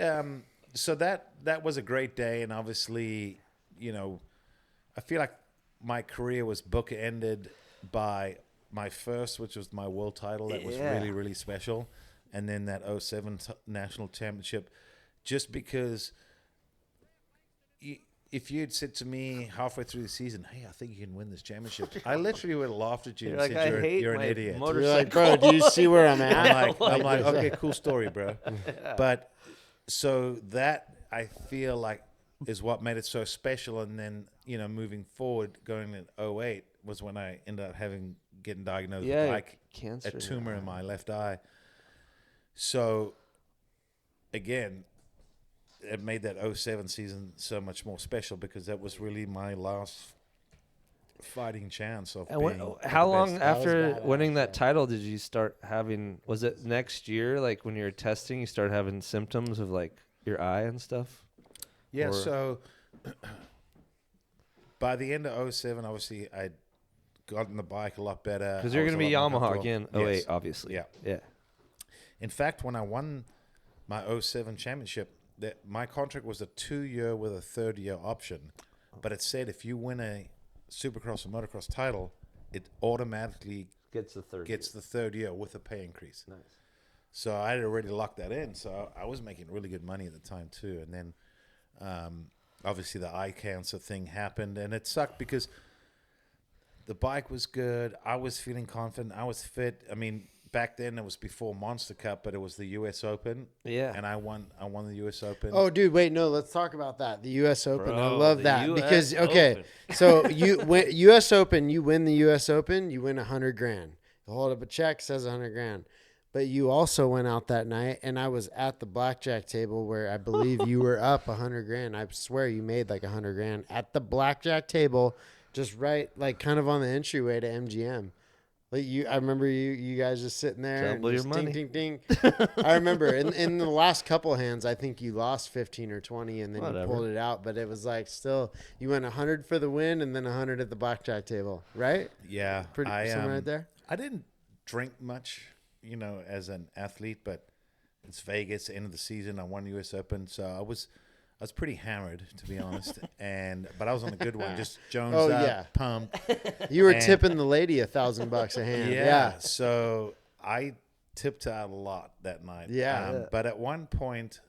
S3: So that was a great day, and obviously, I feel like my career was bookended by my first, which was my world title. That was really, really special. And then that 07 national championship, just because if you'd said to me halfway through the season, hey, I think you can win this championship, I literally would have laughed at you and said, you're an idiot.
S1: You're like, bro, do you see where I'm at?
S3: I'm like, okay, cool story, bro. But so that, I feel like, is what made it so special. And then, moving forward, going in 08 was when I ended up getting diagnosed with like
S2: cancer,
S3: a tumor in my left eye. So again, it made that 07 season so much more special, because that was really my last fighting chance of being
S2: how
S3: the
S2: long
S3: best.
S2: after winning that title did you start having, was it next year, like when you were testing, you started having symptoms of like your eye and stuff?
S3: Yeah, so by the end of 07, obviously, I'd gotten the bike a lot better.
S2: Because you're going to be Yamaha again, 08, obviously.
S3: Yeah. In fact, when I won my 07 championship, my contract was a 2-year with a 3rd-year option. But it said if you win a Supercross or Motocross title, it automatically
S2: gets the
S3: 3rd year with a pay increase.
S2: Nice.
S3: So I had already locked that in. So I was making really good money at the time too. And then obviously the eye cancer thing happened, and it sucked because the bike was good. I was feeling confident. I was fit. I mean, back then it was before Monster Cup, but it was the U.S. Open.
S2: Yeah.
S3: And I won the U.S. Open.
S1: Oh, dude, wait, no, let's talk about that. The U.S. Open.
S2: Bro,
S1: I love that
S2: US
S1: because,
S2: Open.
S1: So you win U.S. Open, you win the U.S. Open, you win $100,000. You hold up a check, says $100,000. But you also went out that night, and I was at the blackjack table where I believe you were up $100,000. I swear you made like $100,000 at the blackjack table, just right, like kind of on the entryway to MGM. Like I remember you guys just sitting there.
S2: Double
S1: and
S2: your
S1: just
S2: money.
S1: Ding, ding, ding. I remember in the last couple hands, I think you lost 15 or 20, and then you pulled it out. But it was like still, you went 100 for the win, and then 100 at the blackjack table, right?
S3: Yeah,
S1: Somewhere right there.
S3: I didn't drink much, as an athlete, but it's Vegas, end of the season. I won the U.S. Open, so I was pretty hammered, to be honest. But I was on a good one, just jonesed up, pumped.
S1: You were tipping the lady $1,000 a hand. Yeah.
S3: So I tipped out a lot that night.
S1: Yeah.
S3: But at one point,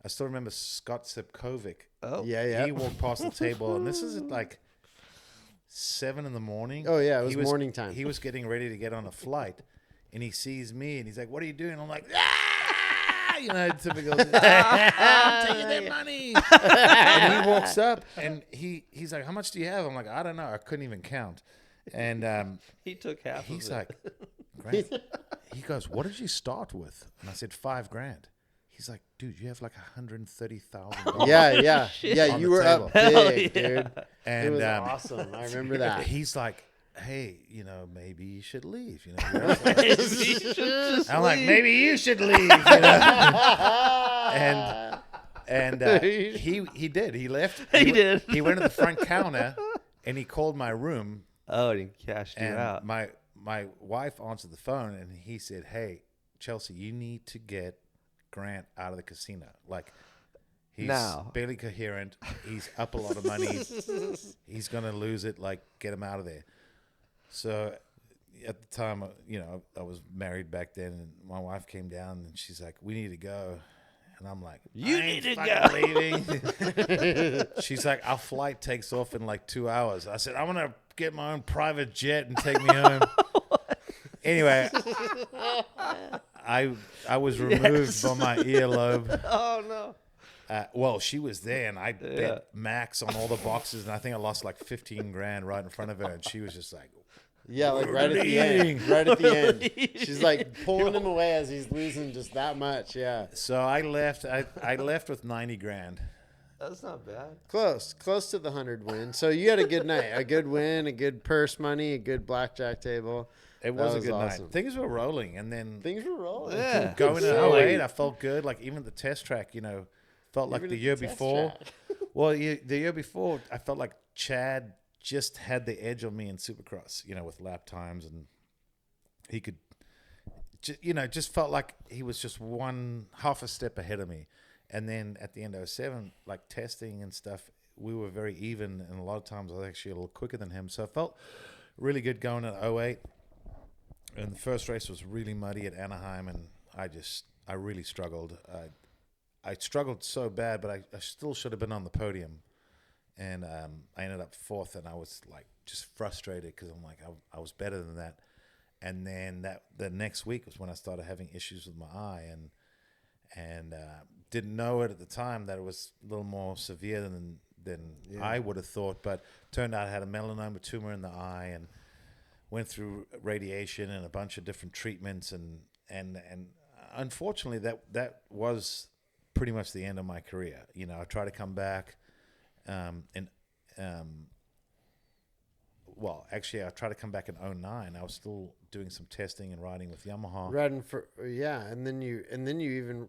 S3: I still remember Scott Sipkovic.
S2: Oh.
S1: Yeah.
S3: He walked past the table, and this is at like 7 a.m.
S1: Oh, yeah. It was morning time.
S3: He was getting ready to get on a flight, and he sees me, and he's like, "What are you doing?" I'm like, "Ah!" Typical. I'm taking their money. And he walks up, and he's like, "How much do you have?" I'm like, "I don't know. I couldn't even count." And
S2: he took half.
S3: He's
S2: of it.
S3: like, "Great." He goes, "What did you start with?" And I said, $5,000. He's like, "Dude, you have like $130,000."
S1: Yeah.
S3: on
S1: You
S3: the
S1: were
S3: table.
S1: up big, dude.
S3: And
S1: It was awesome. I remember that.
S3: He's like, "Hey, maybe you should leave."
S2: Just
S3: I'm like,
S2: leave.
S3: "Maybe you should leave." And he did. He left.
S2: He did.
S3: He went to the front counter, and he called my room.
S2: Oh, and he cashed you
S3: And
S2: out.
S3: my wife answered the phone, and he said, "Hey, Chelsea, you need to get Grant out of the casino. Like, he's
S2: Now.
S3: barely coherent. He's up a lot of money. He's going to lose it. Like, get him out of there. So at the time, I was married back then, and my wife came down, and she's like, we need to go. And I'm like,
S2: You
S3: I ain't
S2: need to
S3: fucking leaving. She's like, our flight takes off in like 2 hours. I said, I'm going to get my own private jet and take me home. Anyway, I was removed from my earlobe.
S2: Oh, no.
S3: Well, she was there, and I bet max on all the boxes, and I think I lost like 15 grand right in front of her, and she was just like,
S1: yeah, like right at the end. Right at the end. She's like pulling him away as he's losing just that much. Yeah.
S3: So I left. I left with 90 grand.
S2: That's not bad.
S1: Close to the 100 win. So you had a good night, a good win, a good purse money, a good blackjack table.
S3: It was a good
S1: awesome
S3: night. Things were rolling, and then
S1: Things were rolling.
S2: Yeah.
S3: going to 08, I felt good. Like, even the test track, felt like
S1: Even
S3: the
S1: at
S3: year
S1: the test
S3: before.
S1: track.
S3: Well, the year before, I felt like Chad just had the edge on me in Supercross, with lap times, and he could, just felt like he was just half a step ahead of me. And then at the end of 07, like testing and stuff, we were very even, and a lot of times I was actually a little quicker than him. So I felt really good going at 08. And the first race was really muddy at Anaheim, and I really struggled. I struggled so bad, but I still should have been on the podium. And I ended up fourth, and I was like just frustrated because I'm like, I was better than that. And then the next week was when I started having issues with my eye, and didn't know it at the time that it was a little more severe than I would have thought. But turned out I had a melanoma tumor in the eye, and went through radiation and a bunch of different treatments, and unfortunately that was pretty much the end of my career. I tried to come back. Well, actually, I tried to come back in 09. I was still doing some testing and riding with Yamaha.
S1: Riding for and then you even,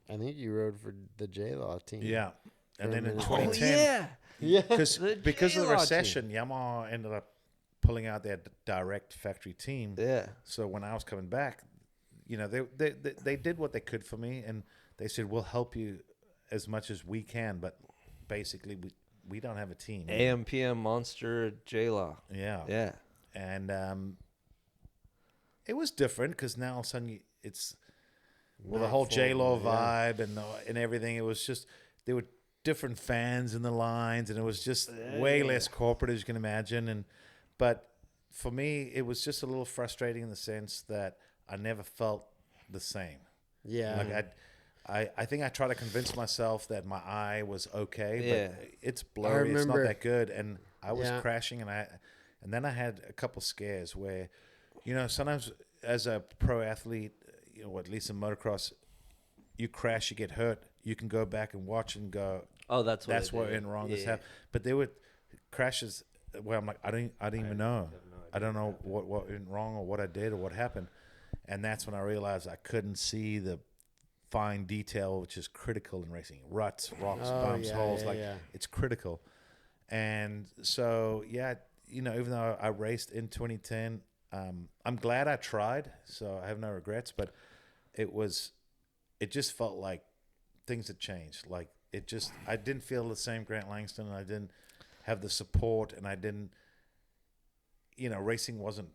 S1: I think you rode for the J-Law team.
S3: Yeah, and then in
S1: minute.
S3: 2010,
S1: Yeah.
S3: because of the
S2: J-Law
S3: recession, Yamaha ended up pulling out their direct factory team.
S2: Yeah.
S3: So when I was coming back, they did what they could for me, and they said, we'll help you as much as we can, but basically we don't have a team.
S2: AMPM Monster J-Law.
S3: Yeah.
S2: Yeah.
S3: And it was different because now all of a sudden it's the
S1: Not
S3: whole
S1: full,
S3: J-Law
S1: yeah.
S3: vibe and everything. It was just, there were different fans in the lines, and it was just way less corporate, as you can imagine. But for me, it was just a little frustrating in the sense that I never felt the same.
S1: Yeah.
S3: Like I think I tried to convince myself that my eye was okay, but it's blurry. It's not
S1: remember-
S3: that good. And I was
S1: Yeah.
S3: crashing, and then I had a couple scares where, sometimes as a pro athlete, at least in motocross, you crash, you get hurt, you can go back and watch and go,
S2: Oh, that's what
S3: what went wrong. This happened. But there were crashes where I'm like, I don't even know. I don't know what went wrong or what I did or what happened. And that's when I realized I couldn't see the fine detail, which is critical in racing. Ruts, rocks, bumps, holes, it's critical. And so, even though I raced in 2010, I'm glad I tried, so I have no regrets, but it just felt like things had changed. Like, I didn't feel the same Grant Langston, and I didn't have the support, and I didn't, racing wasn't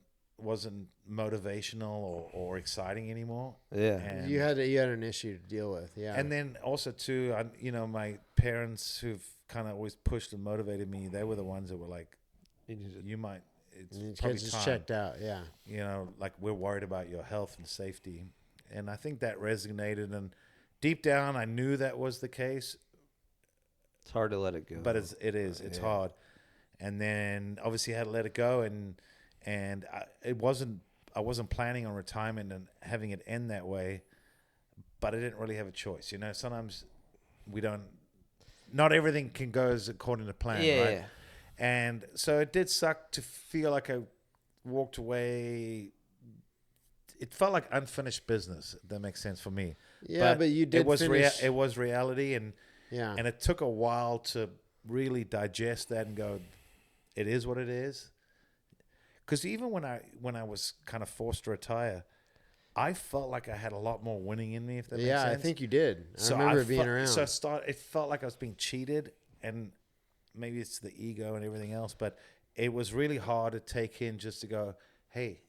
S3: motivational or exciting anymore.
S2: Yeah.
S3: And
S1: you had an issue to deal with. Yeah.
S3: and then also too, my parents who've kind of always pushed and motivated me, they were the ones that were like, you might, it's
S1: and your
S3: probably
S1: kids just
S3: time.
S1: checked out. Yeah.
S3: Like, we're worried about your health and safety. And I think that resonated, and deep down I knew that was the case,
S2: It's hard to let it go.
S3: but it's hard. And then obviously I had to let it go, and I wasn't planning on retirement and having it end that way, but I didn't really have a choice. Sometimes not everything can go as according to plan, right?
S2: Yeah.
S3: And so it did suck to feel like I walked away. It felt like unfinished business, if that makes sense for me.
S1: Yeah, but you did
S3: it was
S1: finish.
S3: it was reality, and
S1: Yeah.
S3: and it took a while to really digest that and go, it is what it is. Because even when I was kind of forced to retire, I felt like I had a lot more winning in me, if that makes
S1: Yeah,
S3: sense.
S1: I think you did.
S3: So
S1: I remember being around.
S3: So it felt like I was being cheated, and maybe it's the ego and everything else, but it was really hard to take in just to go, hey,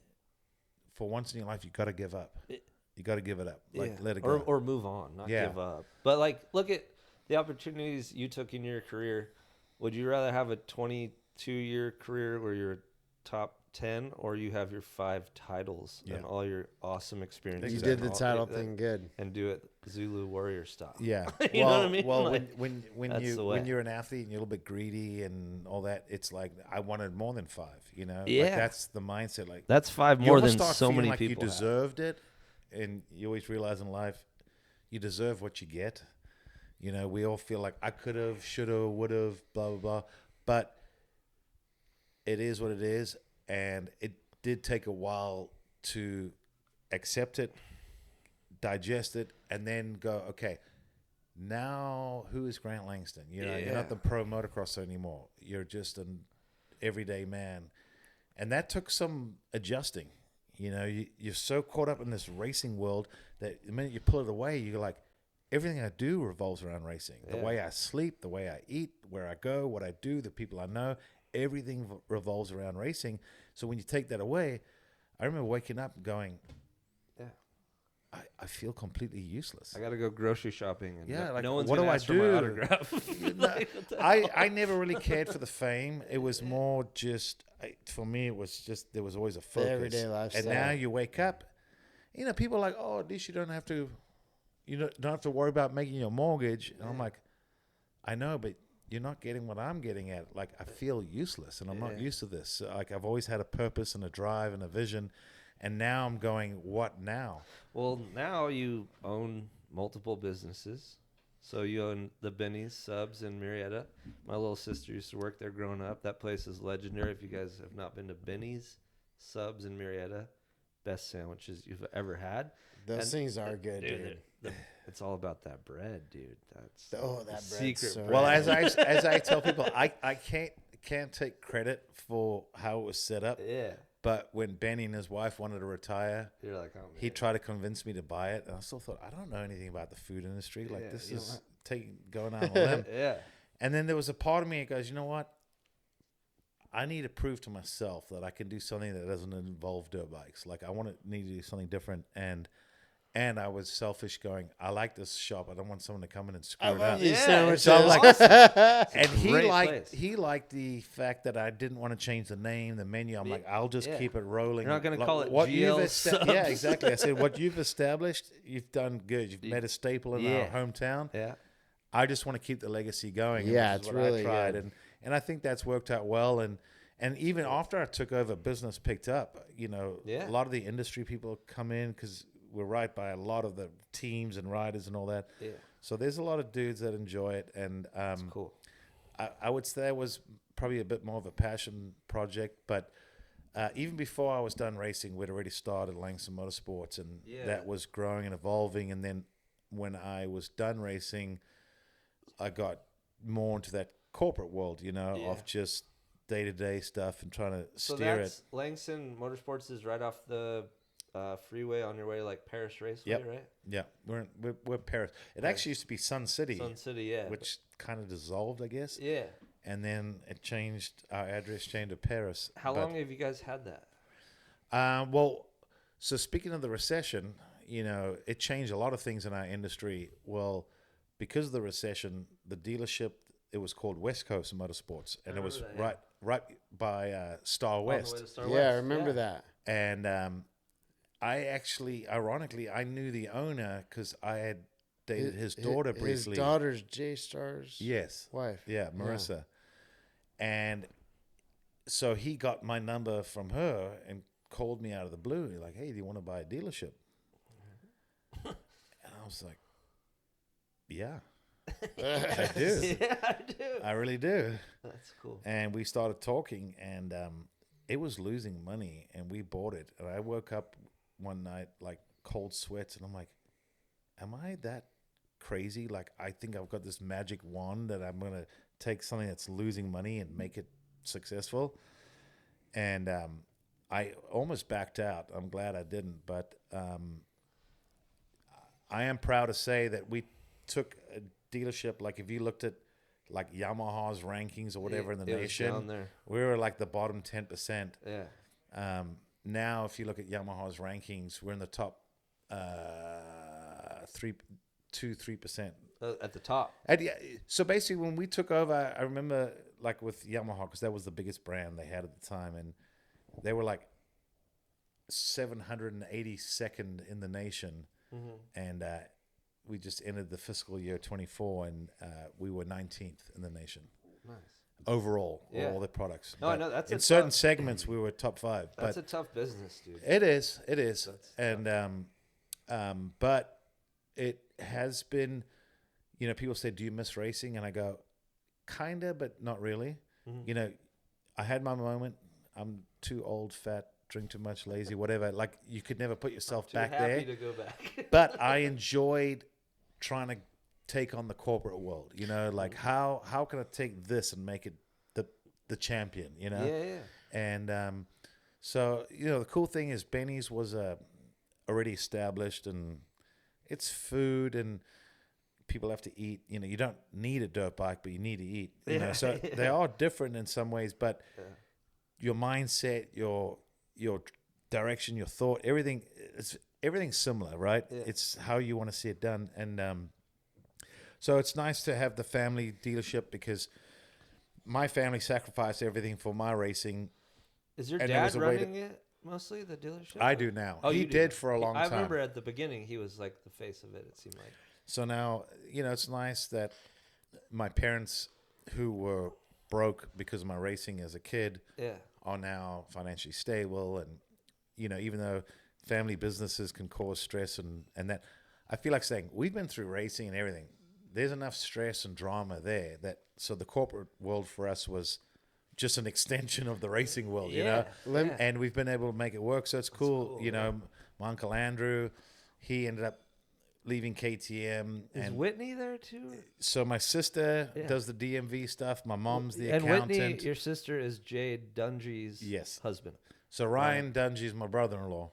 S3: for once in your life, you got to give up. You got to give it up. Like, let it go.
S2: Or move on, not give up. But, like, look at the opportunities you took in your career. Would you rather have a 22-year career where you're top 10, or you have your 5 titles and all your awesome experiences?
S1: You did the title thing good.
S2: And do it Zulu Warrior style.
S3: Yeah.
S2: You know what I mean?
S3: Well,
S2: Like,
S3: when you're an athlete and you're a little bit greedy and all that, it's like I wanted more than 5. You know,
S2: Yeah.
S3: like that's the mindset. Like
S2: that's 5
S3: you
S2: more
S3: almost
S2: than
S3: start
S2: so
S3: feeling
S2: many
S3: like
S2: people
S3: you deserved it, and you always realize in life you deserve what you get. You know, we all feel like I could have, should have, would have, blah blah blah, but it is what it is, and it did take a while to accept it, digest it, and then go, okay, now who is Grant Langston? You know, you're not the pro motocrosser anymore. You're just an everyday man. And that took some adjusting. You know, you're so caught up in this racing world that the minute you pull it away, you're like, everything I do revolves around racing. The way I sleep, the way I eat, where I go, what I do, the people I know, everything revolves around racing. So when you take that away, I remember waking up and going, I feel completely useless.
S2: I got to go grocery shopping. And
S3: like,
S2: no one's
S3: what
S2: going
S3: do
S2: to
S3: I
S2: ask for my
S3: do?
S2: autograph.
S3: I never really cared for the fame. It was more just, for me, it was just, there was always a focus.
S1: The everyday lifestyle.
S3: And now you wake up, you know, people are like, oh, at least you don't have to, don't have to worry about making your mortgage. And I'm like, I know, but you're not getting what I'm getting at. Like, I feel useless, and I'm not used to this. So, like, I've always had a purpose and a drive and a vision, and now I'm going, what now?
S2: Well, now you own multiple businesses. So you own the Benny's Subs in Marietta. My little sister used to work there growing up. That place is legendary. If you guys have not been to Benny's Subs in Marietta, best sandwiches you've ever had.
S1: Those things are good, dude.
S2: It's all about that bread, dude. That's
S1: that bread.
S2: secret
S1: So
S2: bread.
S3: Well, as I tell people, I can't take credit for how it was set up.
S2: Yeah.
S3: But when Benny and his wife wanted to retire,
S2: You're like, oh, man.
S3: he tried to convince me to buy it, and I still thought, I don't know anything about the food industry. Like, this is going on a limb.
S2: Yeah.
S3: And then there was a part of me that goes, you know what? I need to prove to myself that I can do something that doesn't involve dirt bikes. Like, need to do something different. And I was selfish going, I like this shop. I don't want someone to come in and screw it up.
S1: these sandwiches.
S3: So I'm like, and
S2: Great
S3: he liked the fact that I didn't want to change the name, the menu. I'm like, I'll just keep it rolling.
S2: You're not going to
S3: Like,
S2: call it
S3: what
S2: GL
S3: you've
S2: Subs.
S3: Yeah, exactly. I said, what you've established, you've done good. You've made a staple in our hometown.
S2: Yeah.
S3: I just want to keep the legacy going.
S1: Yeah,
S3: which is
S1: it's
S3: what
S1: really
S3: I tried.
S1: good.
S3: And I think that's worked out well. And even after I took over, business picked up. You know, a lot of the industry people come in because we're right by a lot of the teams and riders and all that. Yeah. So there's a lot of dudes that enjoy it. And
S2: That's cool.
S3: I would say it was probably a bit more of a passion project. But even before I was done racing, we'd already started Langston Motorsports. And that was growing and evolving. And then when I was done racing, I got more into that corporate world, of just day-to-day stuff and trying to steer it.
S2: Langston Motorsports is right off the freeway on your way to like Paris Raceway, right?
S3: Yeah, we're Paris. It actually used to be Sun City.
S2: Sun City, yeah.
S3: Which kind of dissolved, I guess.
S2: Yeah.
S3: And then it changed, our address changed to Paris.
S2: How long have you guys had that?
S3: Well, so speaking of the recession, it changed a lot of things in our industry. Well, because of the recession, the dealership, it was called West Coast Motorsports, and it was right by Star West.
S1: I remember that.
S3: And I actually, ironically, I knew the owner because I had dated his daughter briefly.
S1: His daughter's J-Star's wife.
S3: Yeah, Marissa. And so he got my number from her and called me out of the blue. He's like, hey, do you want to buy a dealership? And I was like, yeah. I do.
S2: Yeah, I do.
S3: I really do.
S2: That's cool.
S3: And we started talking, and it was losing money, and we bought it. And I woke up one night like cold sweats, and I'm like, am I that crazy? Like, I think I've got this magic wand that I'm going to take something that's losing money and make it successful. And I almost backed out. I'm glad I didn't, but I am proud to say that we took a dealership. Like if you looked at like Yamaha's rankings or whatever in the nation, we were like the bottom 10%.
S2: Yeah.
S3: Now, if you look at Yamaha's rankings, we're in the top 3%.
S2: At the top.
S3: So basically, when we took over, I remember like with Yamaha, because that was the biggest brand they had at the time, and they were like 782nd in the nation, and we just entered the fiscal year 24, and we were 19th in the nation.
S2: Nice.
S3: Overall, all the products.
S2: No, I know that's
S3: in certain segments we were top 5.
S2: That's a tough business, dude.
S3: It is, and but it has been. You know, people say, "Do you miss racing?" And I go, "Kinda, but not really." You know, I had my moment. I'm too old, fat, drink too much, lazy, whatever. Like you could never put yourself back there.
S2: Happy to go back.
S3: But I enjoyed trying to take on the corporate world. You know, like how can I take this and make it the champion? You know.
S2: Yeah.
S3: And so you know, the cool thing is Benny's was already established, and it's food and. People have to eat. You know, you don't need a dirt bike, but you need to eat. You know, so they are different in some ways, but your mindset, your direction, your thought, everything's similar, right? Yeah. It's how you want to see it done, and so it's nice to have the family dealership because my family sacrificed everything for my racing.
S2: Is your dad running it mostly, the dealership?
S3: I do now.
S2: Oh,
S3: he did for a long time.
S2: I remember at the beginning he was like the face of it. It seemed like.
S3: So now, you know, it's nice that my parents, who were broke because of my racing as a kid, are now financially stable. And, you know, even though family businesses can cause stress and that, I feel like saying, we've been through racing and everything. There's enough stress and drama there so the corporate world for us was just an extension of the racing world, you know? Yeah. And we've been able to make it work. So it's cool. You know, my Uncle Andrew, he ended up leaving KTM.
S2: Is Whitney there too?
S3: So my sister does the DMV stuff. My mom's the accountant.
S2: And Whitney, your sister, is Jade Dungy's husband.
S3: So Ryan Dungy is my brother-in-law.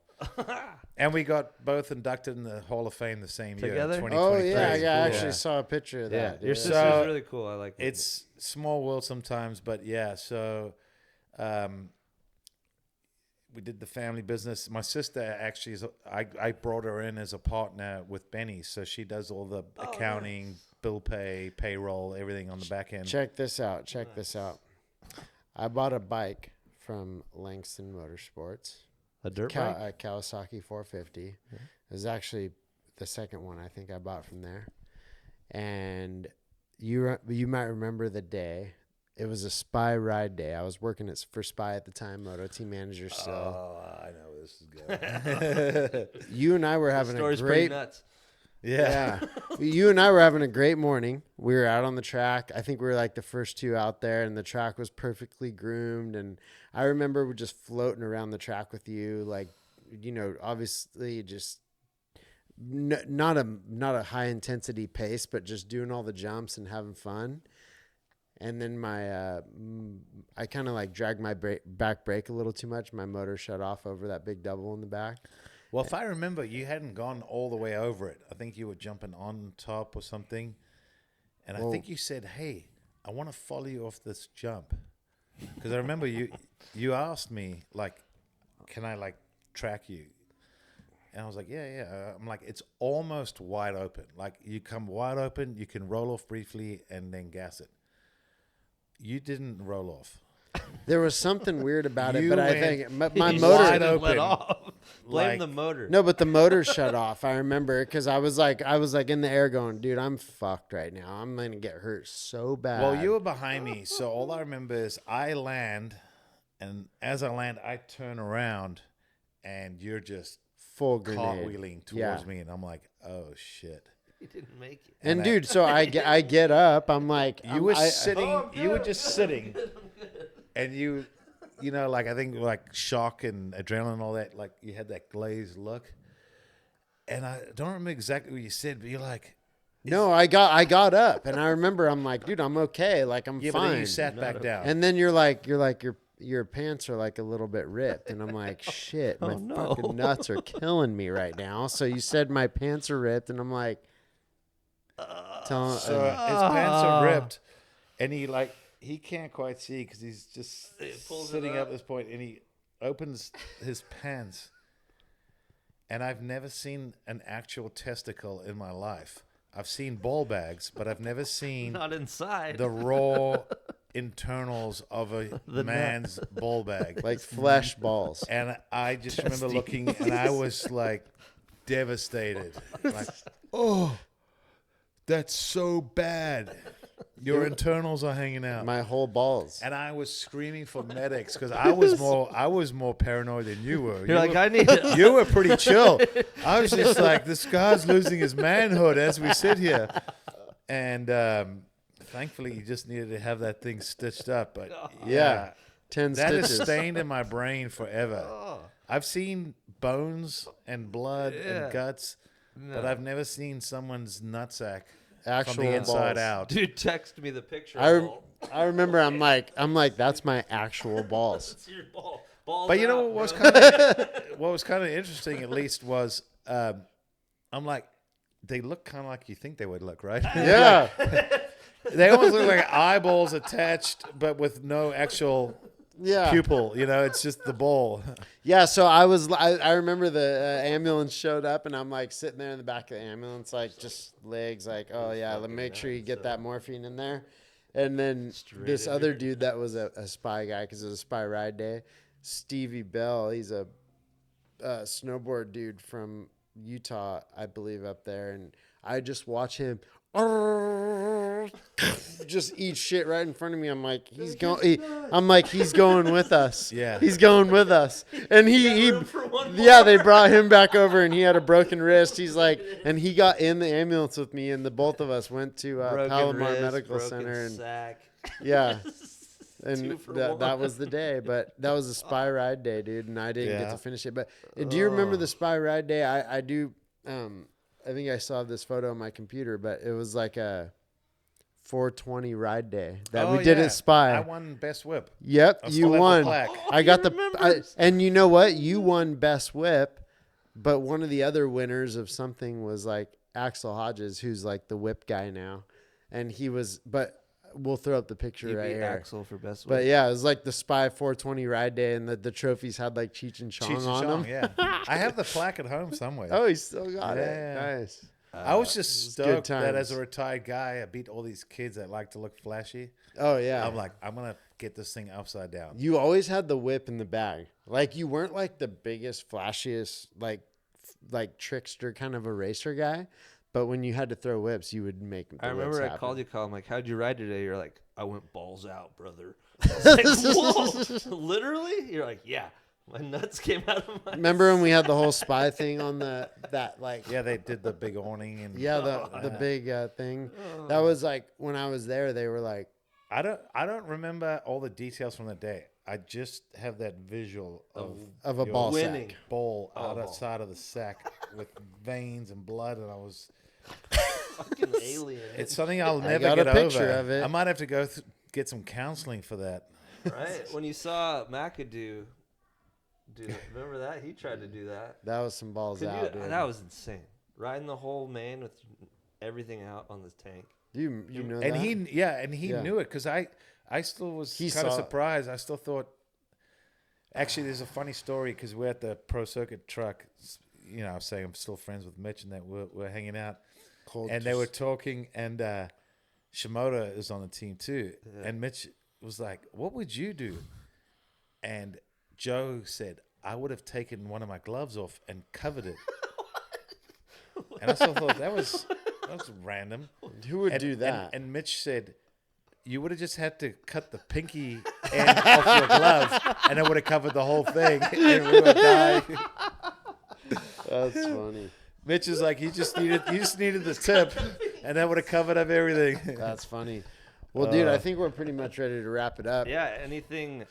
S3: And we got both inducted in the Hall of Fame the same year.
S1: Oh, yeah. I actually saw a picture of that.
S2: Your sister's really cool. I like it.
S3: It's small world sometimes, but yeah. So we did the family business. My sister actually I brought her in as a partner with Benny, so she does all the accounting, bill pay, payroll, everything on the back end.
S1: Check this out. I bought a bike from Langston Motorsports.
S2: A dirt bike?
S1: A Kawasaki 450. It was actually the second one I think I bought from there. And you might remember the day. It was a Spy ride day. I was working for Spy at the time, Moto team manager still.
S3: Oh, I know where this is going.
S1: You and I were having a great...
S2: pretty nuts.
S1: Yeah. You and I were having a great morning. We were out on the track. I think we were like the first two out there, and the track was perfectly groomed. And I remember we're just floating around the track with you, like, you know, obviously just not a high intensity pace, but just doing all the jumps and having fun. And then I kind of like dragged my back brake a little too much. My motor shut off over that big double in the back.
S3: Well, if I remember, you hadn't gone all the way over it. I think you were jumping on top or something. And I think you said, hey, I want to follow you off this jump. Because I remember you asked me, like, can I, like, track you? And I was like, yeah. I'm like, it's almost wide open. Like, you come wide open, you can roll off briefly and then gas it. You didn't roll off.
S1: There was something weird about it, but I think my motor
S3: open.
S2: Let off. Blame the motor.
S1: No, but the motor shut off. I remember because I was like in the air going, dude, I'm fucked right now. I'm gonna get hurt so bad.
S3: Well, you were behind me, so all I remember is I land, and as I land, I turn around, and you're just
S1: full grenade
S3: cartwheeling towards me, and I'm like, oh shit.
S2: He didn't make it.
S1: And dude, so I get up. I'm like,
S3: you were sitting. You were just sitting, and you know, like I think like shock and adrenaline and all that. Like you had that glazed look, and I don't remember exactly what you said, but you're like,
S1: no, I got up, and I remember I'm like, dude, I'm okay, like I'm fine.
S3: But then you sat back down,
S1: and then you're like, your pants are like a little bit ripped. And I'm like, shit, my
S2: no.
S1: fucking nuts are killing me right now. So you said my pants are ripped, and I'm like,
S3: So his pants are ripped, and he can't quite see because he's just sitting up at this point, and he opens his pants, and I've never seen an actual testicle in my life. I've seen ball bags, but I've never seen
S2: Not inside.
S3: the raw internals of a man's ball bag.
S1: like flesh balls.
S3: And I just remember looking, and I was like devastated. Like, oh, that's so bad. Your internals are hanging out.
S1: My whole balls.
S3: And I was screaming for medics because I was more paranoid than you were.
S2: You're like, I need it.
S3: You were pretty chill. I was just like, this guy's losing his manhood as we sit here. And thankfully, you just needed to have that thing stitched up. But
S1: Yeah. 10
S3: that
S1: stitches.
S3: is stained in my brain forever. I've seen bones and blood and guts, but I've never seen someone's nutsack
S1: Actual
S3: from the inside
S1: balls.
S3: out.
S2: Dude, text me the picture.
S1: I remember I'm like, that's my actual balls.
S2: It's your ball. Balls
S3: But you know
S2: out,
S3: what
S2: bro.
S3: was kind of interesting, at least, was I'm like, they look kind of like you think they would look, right?
S1: Yeah.
S3: They almost look like eyeballs attached, but with no actual
S1: Yeah.
S3: pupil. You know, it's just the ball.
S1: Yeah, so I remember the ambulance showed up, and I'm like sitting there in the back of the ambulance, like just legs, like, oh yeah, let me make sure you get that morphine in there. And then this other dude that was a spy guy, because it was a spy ride day, Stevie Bell, he's a snowboard dude from Utah, I believe, up there, and I just watch him just eat shit right in front of me. I'm like, he's going. He's going with us.
S3: Yeah.
S1: He's going with us. And they brought him back over, and he had a broken wrist. He's like, and he got in the ambulance with me, and the both of us went to Palomar Medical Center, and
S2: sack.
S1: yeah. And
S2: 2 for
S1: that
S2: 1.
S1: was the day, but that was a spy ride day, dude, and I didn't get to finish it. But do you remember the spy ride day? I do. I think I saw this photo on my computer, but it was like a 420 ride day that we did at Spy.
S3: I won Best Whip.
S1: Yep, you won. I got
S2: remembers.
S1: and you know what? You won Best Whip, but one of the other winners of something was like Axel Hodges, who's like the whip guy now, and he was. But we'll throw up the picture right here.
S2: Axel for best.
S1: But yeah, it was like the Spy 420 ride day, and the trophies had like Cheech and Chong on them.
S3: Yeah, I have the plaque at home somewhere.
S1: Oh, he still got it.
S3: Yeah.
S1: Nice.
S3: I was just
S1: good
S3: stoked that as
S1: times.
S3: a retired guy, I beat all these kids that like to look flashy.
S1: Oh yeah.
S3: I'm like, I'm gonna get this thing upside down.
S1: You always had the whip in the bag. Like you weren't like the biggest, flashiest, like trickster kind of a racer guy. But when you had to throw whips, you would make.
S2: I remember I called you, I'm like, how'd you ride today? You're like, I went balls out, brother. I was like, whoa, literally? You're like, yeah, my nuts came out of my.
S1: Remember when we had the whole Spy thing on that like.
S3: Yeah, they did the big awning and
S1: Yeah, the big thing. That was like when I was there. They were like,
S3: I don't remember all the details from the day. I just have that visual
S1: of a
S3: your
S1: ball
S2: winning.
S1: sack.
S3: ball outside of the sack with veins and blood, and I was.
S2: Fucking alien.
S3: It's something I'll never
S1: got a
S3: get
S1: picture
S3: over.
S1: of it.
S3: I might have to go get some counseling for that.
S2: Right? When you saw McAdoo do it, remember that? He tried to do that.
S1: That was some balls
S2: Could
S1: out,
S2: you,
S1: dude.
S2: that was insane. Riding the whole main with everything out on this tank.
S1: You know
S3: And
S1: that?
S3: he
S1: Yeah.
S3: knew it because I still was
S1: He
S3: kind of
S1: saw it.
S3: surprised. I still thought. Actually, there's a funny story because we're at the Pro Circuit truck. You know, I was saying I'm still friends with Mitch and that we're hanging out. And they were talking, and Shimoda is on the team too. Yeah. And Mitch was like, "What would you do?" And Joe said, "I would have taken one of my gloves off and covered it." And I still thought that was random.
S1: Who would do that?
S3: And Mitch said, "You would have just had to cut the pinky end off your glove, and it would have covered the whole thing, and we would die."
S1: That's funny.
S3: Mitch is like, you just needed the tip, and that would have covered up everything.
S1: That's funny. Well, dude, I think we're pretty much ready to wrap it up.
S2: Yeah. Anything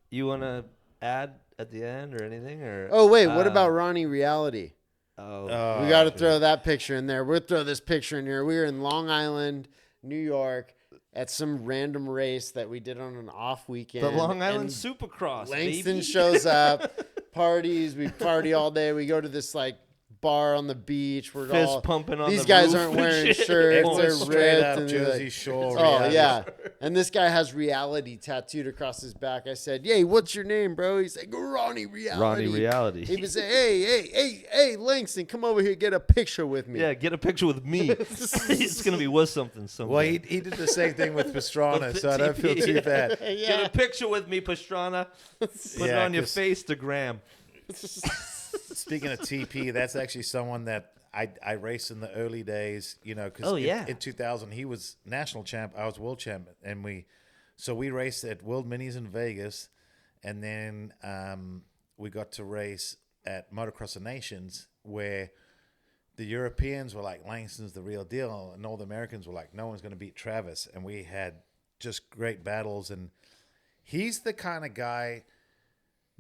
S2: you want to add at the end or anything? Or
S1: Oh, wait. What about Ronnie Reality?
S2: Oh,
S1: We got to throw that picture in there. We'll throw this picture in here. We were in Long Island, New York. at some random race that we did on an off weekend.
S2: The Long Island
S1: and
S2: Supercross.
S1: Langston
S2: baby.
S1: shows up, parties. We party all day. We go to this like bar on the beach. We're
S2: Fist
S1: all
S2: pumping on
S1: these
S2: the
S1: guys
S2: roof
S1: aren't
S2: and
S1: wearing
S2: shit.
S1: shirts.
S3: It was
S1: They're
S3: straight
S1: ripped
S3: up
S1: and they're
S3: Jersey
S1: like,
S3: Shore.
S1: oh
S3: reality.
S1: yeah. And this guy has reality tattooed across his back. I said, "Yay, what's your name, bro?" He's like, "Ronnie Reality."
S2: Ronnie Reality.
S1: He was like, "Hey, Langston, come over here, get a picture with me."
S2: Yeah, get a picture with me. It's gonna be worth something.
S3: Well, he did the same thing with Pastrana,
S2: With
S3: so I don't feel
S2: TP,
S3: too
S2: yeah.
S3: bad.
S2: Get a picture with me, Pastrana. Put it
S3: Yeah,
S2: on your
S3: 'cause-
S2: Facegram.
S3: Speaking of TP, that's actually someone that I raced in the early days, you know, because
S2: Oh, yeah.
S3: in 2000 he was national champ, I was world champ, and we raced at World Minis in Vegas, and then we got to race at Motocross and Nations where the Europeans were like, Langston's the real deal, and all the Americans were like, no one's going to beat Travis, and we had just great battles, and he's the kind of guy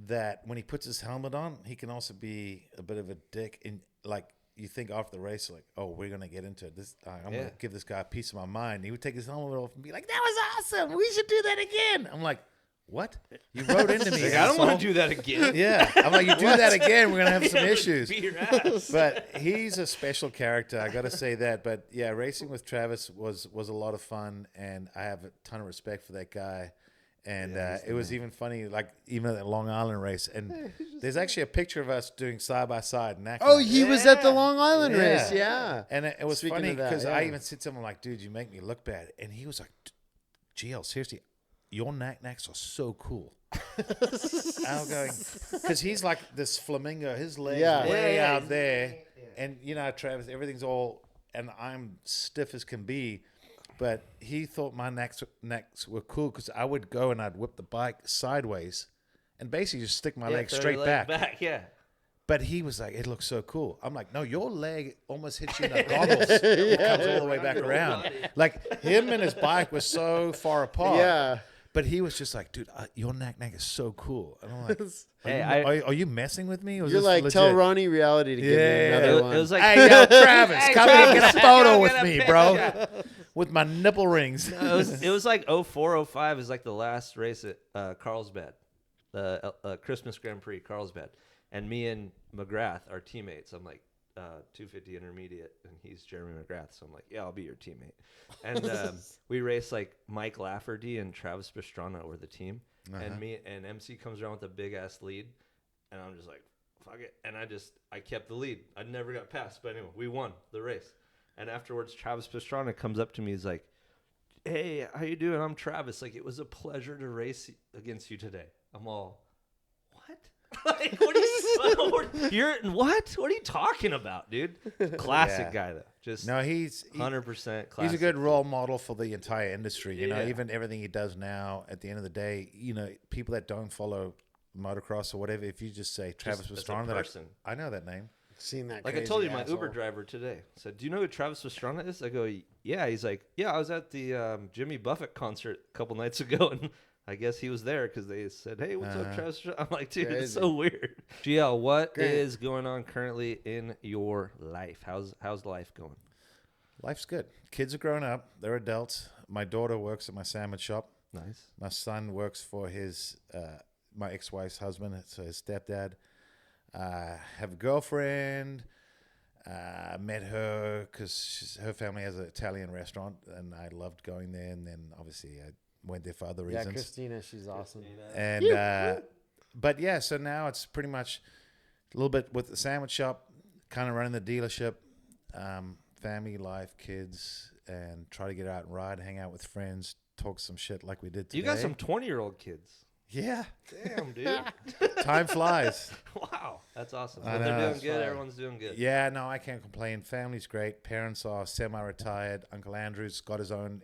S3: that when he puts his helmet on, he can also be a bit of a dick. And like you think after the race, like, oh, we're gonna get into it. This I'm
S2: Yeah.
S3: gonna give this guy a piece of my mind. He would take his helmet off and be like, "That was awesome. We should do that again." I'm like, "What? You wrote into me?
S2: Like, I don't want
S3: asshole."
S2: to do that again.
S3: Yeah, I'm like, you do that again, we're gonna have some issues.
S2: Beat your ass.
S3: But he's a special character, I gotta say that. But yeah, racing with Travis was a lot of fun, and I have a ton of respect for that guy. And it was even funny, like even at that Long Island race. And there's actually a picture of us doing side by side.
S1: Oh, he was at the
S2: Yeah.
S1: Long Island
S3: Yeah.
S1: race. Yeah.
S3: And it was
S1: Speaking
S3: funny
S1: of that,
S3: because
S1: yeah.
S3: I even said to him, like, dude, you make me look bad. And he was like, GL, seriously, your knack-knacks are so cool. I'm going, because he's like this flamingo, his legs
S1: Yeah.
S3: way
S2: Yeah,
S3: out there. And, you know, Travis, everything's all, and I'm stiff as can be. But he thought my necks were cool because I would go and I'd whip the bike sideways and basically just stick my leg
S2: throw
S3: straight
S2: your
S3: back.
S2: leg Yeah.
S3: But he was like, it looks so cool. I'm like, no, your leg almost hits you in the goggles. It comes all the way back around. Like him and his bike were so far apart.
S1: Yeah.
S3: But he was just like, dude, your knack is so cool. And I'm like,
S2: Hey,
S3: are you messing with me? Or is
S1: You're
S3: this
S1: like,
S3: legit?
S1: tell Ronnie Reality to give me
S3: Yeah.
S1: another
S2: It
S1: one.
S2: was like
S3: Hey, yo, Travis,
S2: Hey,
S3: come here and get
S2: Travis,
S3: a photo
S2: come
S3: with
S2: get a
S3: me,
S2: pic.
S3: bro.
S2: Yeah.
S3: With my nipple rings.
S2: it was like 04, 05 is like the last race at Carlsbad, the Christmas Grand Prix, Carlsbad. And me and McGrath are teammates. I'm like 250 intermediate, and he's Jeremy McGrath. So I'm like, yeah, I'll be your teammate. And we raced like Mike Lafferty and Travis Pastrana were the team. And me and MC comes around with a big ass lead. And I'm just like, fuck it. And I kept the lead. I never got past. But anyway, we won the race. And afterwards, Travis Pastrana comes up to me. He's like, hey, how you doing? I'm Travis. Like, it was a pleasure to race against you today. I'm all, what? Like, what are you, what? What are you talking about, dude? Classic guy, though. Just
S3: No, he's
S2: 100% classic.
S3: He's a good role model for the entire industry. You know,
S2: Yeah.
S3: even everything he does now, at the end of the day, you know, people that don't follow motocross or whatever, if you just say Travis
S2: as a
S3: Pastrana, they're like,
S2: person.
S3: I know that name.
S1: Seen that.
S2: Like I
S1: crazy
S2: told you, my
S1: asshole.
S2: Uber driver today said, "Do you know who Travis Pastrana is?" I go, "Yeah." He's like, "Yeah, I was at the Jimmy Buffett concert a couple nights ago, and I guess he was there because they said, hey, what's up, Travis?" I'm like, dude,
S1: Crazy.
S2: it's so weird. GL, what
S1: Great.
S2: is going on currently in your life? How's life going?
S3: Life's good. Kids are grown up. They're adults. My daughter works at my sandwich shop.
S2: Nice.
S3: My son works for his my ex-wife's husband, so his stepdad. Have a girlfriend. Met her because her family has an Italian restaurant, and I loved going there. And then obviously I went there for other
S1: Yeah,
S3: reasons.
S1: Christina, she's awesome.
S3: And but yeah, so now it's pretty much a little bit with the sandwich shop, kind of running the dealership, family life, kids, and try to get out and ride, hang out with friends, talk some shit like we did today.
S2: You got some 20-year-old kids.
S3: Yeah,
S2: Damn, dude.
S3: time flies.
S2: Wow. That's awesome.
S3: I
S2: But
S3: know.
S2: they're doing
S3: That's
S2: good.
S1: fine.
S2: Everyone's doing good.
S3: Yeah, no, I can't complain. Family's great. Parents are semi-retired. Uncle Andrew's got his own.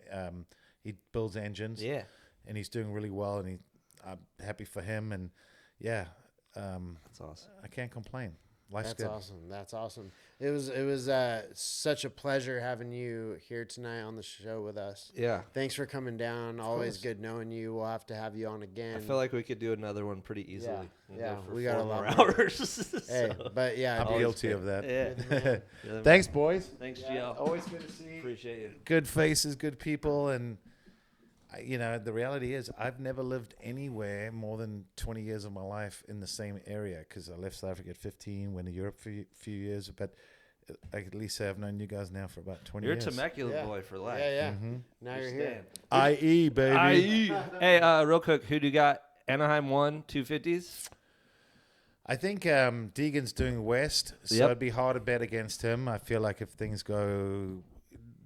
S3: He builds engines.
S2: Yeah.
S3: And he's doing really well. And I'm happy for him. And yeah,
S2: That's awesome.
S3: I can't complain. Life's
S1: That's
S3: good.
S1: awesome. That's awesome. It was such a pleasure having you here tonight on the show with us.
S2: Yeah.
S1: Thanks for coming down. Always
S3: course.
S1: good knowing you. We'll have to have you on again.
S2: I feel like we could do another one pretty easily. and
S1: Yeah,
S2: go for
S1: we got a
S2: 4
S1: lot
S2: more
S1: more.
S2: hours.
S1: Hey,
S2: So,
S1: but yeah,
S3: I'm
S1: dude,
S3: guilty of that.
S2: yeah. Yeah.
S3: Thanks, boys.
S2: Thanks, GL.
S1: always good to see you.
S2: Appreciate you.
S3: Good faces, good people, and the reality is I've never lived anywhere more than 20 years of my life in the same area because I left South Africa at 15, went to Europe for a few years. But I can at least say I've known you guys now for about 20
S2: You're
S3: years.
S2: a Temecula boy for life.
S1: Yeah. Now you're here.
S3: IE, baby.
S2: Hey, real quick, who do you got? Anaheim 1, 250s?
S3: I think Deegan's doing West, so it'd be hard to bet against him. I feel like if things go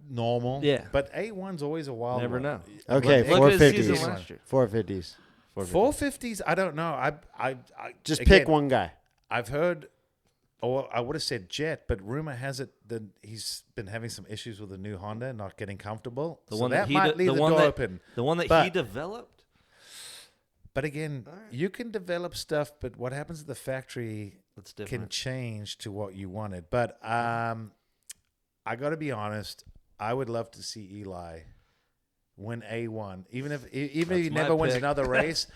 S3: normal.
S2: Yeah.
S3: But A1's always a wild
S2: Never
S3: one.
S2: know.
S1: Okay,
S2: Look at his season
S1: 450s.
S2: last year.
S1: 450s.
S3: 450s, I don't know. I
S1: Just
S3: again,
S1: pick one guy.
S3: I've heard, or I would have said Jet, but rumor has it that he's been having some issues with the new Honda, not getting comfortable.
S2: The
S3: so
S2: one
S3: that
S2: he
S3: might leave the door open.
S2: The one that
S3: But-
S2: he developed?
S3: But again, you can develop stuff, but what happens at the factory
S2: That's different.
S3: can change to what you wanted. But I got to be honest, I would love to see Eli win A1, even if he
S2: my
S3: never wins
S2: pick.
S3: another race.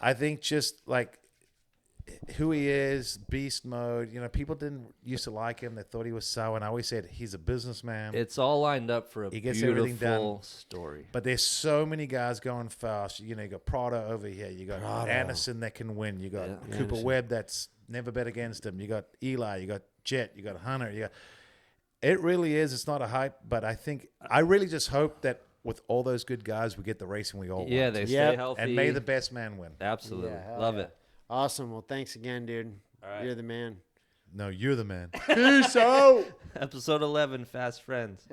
S3: I think just like who he is, beast mode. People didn't used to like him. They thought he was sour, and I always said he's a businessman.
S2: It's all lined up for a
S3: He gets everything
S2: beautiful
S3: done.
S2: story.
S3: But there's so many guys going fast. You got Prado over here. You got
S1: Prado.
S3: Anderson that can win. You got
S2: Yeah.
S3: Cooper
S1: Anderson.
S3: Webb that's never bet against him. You got Eli. You got Jet. You got Hunter. It really is. It's not a hype, but I really just hope that with all those good guys, we get the racing we all
S2: Yeah,
S3: want.
S2: they
S1: Yep.
S2: stay healthy.
S3: And may the best man win.
S2: Absolutely.
S1: Yeah, hell
S2: Love
S1: yeah.
S2: it.
S1: Awesome. Well, thanks again, dude.
S2: All right.
S1: You're the man.
S3: No, you're the man.
S1: Peace out.
S2: Episode 11, Fast Friends.